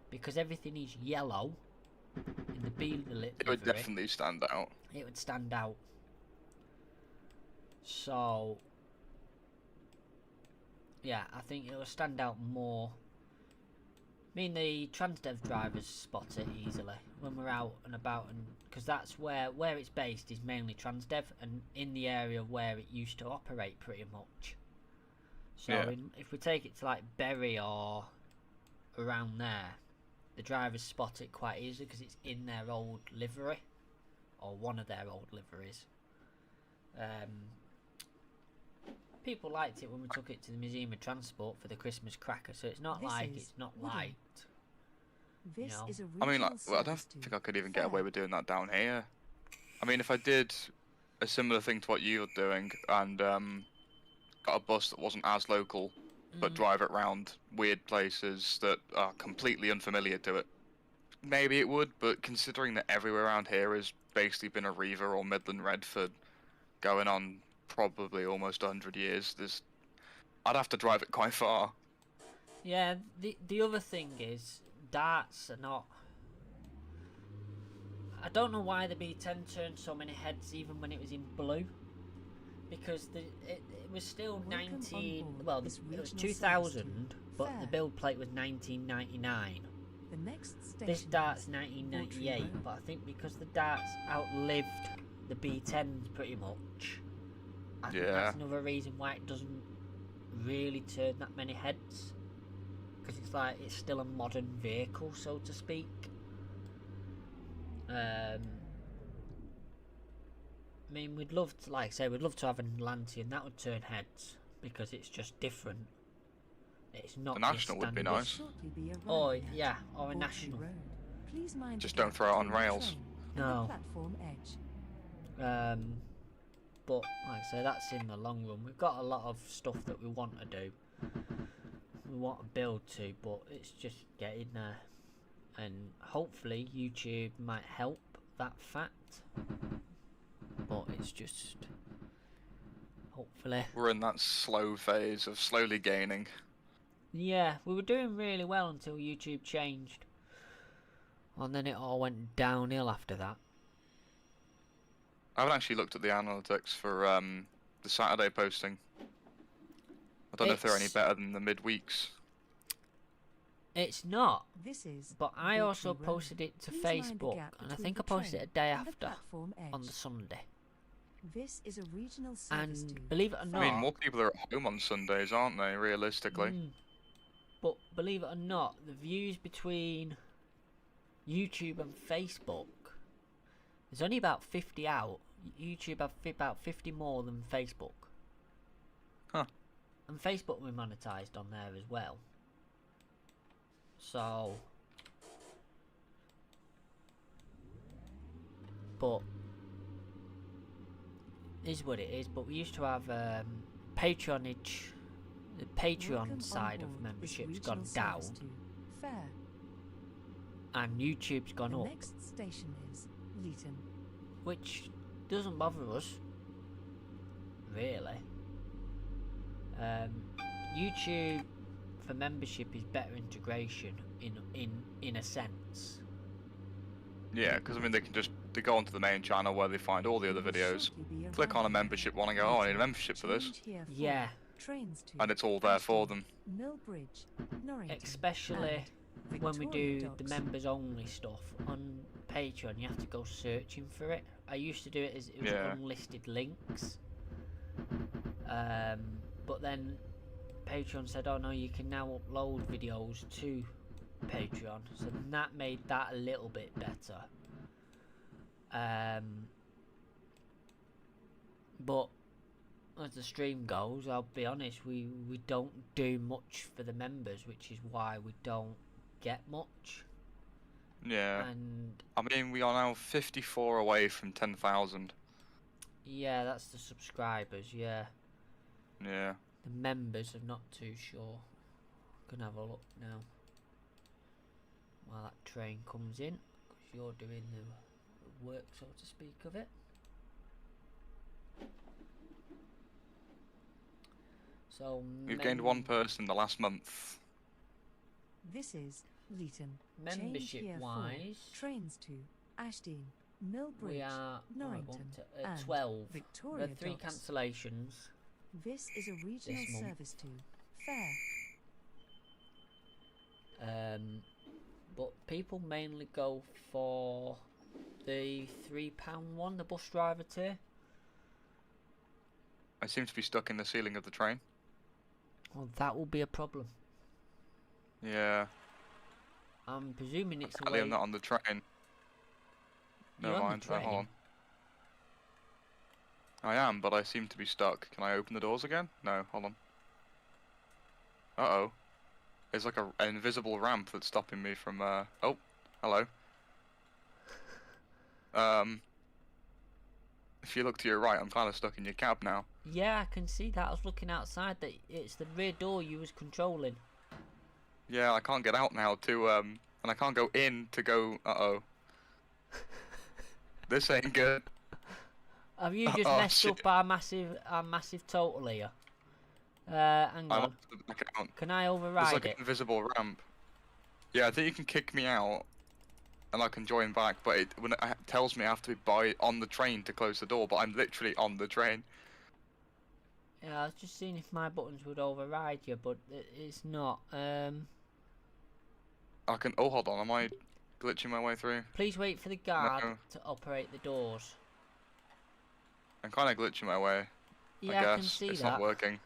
because everything is yellow in the B livery, It would definitely stand out. it would stand out. So yeah, I think it will stand out more. I mean, the Transdev drivers spot it easily when we're out and about, and because that's where it's based is mainly Transdev, and in the area where it used to operate pretty much. So Yeah. if we take it to like Bury or around there, the drivers spot it quite easily because it's in their old livery, or one of their old liveries. People liked it when we took it to the Museum of Transport for the Christmas cracker, so it's not This like is it's not Woodham. liked. This know. is a I mean, regional like, well, I don't service to think I could even get away Fair. with doing that down here. I mean, if I did a similar thing to what you're doing and got a bus that wasn't as local, but drive it round weird places that are completely unfamiliar to it, maybe it would. But considering that everywhere around here has basically been a Riva or Midland Redford going on probably almost 100 years, I'd have to drive it quite far. Yeah, the other thing is darts are not. I don't know why the B10 turned so many heads even when it was in blue, because it was still Welcome on 19. board Well, this it was regional 2000, service to but the Fair. build plate was 1999. The next station This dart's is 1998, Road. but I think because the darts outlived the B10s pretty much, I think Yeah. that's another reason why it doesn't really turn that many heads, because it's like it's still a modern vehicle, so to speak. I mean, we'd love to, like I say, we'd love to have an Atlantean that would turn heads because it's just different. It's not The your National would be standard- Will nice. shortly be Oh arriving at yeah, or a Bawtry national. Road. Please mind Just the don't gap throw it on between the rails. train and No. the platform edge. But like I say, that's in the long run. We've got a lot of stuff that we want to do. We want to build to, but it's just getting there. And hopefully YouTube might help that fact. But it's just hopefully. We're in that slow phase of slowly gaining. Yeah, we were doing really well until YouTube changed. And then it all went downhill after that. I haven't actually looked at the analytics for the Saturday posting. I don't know if they're any It's- better than the midweeks. It's not. This is But I Bawtry also Road. posted it to Please mind the Facebook, gap and I between think the I posted it train a day and the after, platform on the edge. Sunday. This is a regional service to And believe it or I not, mean, more people are at home on Sundays, aren't they, realistically? But believe it or not, the views between YouTube and Facebook, there's only about 50 out. YouTube have about 50 more than Facebook. Huh. And Facebook we monetized on there as well. So, but is what it is. But we used to have patronage. The Patreon Welcome on side of board this membership's gone regional down, service to Fair. and YouTube's gone The up, next station is Leeton. which doesn't bother us really. YouTube for membership is better integration in a sense. Yeah, because I mean, they go onto the main channel where they find all the other videos, click on a membership one and go, oh, I need a membership for this, Change here for Yeah, Trains to and it's all there for Ashton, them. Millbridge, Norrington, especially and when we Victoria do the Docks. members only stuff on Patreon. You have to go searching for it. I used to do it as it was Yeah. unlisted links, but then Patreon said, oh no, you can now upload videos to Patreon, so that made that a little bit better. But as the stream goes, I'll be honest, we don't do much for the members, which is why we don't get much. Yeah. And I mean, we are now 54 away from 10,000. yeah, that's the subscribers. Yeah, Yeah. the members, I'm not too sure. Can have a look now. while that train comes in, because you're doing the work, so to speak, of it. So We've gained one person in the last month. This is Leeton. membership Change here wise, for trains to Ashdean, Millbridge, we are Norrington, and 12. We Victoria had 3 Docks. cancellations. This is a regional this month. service to Fair. But people mainly go for the £3 one, the bus driver tier. I seem to be stuck in the ceiling of the train. Well, that will be a problem. Yeah. I'm presuming it's a Apparently way. I'm not on the train. You're Never on the mind. Hold train? on. I am, but I seem to be stuck. Can I open the doors again? No, hold on. Uh-oh. There's like an invisible ramp that's stopping me from, Oh, hello. If you look to your right, I'm kind of stuck in your cab now. Yeah, I can see that. I was looking outside. That it's the rear door you was controlling. Yeah, I can't get out now to, and I can't go in to go, uh-oh. This ain't good. Have you just Oh, messed shit. up our massive total here? Hang I'm on. up to the back out. Can I There's override like it? an invisible ramp. Yeah, I think you can kick me out, and I can join back, but it tells me I have to be on the train to close the door, but I'm literally on the train. Yeah, I was just seeing if my buttons would override you, but it's not. I can. Oh, hold on. Am I glitching my way through? Please wait for the guard No. to operate the doors. I'm kind of glitching my way. Yeah, I guess can see it's that. not working.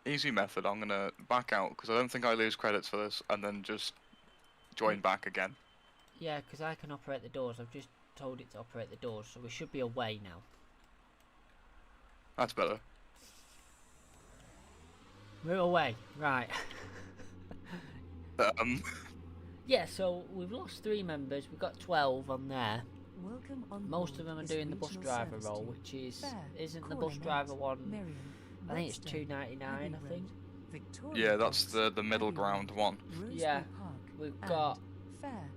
Easy method. I'm gonna back out because I don't think I lose credits for this, and then just join back again. Yeah, because I can operate the doors. I've just told it to operate the doors, so we should be away now. That's better. We're away, right. Yeah, so we've lost 3 members. We've got 12 on there. Welcome on Most board of them are this doing the bus regional driver service role, to which is Fair, isn't the bus Coronet, driver one. Merriam, I think it's Whetstone, £2.99. I Abbey think. Road, Victoria Yeah, that's Docks, the middle Abbey ground Road, one. Roseville Yeah, Park, we've and got Fair.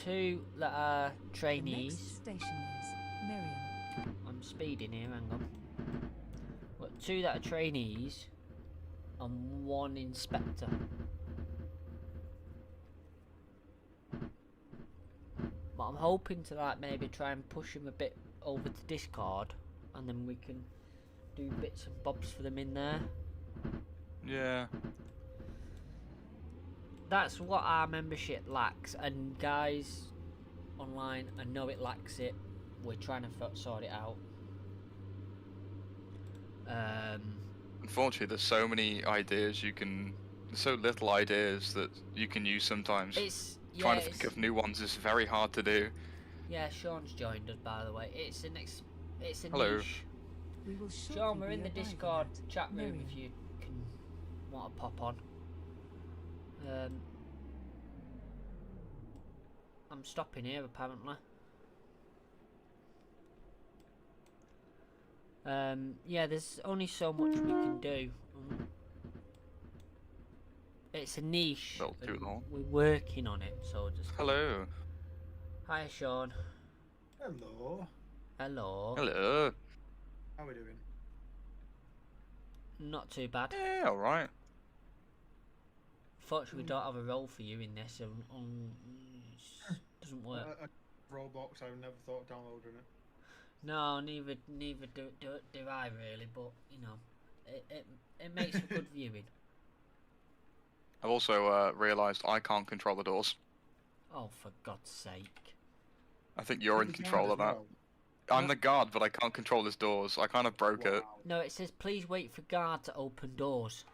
2 that are The next trainees. station is Merriam. I'm speeding here. Hang on. We've got 2 that are trainees, and 1 inspector. But I'm hoping to like maybe try and push him a bit over to Discord, and then we can do bits and bobs for them in there. Yeah. That's what our membership lacks, and guys online, I know it lacks it. We're trying to sort it out. Unfortunately, there's so many ideas you can. There's so little ideas that you can use sometimes. It's Trying to think of new ones is very hard to do. yeah. Sean's joined us, by the way. It's a Hello. niche. We will shortly Sean, we're be in the arriving Discord at chat room Merriam. if you can want to pop on. I'm stopping here apparently. Yeah, there's only so much we can do. It's a niche. Well, too and long. we're working on it, so just. Hello. Hi, Sean. Hello. Hello. Hello. How are we doing? Not too bad. Yeah, alright. Fortunately, we don't have a role for you in this. Doesn't work. Roblox, I never thought of downloading it. No, neither do I really. But you know, it makes for good viewing. I've also realised I can't control the doors. Oh, for God's sake! I think you're in You can control as of that. well. I'm the guard, but I can't control his doors. I kind of broke it. Wow. No, it says please wait for guard to open doors.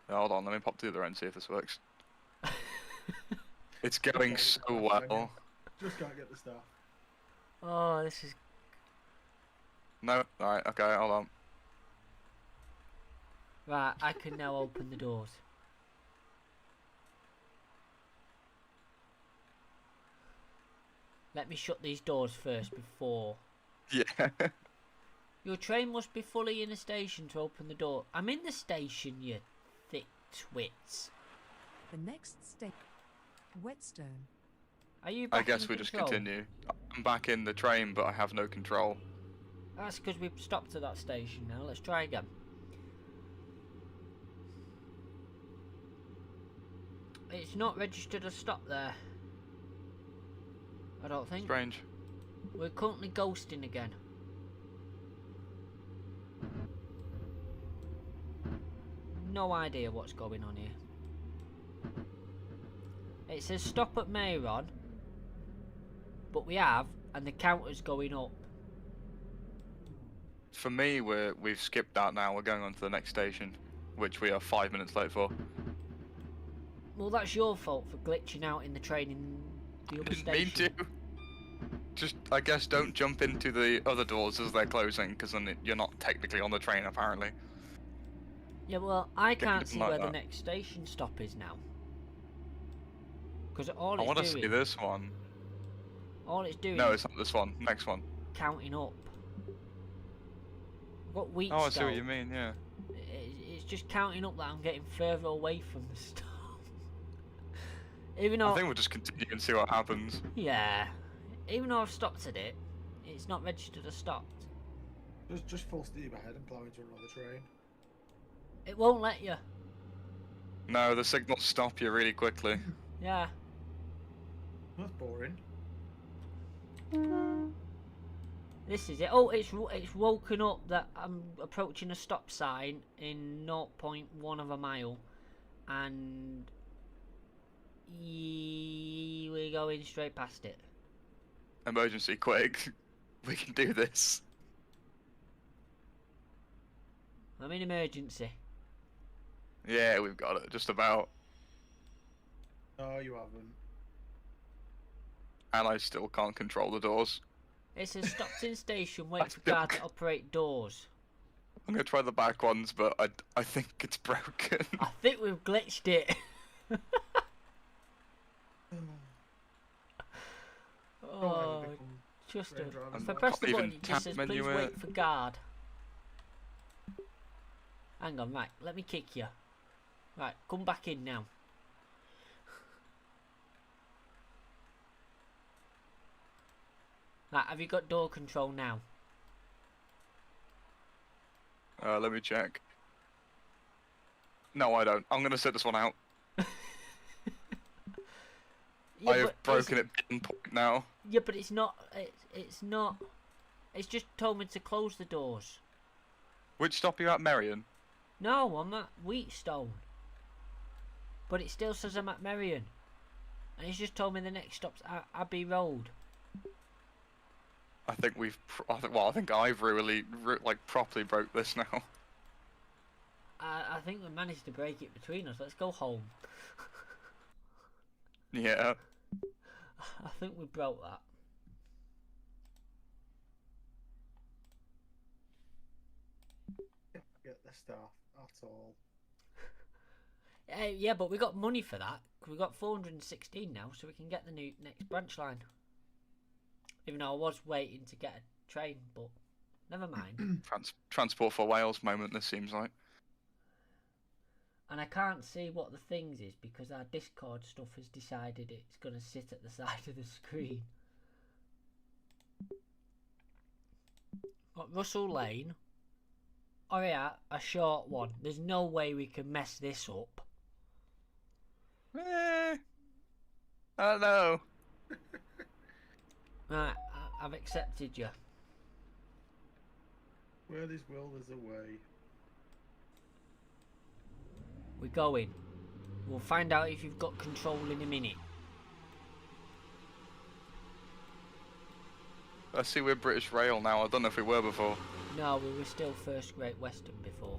Hold on, let me pop to the other end and see if this works. It's going Okay, so that's well. Just can't get the stuff. Oh, this is. No, alright, okay, hold on. Right, I can now open the doors. Let me shut these doors first before. Yeah. Your train must be fully in a station to open the door. I'm in the station, you thick twits. The next station, Whetstone. Are you I back guess in we just control? continue. I'm back in the train, but I have no control. That's because we've stopped at that station now. Let's try again. It's not registered a stop there. I don't think. Strange. We're currently ghosting again. No idea what's going on here. It says stop at Mayron, but we have, and the counter's going up. For me, we've skipped that now. We're going on to the next station, which we are 5 minutes late for. Well, that's your fault for glitching out in the train in the other Didn't station. mean to. Just, I guess, don't jump into the other doors as they're closing, because then you're not technically on the train, apparently. Yeah, well, I can't anything see like where the that. next station stop is now. Because all I it's want to doing, see this one. all it's doing No, is it's not this one. Next one. counting up. I've got Wheatstone. Oh, I see what you mean. Yeah. It's just counting up that I'm getting further away from the stop. Even though, I think we'll just continue and see what happens. yeah, even though I've stopped at it, it's not registered as stopped. Just full steam ahead and plow into another train. It won't let you. No, the signals stop you really quickly. Yeah. That's boring. This is it. Oh, it's woken up that I'm approaching a stop sign in 0.1 of a mile, and we're going straight past it. Emergency, quick. We can do this. I'm in emergency. Yeah, we've got it. Just about. No, you haven't. And I still can't control the doors. It says stopped in station, wait for guard to operate doors. I'm gonna try the back ones, but I think it's broken. I think we've glitched it. Oh, just train a... drivers. If I I press the can't button, even it just says tap please menu wait it. for guard. Hang on, right, let me kick you. Right, come back in now. Right, have you got door control now? Let me check. No, I don't. I'm gonna sit this one out. Yeah, I have but broken it pinpoint now. Yeah, but it's not. It's not. It's just told me to close the doors. Which stop are you at, Marion? No, I'm at Wheatstone. But it still says I'm at Merion. And it's just told me the next stop's Abbey Road. I think we've. I think I've really, like, properly broke this now. I think we managed to break it between us. Let's go home. Yeah. I think we broke that. Get the staff at all. Yeah, but we got money for that. We got 416 now, so we can get the next branch line. Even though I was waiting to get a train, but never mind. Transport for Wales moment. This seems like. And I can't see what the things is because our Discord stuff has decided it's going to sit at the side of the screen. Got Russell Lane. Oh yeah, a short one. There's no way we can mess this up. I don't know. Right, I've accepted you. Where there's will, there's a way. We're going. We'll find out if you've got control in a minute. I see we're British Rail now. I don't know if we were before. No, we were still First Great Western before.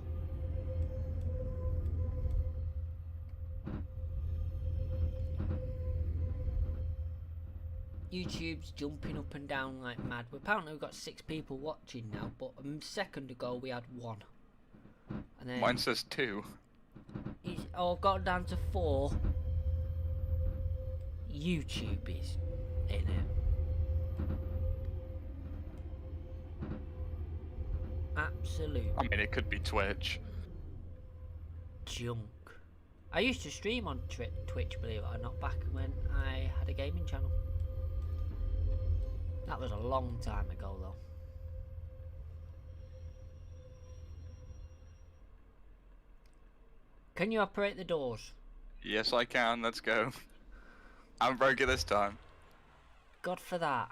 YouTube's jumping up and down like mad. Apparently we've got 6 people watching now, but a second ago we had 1. And then Mine says 2. I've got down to 4. YouTube is in it. Absolute I mean, it could be Twitch. junk. I used to stream on Twitch, believe it or not, back when I had a gaming channel. That was a long time ago, though. Can you operate the doors? Yes, I can. Let's go. I'm very good this time. God for that.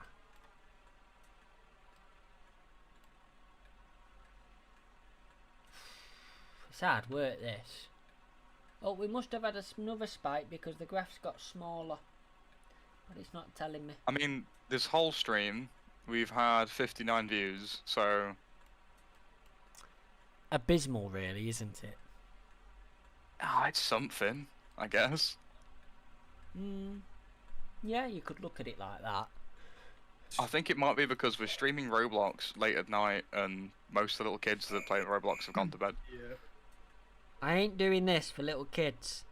It's hard work, this. Oh, we must have had another spike because the graphs got smaller. But it's not telling me. I mean, this whole stream, we've had 59 views, so... Abysmal, really, isn't it? Ah, it's something, I guess. Yeah, you could look at it like that. I think it might be because we're streaming Roblox late at night, and most of the little kids that play Roblox have gone to bed. Yeah. I ain't doing this for little kids.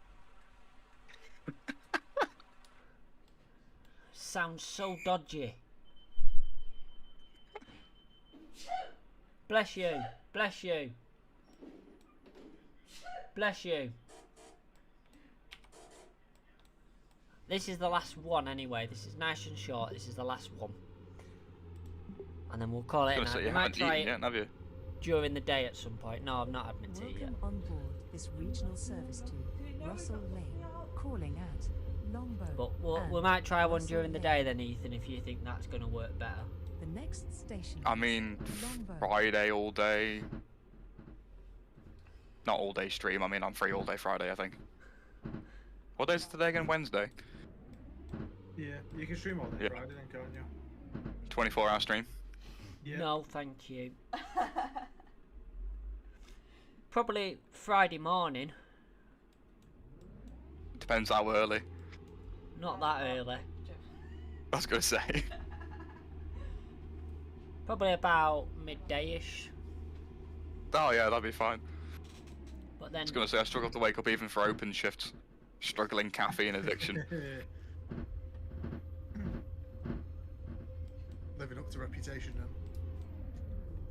Sounds so dodgy. Bless you. Bless you. Bless you. This is the last one anyway. This is nice and short. This is the last one. And then we'll call it a night. You We might haven't try eaten it yet, have you? during the day at some point. No, I've not had my tea yet. Welcome on board this regional service to Russell Lane, calling at Longbow. But we might try one during the day then, Ethan, if you think that's going to work better. The next station. I mean, Longbow. Friday all day. Not all day stream, I mean I'm free all day Friday, I think. What day is it today again? Wednesday? Yeah, you can stream all day Yeah. Friday then, can't you? 24-hour stream. Yeah. No, thank you. Probably Friday morning. Depends how early. Not that early. I was gonna say. Probably about midday-ish. Oh yeah, that'd be fine. But I then was gonna say I struggle to wake up even for open shifts. Struggling caffeine addiction. Living up to reputation now.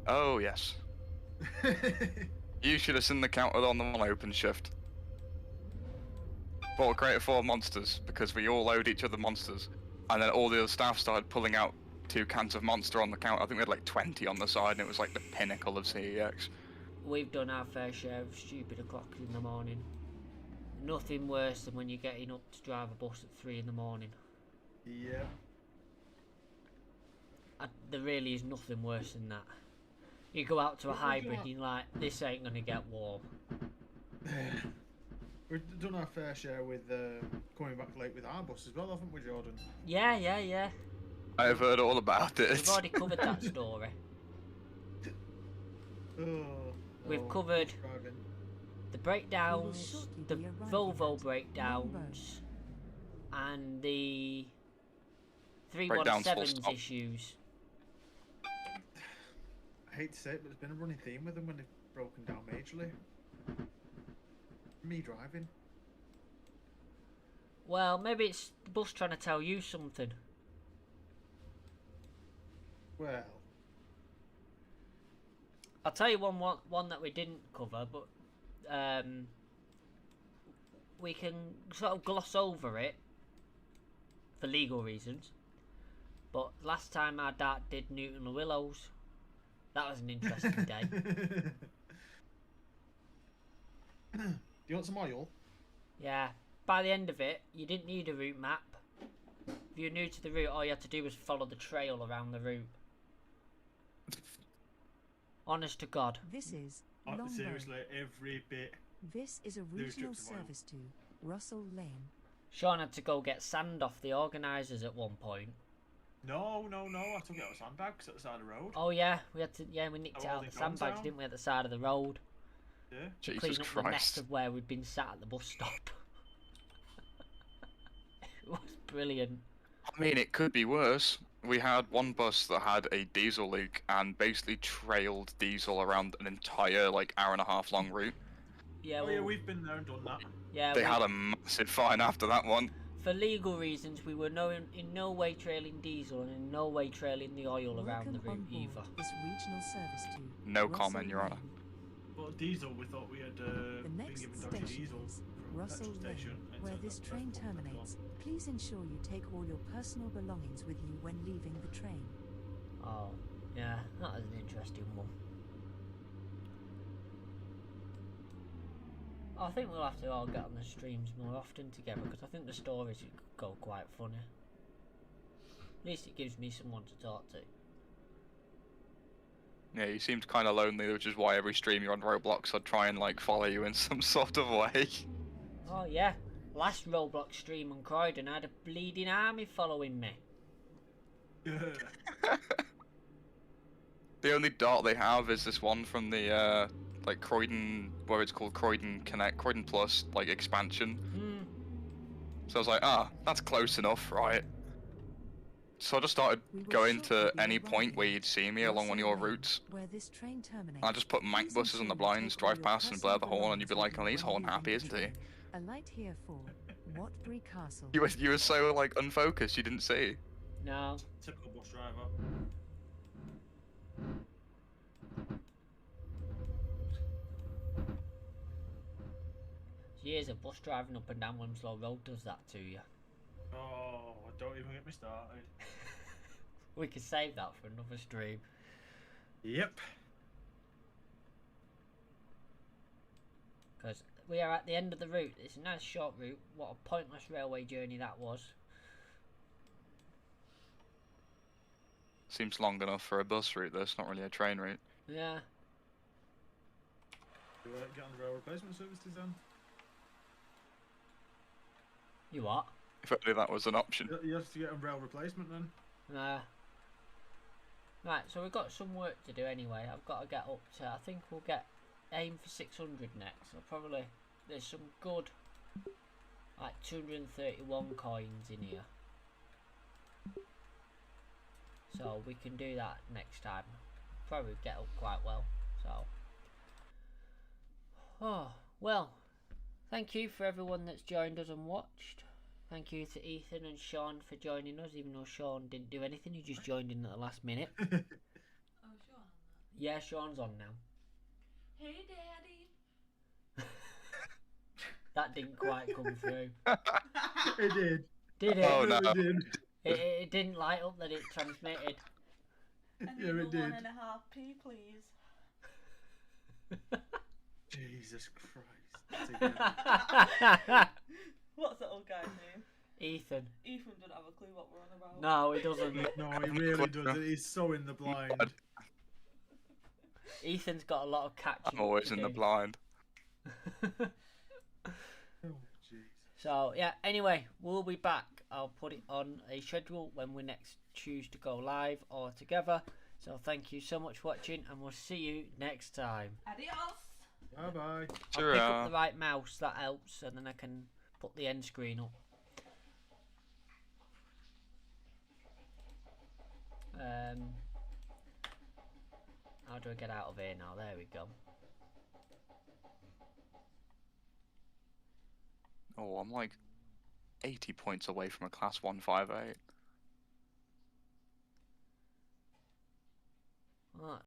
Oh yes. You should have seen the counter on the one open shift. Bought a crate of 4 monsters because we all owed each other monsters, and then all the other staff started pulling out 2 cans of monster on the counter. I think we had like 20 on the side, and it was like the pinnacle of CEX. we've done our fair share of stupid o'clock in the morning. Nothing worse than when you're getting up to drive a bus at 3 in the morning. Yeah. There really is nothing worse than that. You go out to a What would you hybrid like? and you're like, this ain't gonna get warm. We've done our fair share with coming back late with our bus as well, haven't we, Jordan? Yeah. I've heard all about it. We've already covered that story. We've covered driving. the breakdowns, shortly the be arriving Volvo at breakdowns, and the Breakdowns, full 317's stop. issues. I hate to say it, but there's been a running theme with them when they've broken down majorly. Me driving. Well, maybe it's the bus trying to tell you something. Well, I'll tell you one that we didn't cover, but we can sort of gloss over it for legal reasons. But last time our dad did Newton the Willows, that was an interesting day. do you want some oil? Yeah. By the end of it, you didn't need a route map. If you're new to the route, all you had to do was follow the trail around the route. Honest to God. This is Oh, Longbow. seriously, every bit. This is a There's regional strips of oil. service to Russell Lane. Sean had to go get sand off the organisers at one point. No, I took it out of sandbags at the side of the road. Oh yeah, we nicked Oh, it all out the of the sandbags, guns down? didn't we, at the side of the road? Yeah. To Jesus clean up the mess Christ. of where we'd been sat at the bus stop. It was brilliant. I mean, it could be worse. We had one bus that had a diesel leak and basically trailed diesel around an entire, like, hour-and-a-half long route. Yeah, Oh yeah, well, we've been there and done that. yeah, They had a massive fine after that one. for legal reasons, we were in no way trailing diesel and in no way trailing the oil around the Welcome on route board either. this regional service to No Russell comment, Your Honour. Lane. But diesel, we thought we had The been next given dodgy station diesel. is Russell petrol Lane, station. where Enter this the train platform. terminates. Please ensure you take all your personal belongings with you when leaving the train. Oh, yeah, that was an interesting one. I think we'll have to all get on the streams more often together because I think the stories could go quite funny. At least it gives me someone to talk to. Yeah, you seemed kind of lonely, which is why every stream you're on Roblox, I'd try and like follow you in some sort of way. Oh yeah, last Roblox stream on Croydon I had a bleeding army following me. The only dart they have is this one from the like Croydon, where it's called Croydon Connect, Croydon Plus, like expansion. So I was like, that's close enough, right? So I just started We will going shortly to be any arriving point where you'd see me along one of Russell your Lane, routes. where this train terminates. I just put Manc Please buses on the ensure you blinds, take all drive your past and blare personal the horn, and you'd be belongings like, oh, with he's you when horn leaving happy, the isn't he? train. A light here for Watbury Castle. You were so like unfocused, you didn't see. No. Typical bus driver. Years of bus driving up and down Wilmslow Road does that to you. Oh, don't even get me started. We could save that for another stream. Yep. Because we are at the end of the route. It's a nice short route. What a pointless railway journey that was. Seems long enough for a bus route, though. It's not really a train route. Yeah. Do you get on the rail replacement services then? You what? If only that was an option. You have to get on rail replacement then. Nah. Right, so we've got some work to do anyway. I've got to get up to, I think we'll aim for 600 next. So probably, there's some good, like 231 coins in here. So we can do that next time. Probably get up quite well. So, oh, well, thank you for everyone that's joined us and watched. Thank you to Ethan and Sean for joining us, even though Sean didn't do anything, he just joined in at the last minute. Oh, Sean on that. Yeah, Sean's on now. Hey, Daddy. That didn't quite come through. It did. Did it? Oh, no. It did. It didn't light up that it transmitted. I need Yeah, the it did. 1.5p, please. Jesus Christ. Again. What's that old guy's name? Ethan. Ethan doesn't have a clue what we're on about. No, he doesn't. No, he really doesn't. He's so in the blind. Ethan's got a lot of catching I'm always to in the do. blind. Oh, Jesus. So, yeah, anyway, we'll be back. I'll put it on a schedule when we next choose to go live or together. So, thank you so much for watching, and we'll see you next time. Adios. Bye bye. I'll pick up the right mouse, that helps, and then I can put the end screen up. How do I get out of here now? There we go. Oh, I'm like 80 points away from a class 158.